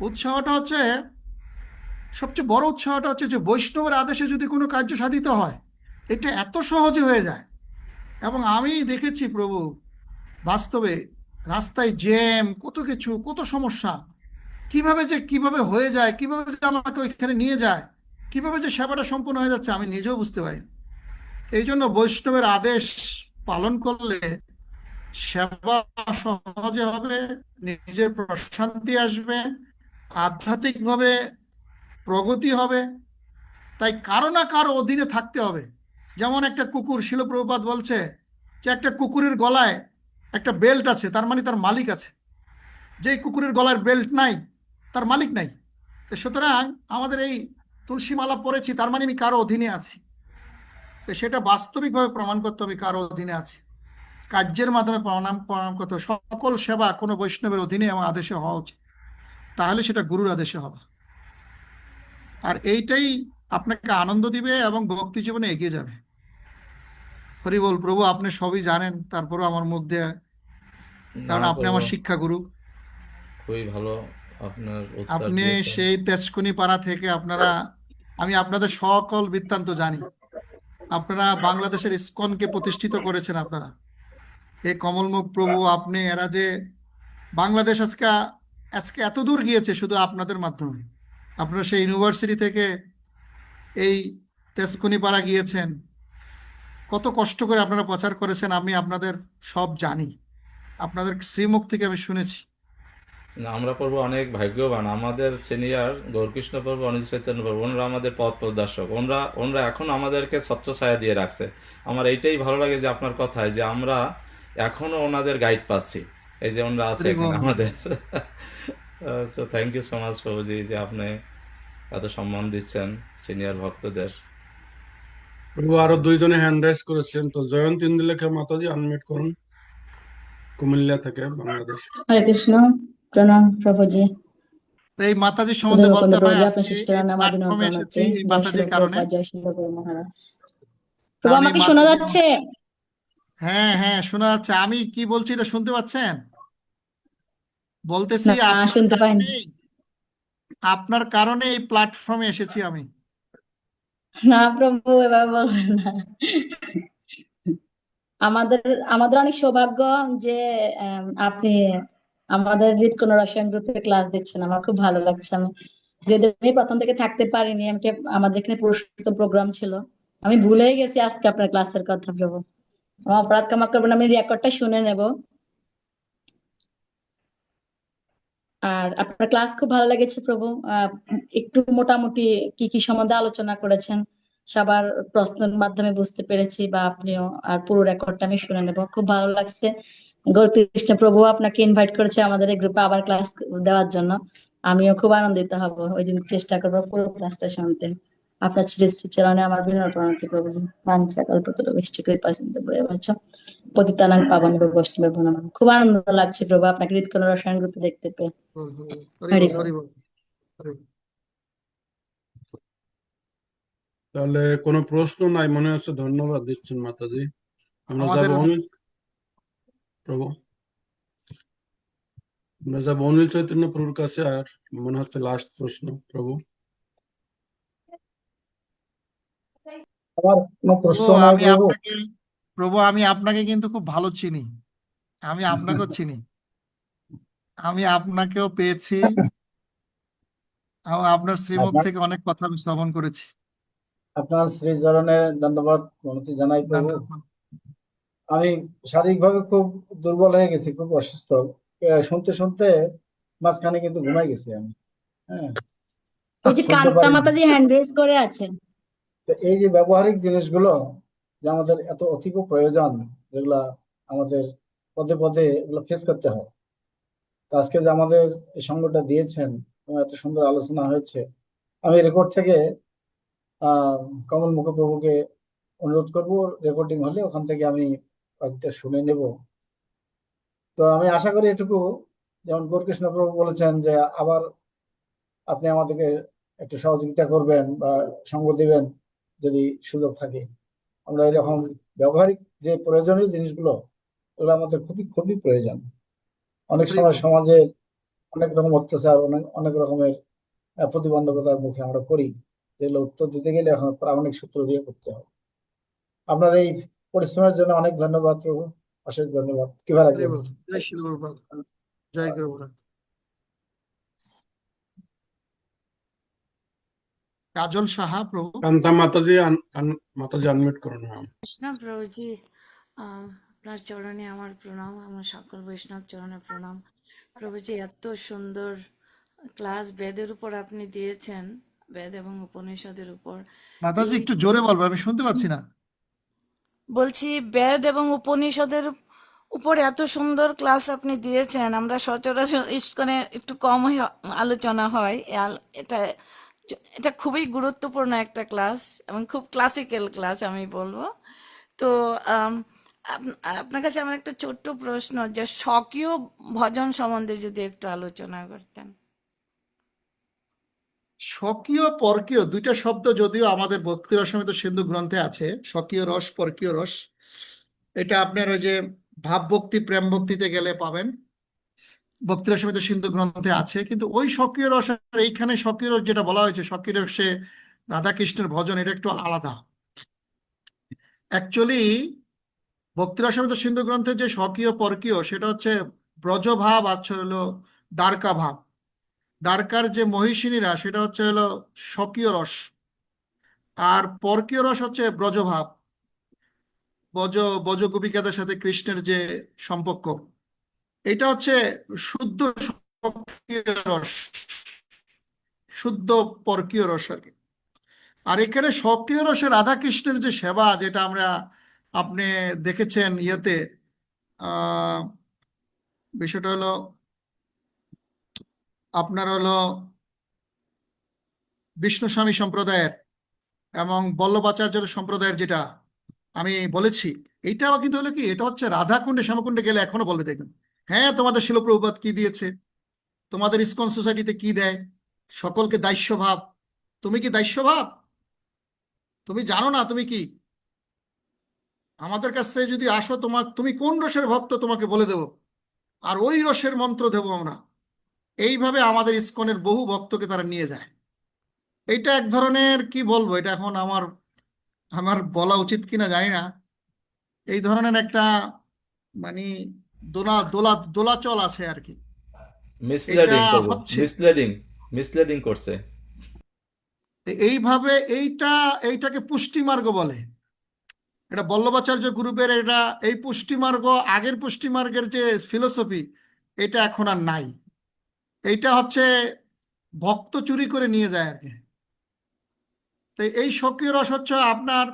Speaker 1: উৎসাহটা হচ্ছে, সবচেয়ে বড় উৎসাহটা হচ্ছে যে বৈষ্ণবের আদেশে যদি কোনো কার্য সাধিত হয় এটা এত সহজে হয়ে যায়। এবং আমি দেখেছি প্রভু বাস্তবে, রাস্তায় জ্যাম, কত কিছু, কত সমস্যা, কিভাবে হয়ে যায়, কিভাবে যে আমাকে ওইখানে নিয়ে যায়, কিভাবে যে সেবাটা সম্পূর্ণ হয়ে যাচ্ছে আমি নিজেও বুঝতে পারি। এই জন্য বৈষ্ণবের আদেশ পালন করলে সেবা সহজে হবে, নিজের প্রশান্তি আসবে, আধ্যাত্মিকভাবে প্রগতি হবে। তাই কারো না কারো অধীনে থাকতে হবে। যেমন একটা কুকুর, শিল প্রভুপাদ বলছে যে একটা কুকুরের গলায় একটা বেল্ট আছে, তার মানে তার মালিক আছে। যে কুকুরের গলার বেল্ট নাই, তার মালিক নাই। সুতরাং আমাদের এই তুলসী মালা পরেছি, তার মানে আমি কারো অধীনে আছি। তো সেটা বাস্তবিকভাবে প্রমাণ করতে হবে কারো অধীনে আছি, কার্যের মাধ্যমে প্রমাণ করতে হবে। সকল সেবা কোনো বৈষ্ণবের অধীনে এবং আদেশে হওয়া উচিত, তাহলে সেটা গুরুর আদেশে হবে। আর এইটাই আপনাকে আনন্দ দিবে এবং ভক্তি জীবনে এগিয়ে যাবে। হরি বল। প্রভু আপনি সবই জানেন, তারপরও আমার মুখ দিয়ে,
Speaker 7: না
Speaker 1: কারণ আপনি
Speaker 7: প্রভু,
Speaker 1: আমার শিক্ষা গুরু।
Speaker 7: খুবই ভালো আপনার উত্তর
Speaker 1: আপনি
Speaker 7: দিয়েছেন।
Speaker 1: সেই তেজকুনি পাড়া থেকে, আমি আপনাদের সকল বৃত্তান্ত জানি। আপনারা বাংলাদেশের ইসকনকে প্রতিষ্ঠিত করেছেন। আপনারা এই কমলমুখ প্রভু, আপনি, এরা যে বাংলাদেশ আজকে আজকে এত দূর গিয়েছে শুধু আপনাদের মাধ্যমে। আপনারা সেই ইউনিভার্সিটি থেকে এই তেজকুনি পাড়া গিয়েছেন, কত কষ্ট করে আপনারা প্রচার করেছেন, আমি আপনাদের সব জানি, আপনাদের শ্রীমুখ থেকে আমি শুনেছি।
Speaker 7: না, আমরা প্রভু অনেক ভাগ্যবান। আমাদের সিনিয়র গৌরকৃষ্ণ প্রভু, অনুজ চৈতন্য প্রভু, ওনারা আমাদের পথ প্রদর্শক। ওনারা এখন আমাদেরকে ছত্রছায়া দিয়ে রাখছে। আমার এইটাই ভালো লাগে যে আপনার কথায়, যে আমরা এখনো ওনাদের গাইড পাচ্ছি। এই যে ওনারা আছে
Speaker 1: হরি
Speaker 7: এখানে
Speaker 1: বল।
Speaker 7: আমাদের। So thank you so much প্রভুজি, যে আপনি এত সম্মান দিচ্ছেন সিনিয়র ভক্তদের।
Speaker 2: প্রভু আরো দুইজনে হ্যান্ড রাইজ করেছেন, তো জয়ন্ত ইন্দুলেখা মাতাজি আনমিউট করুন, কুমিল্লা থেকে, বাংলাদেশ।
Speaker 8: হরে কৃষ্ণ, প্রণাম প্রভুজি।
Speaker 1: তো এই মাতাজির সম্বন্ধে
Speaker 8: উদয়
Speaker 1: বলতে
Speaker 8: মুকুন্দ
Speaker 1: হয়,
Speaker 8: প্রভুজি, আপনার
Speaker 1: আজকে
Speaker 8: শেষ
Speaker 1: এই
Speaker 8: নামে আমার বিনম্র
Speaker 1: প্ল্যাটফর্মে এসেছি
Speaker 8: প্রণামী।
Speaker 1: এই
Speaker 8: জয় শিল
Speaker 1: মাতাজির কারণে।
Speaker 8: প্রভুপাদ, জয় শিল প্রভু মহারাজ। প্রভু
Speaker 1: কারণ এই
Speaker 8: আমাকে শোনা
Speaker 1: মাতাজি,
Speaker 8: যাচ্ছে?
Speaker 1: হ্যাঁ হ্যাঁ শোনা যাচ্ছে। আমি কি বলছি এটা শুনতে পাচ্ছেন? বলতেছি
Speaker 8: না, শুনতে পাইনি।
Speaker 1: আপনার কারণে এই প্ল্যাটফর্মে এসেছি আমি।
Speaker 8: না প্রভু, এভাবে বলবেন না। আমাদের আমাদের অনেক সৌভাগ্য যে আপনি আমাদের হৃদকর্ণ রসায়ন গ্রুপে ক্লাস দিচ্ছেন। আমার খুব ভালো লাগছে। যদি আমি প্রথম থেকে থাকতে পারিনি, আমাদের এখানে পুরুষোত্তম প্রোগ্রাম ছিল, আমি ভুলেই গেছি আজকে আপনার ক্লাসের কথা। প্রভু, আমার অপরাধ ক্ষমা করবেন, আমি রেকর্ডটা শুনে নেব। আর আপনার ক্লাস খুব ভালো লেগেছে প্রভু। একটু মোটামুটি কি কি সম্বন্ধে আলোচনা করেছেন সবার প্রশ্নের মাধ্যমে বুঝতে পেরেছি, বা আপনিও। আর পুরো রেকর্ডটা আমি শুনে নেব, খুব ভালো লাগছে। গৌরকৃষ্ণ প্রভু আপনাকে ইনভাইট করেছে আমাদের এই গ্রুপে আবার ক্লাস দেওয়ার জন্য। আমিও খুব আনন্দিত হব, ওই দিন চেষ্টা করবো পুরো ক্লাসটা শুনতে। আপনার শ্রী শ্রী চরণে আমার বিনয় প্রণতি প্রভুজি। বাঞ্ছা কল্পতরু বৃষ্টি কৃপা সিন্ধু ভূয়ঃ পতিতানাং পাবনেভ্যো বৈষ্ণবেভ্যো নমঃ। খুব আনন্দ লাগছে প্রভু আপনাকে হৃদকর্ণ রসায়ন গ্রুপে দেখতে পেয়ে। হরি বল।
Speaker 1: হরি বল, হরি বল।
Speaker 2: তাহলে কোনো প্রশ্ন নাই মনে হচ্ছে। ধন্যবাদ দিচ্ছেন মাতাজি। আমরা
Speaker 1: আমাদের
Speaker 2: যাবো অনিল প্রভু, আমরা যাবো অনিল চৈতন্য প্রভুর কাছে। আর মনে হচ্ছে লাস্ট প্রশ্ন প্রভু।
Speaker 9: আমার কোনো
Speaker 1: প্রভু
Speaker 9: প্রশ্ন নাই
Speaker 1: আমি
Speaker 9: প্রভু।
Speaker 1: আপনাকে প্রভু আমি আপনাকে কিন্তু খুব ভালো চিনি। আমি আপনাকেও চিনি। আমি আপনাকেও পেয়েছি এবং আপনার শ্রীমুখ
Speaker 9: আপনার
Speaker 1: থেকে অনেক কথা আমি শ্রবণ করেছি।
Speaker 9: আপনার শ্রীচরণে ধন্যবাদ প্রণতি জানাই প্রভু।
Speaker 1: ধন্যবাদ।
Speaker 9: আমি শারীরিকভাবে খুব দুর্বল হয়ে গেছি, খুব অসুস্থ। শুনতে শুনতে মাঝখানে কিন্তু ঘুমাই গেছি আমি। হ্যাঁ,
Speaker 8: ওই যে
Speaker 9: শুনতে
Speaker 8: কান্তা
Speaker 9: পারিনি।
Speaker 8: মাতাজি হ্যান্ড রেজ করে আছেন।
Speaker 9: তো এই যে ব্যবহারিক জিনিসগুলো যে আমাদের এত অতীব প্রয়োজন, যেগুলা আমাদের পদে পদে এগুলো ফেস করতে হয়। তো আজকে যে আমাদের এই সঙ্গটা দিয়েছেন এবং এত সুন্দর আলোচনা হয়েছে, আমি রেকর্ড থেকে কমল মুখপ্রভুকে অনুরোধ করব, রেকর্ডিং হলে ওখান থেকে আমি কয়েকটা শুনে নেব। তো আমি আশা করি এটুকু, যেমন গৌরকৃষ্ণ প্রভু বলেছেন যে আবার আপনি আমাদেরকে একটু সহযোগিতা করবেন বা সঙ্গ দিবেন যদি সুযোগ থাকে। আমরা এরকম ব্যবহারিক যে প্রয়োজনীয় জিনিসগুলো, ওগুলো আমাদের খুবই খুবই প্রয়োজন। অনেক
Speaker 1: হরি
Speaker 9: সময়
Speaker 1: বল।
Speaker 9: সমাজে অনেক রকম অত্যাচার, অনেক অনেক রকমের প্রতিবন্ধকতার মুখে আমরা পড়ি, যেগুলো উত্তর দিতে গেলে এখন প্রামাণিক সূত্র দিয়ে করতে হবে। আপনার এই পরিশ্রমের জন্য অনেক ধন্যবাদ প্রভু, অশেষ ধন্যবাদ। কিভাবে
Speaker 1: হরি
Speaker 9: রাখবেন?
Speaker 1: বল। জয় শ্রী গুরুপাদ। জয় গুরুপাদ। কাজল সাহা প্রভু।
Speaker 2: কান্তা মাতাজি মাতাজি আনমিউট করুন। হ্যাঁ,
Speaker 10: কৃষ্ণ প্রভুজি, আপনার চরণে আমার প্রণাম, আমার সকল বৈষ্ণব চরণে প্রণাম। প্রভুজি, এত সুন্দর ক্লাস বেদের উপর আপনি দিয়েছেন, বেদ এবং উপনিষদের উপর।
Speaker 1: মাতাজি
Speaker 10: এই
Speaker 1: একটু জোরে বলবেন, আমি শুনতে পাচ্ছি না।
Speaker 10: বলছি, বেদ এবং উপনিষদের উপর এত সুন্দর ক্লাস আপনি দিয়েছেন। আমরা সচরাচর ইস্কনে একটু কমই আলোচনা হয়। এটা এটা খুবই গুরুত্বপূর্ণ একটা ক্লাস এবং খুব ক্লাসিক্যাল ক্লাস আমি বলবো। তো আপনার কাছে আমার একটা ছোট্ট প্রশ্ন, যে স্বকীয় ভজন সম্বন্ধে যদি একটু আলোচনা করতেন।
Speaker 1: স্বকীয় পরকীয় দুইটা শব্দ যদিও আমাদের ভক্তি রসামৃত সিন্ধু গ্রন্থে আছে, স্বকীয় রস পরকীয় রস। এটা আপনার ওই যে ভাব ভক্তি প্রেম ভক্তিতে গেলে পাবেন, ভক্তি রসামৃত সিন্ধু গ্রন্থে আছে। কিন্তু ওই স্বকীয় রস আর এইখানে স্বকীয় রস যেটা বলা হয়েছে, স্বকীয় রসে রাধা কৃষ্ণের ভজন, এটা একটু আলাদা। অ্যাকচুয়ালি ভক্তি রসামৃত সিন্ধু গ্রন্থের যে স্বকীয় পরকীয়, সেটা হচ্ছে ব্রজভাব আর হলো দ্বারকা ভাব। দ্বারকার যে মহিষিনীরা, সেটা হচ্ছে হলো স্বকীয় রস, আর পরকীয় রস হচ্ছে ব্রজভাব। ব্রজ ব্রজ গোপিকাদের সাথে কৃষ্ণের যে সম্পর্ক, এটা হচ্ছে শুদ্ধ স্বকীয় রস, শুদ্ধ পরকীয় রস আর কি। আর এখানে স্বকীয় রসে রাধা কৃষ্ণের যে সেবা, যেটা আমরা আপনি দেখেছেন ইয়েতে, আহ বিষয়টা হলো আপনার হলো বিষ্ণু স্বামী সম্প্রদায়ের এবং বল্লভাচার্য সম্প্রদায়ের, যেটা আমি বলেছি, এইটা কিন্তু হলো কি, এটা হচ্ছে রাধাকুণ্ডে শ্যামকুণ্ডে গেলে এখনো বলবে, দেখবেন হ্যাঁ তোমাদের শিল প্রভুপাদ কি দিয়েছে, তোমাদের ইসকন সোসাইটিতে কি দেয়, সকলকে দাস্য ভাব। তুমি কি দাস্য ভাব? তুমি জানো না তুমি কি? আমাদের কাছে যদি আসো, তুমি কোন রসের ভক্ত তোমাকে বলে দেবো, আর ওই রসের মন্ত্র দেবো আমরা। এইভাবে আমাদের ইসকনের বহু ভক্তকে তারা নিয়ে যায়। এইটা এক ধরনের কি বলবো, এটা এখন আমার আমার বলা উচিত কিনা জানি না, এই ধরনের একটা মানে দোলাচল আছে আর কি। এটা
Speaker 7: মিসলিডিং প্রভু,
Speaker 1: হচ্ছে
Speaker 7: মিসলিডিং করছে।
Speaker 1: এইভাবে এইটাকে পুষ্টিমার্গ বলে। এটা বল্লভাচার্য গ্রুপের এটা এই পুষ্টিমার্গ, আগের পুষ্টিমার্গের যে ফিলোসফি, এটা এখন আর নাই। এইটা হচ্ছে ভক্ত চুরি করে নিয়ে যায় আর কি। তো এই স্বকীয় রস হচ্ছে আপনার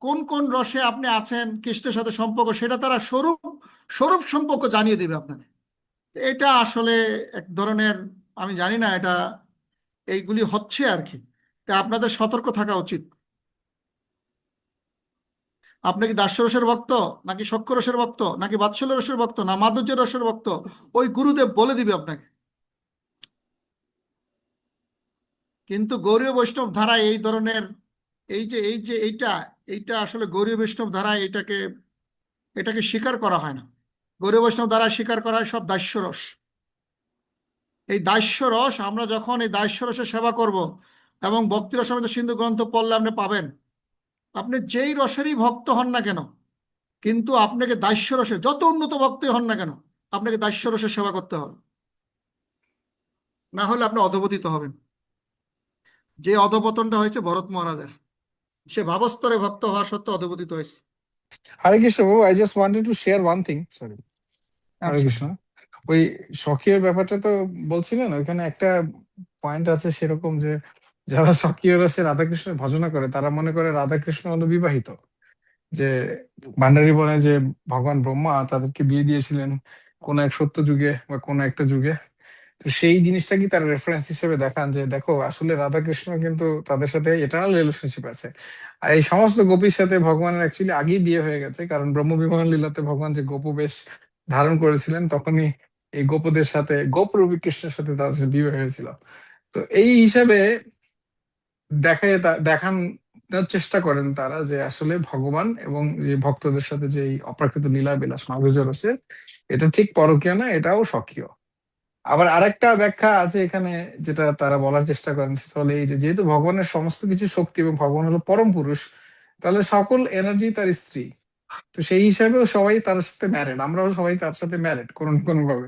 Speaker 1: কোন কোন রসে আপনি আছেন, কৃষ্ণের সাথে সম্পর্ক, সেটা তারা স্বরূপ স্বরূপ সম্পর্ক জানিয়ে দেবে আপনাকে। তো এটা আসলে এক ধরনের, আমি জানি না এটা এইগুলি হচ্ছে আর কি। তা আপনাদের সতর্ক থাকা উচিত। আপনি কি দাস্যরসের ভক্ত, নাকি সখ্য রসের ভক্ত, নাকি বাৎসল্য রসের ভক্ত, না মাধুর্য রসের ভক্ত, ওই গুরুদেব বলে দিবে আপনাকে। কিন্তু গৌড়ীয় বৈষ্ণব ধারা এই ধরনের, এই যে এইটা এইটা আসলে গৌড়ীয় বৈষ্ণব ধারা এটাকে স্বীকার করা হয় না। গৌড়ীয় বৈষ্ণব দ্বারা স্বীকার করা হয় সব দাস্যরস। এই দাস্যরস, আমরা যখন এই দাস্যরসের সেবা করব এবং ভক্তি রসামৃত সিন্ধু গ্রন্থ পড়লে আপনি পাবেন, আপনি যেই রসেরই ভক্ত হন না কেন, কিন্তু আপনাকে দাস্যরসে, যত উন্নত ভক্তি হন না কেন, আপনাকে দাস্যরসের সেবা করতে হবে, না হলে আপনি অধপতিত হবেন। যে অধপতনটা হয়েছে ভরত মহারাজের, সে ভাবস্তরে ভক্ত হওয়া সত্ত্বেও অধপতিত হয়েছে।
Speaker 6: হরে কৃষ্ণ বাবু, I just wanted to share one thing, sorry. Hare
Speaker 1: আচ্ছা,
Speaker 6: কৃষ্ণ। ওই স্বকীয় ব্যাপারটা তো বলছিলেন, ওইখানে একটা পয়েন্ট আছে সেরকম যে যারা স্বকীয় রসে রাধাকৃষ্ণের ভজনা করে তারা মনে করে রাধাকৃষ্ণ হলো বিবাহিত, যে ভান্ডারী বলে যে ভগবান ব্রহ্মা তাদেরকে বিয়ে দিয়েছিলেন কোন এক সত্য যুগে বা কোন একটা যুগে। তো সেই জিনিসটা কি তার রেফারেন্স হিসেবে দেখান যে দেখো আসলে রাধাকৃষ্ণ কিন্তু তাদের সাথে এটার্নাল রিলেশনশিপ আছে। আর এই সমস্ত গোপীর সাথে ভগবানের অ্যাকচুয়ালি আগেই বিয়ে হয়ে গেছে, কারণ ব্রহ্ম বিমোহন লীলাতে ভগবান যে গোপ বেশ ধারণ করেছিলেন তখনই এই গোপদের সাথে, গোপরূপী কৃষ্ণের সাথে তাদের সাথে বিয়ে হয়েছিল। তো এই হিসাবে দেখানোর চেষ্টা করেন তারা যে আসলে ভগবান এবং যে ভক্তদের সাথে যে এই অপ্রাকৃত লীলা বিলাস মাধুর্য রসে, এটা ঠিক পরকীয় না, এটাও স্বকীয়। আবার আরেকটা ব্যাখ্যা আছে এখানে যেটা তারা বলার চেষ্টা করেন, সেটা হলো এই যে যেহেতু ভগবানের সমস্ত কিছু শক্তি এবং ভগবান হলো পরম পুরুষ, তাহলে সকল এনার্জি তার স্ত্রী। তো সেই হিসাবেও সবাই তার সাথে ম্যারেড, আমরাও সবাই তার সাথে ম্যারেড কোনো না কোনো ভাবে।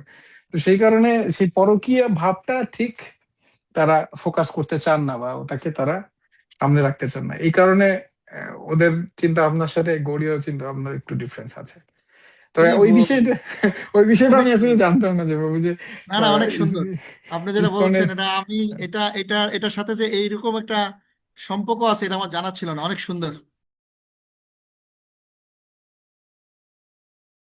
Speaker 6: তো সেই কারণে সেই পরকীয় ভাবটা ঠিক তারা ফোকাস করতে চান না, বা ওটাকে তারা সামনে রাখতে চান না। এই কারণে ওদের চিন্তা ভাবনার সাথে গৌড়ীয় চিন্তা ভাবনার একটু ডিফারেন্স আছে। তবে
Speaker 1: জি,
Speaker 6: ওই বিষয়টা
Speaker 1: অনেক
Speaker 6: আমি আসলে
Speaker 1: সুন্দর।
Speaker 6: জানতাম না যে বাবু যে
Speaker 1: না না, অনেক সুন্দর আপনি যেটা বলছেন।
Speaker 6: ইসকনের।
Speaker 1: এটা আমি এটার সাথে যে এইরকম একটা সম্পর্ক আছে, এটা আমার জানা ছিল না। অনেক সুন্দর।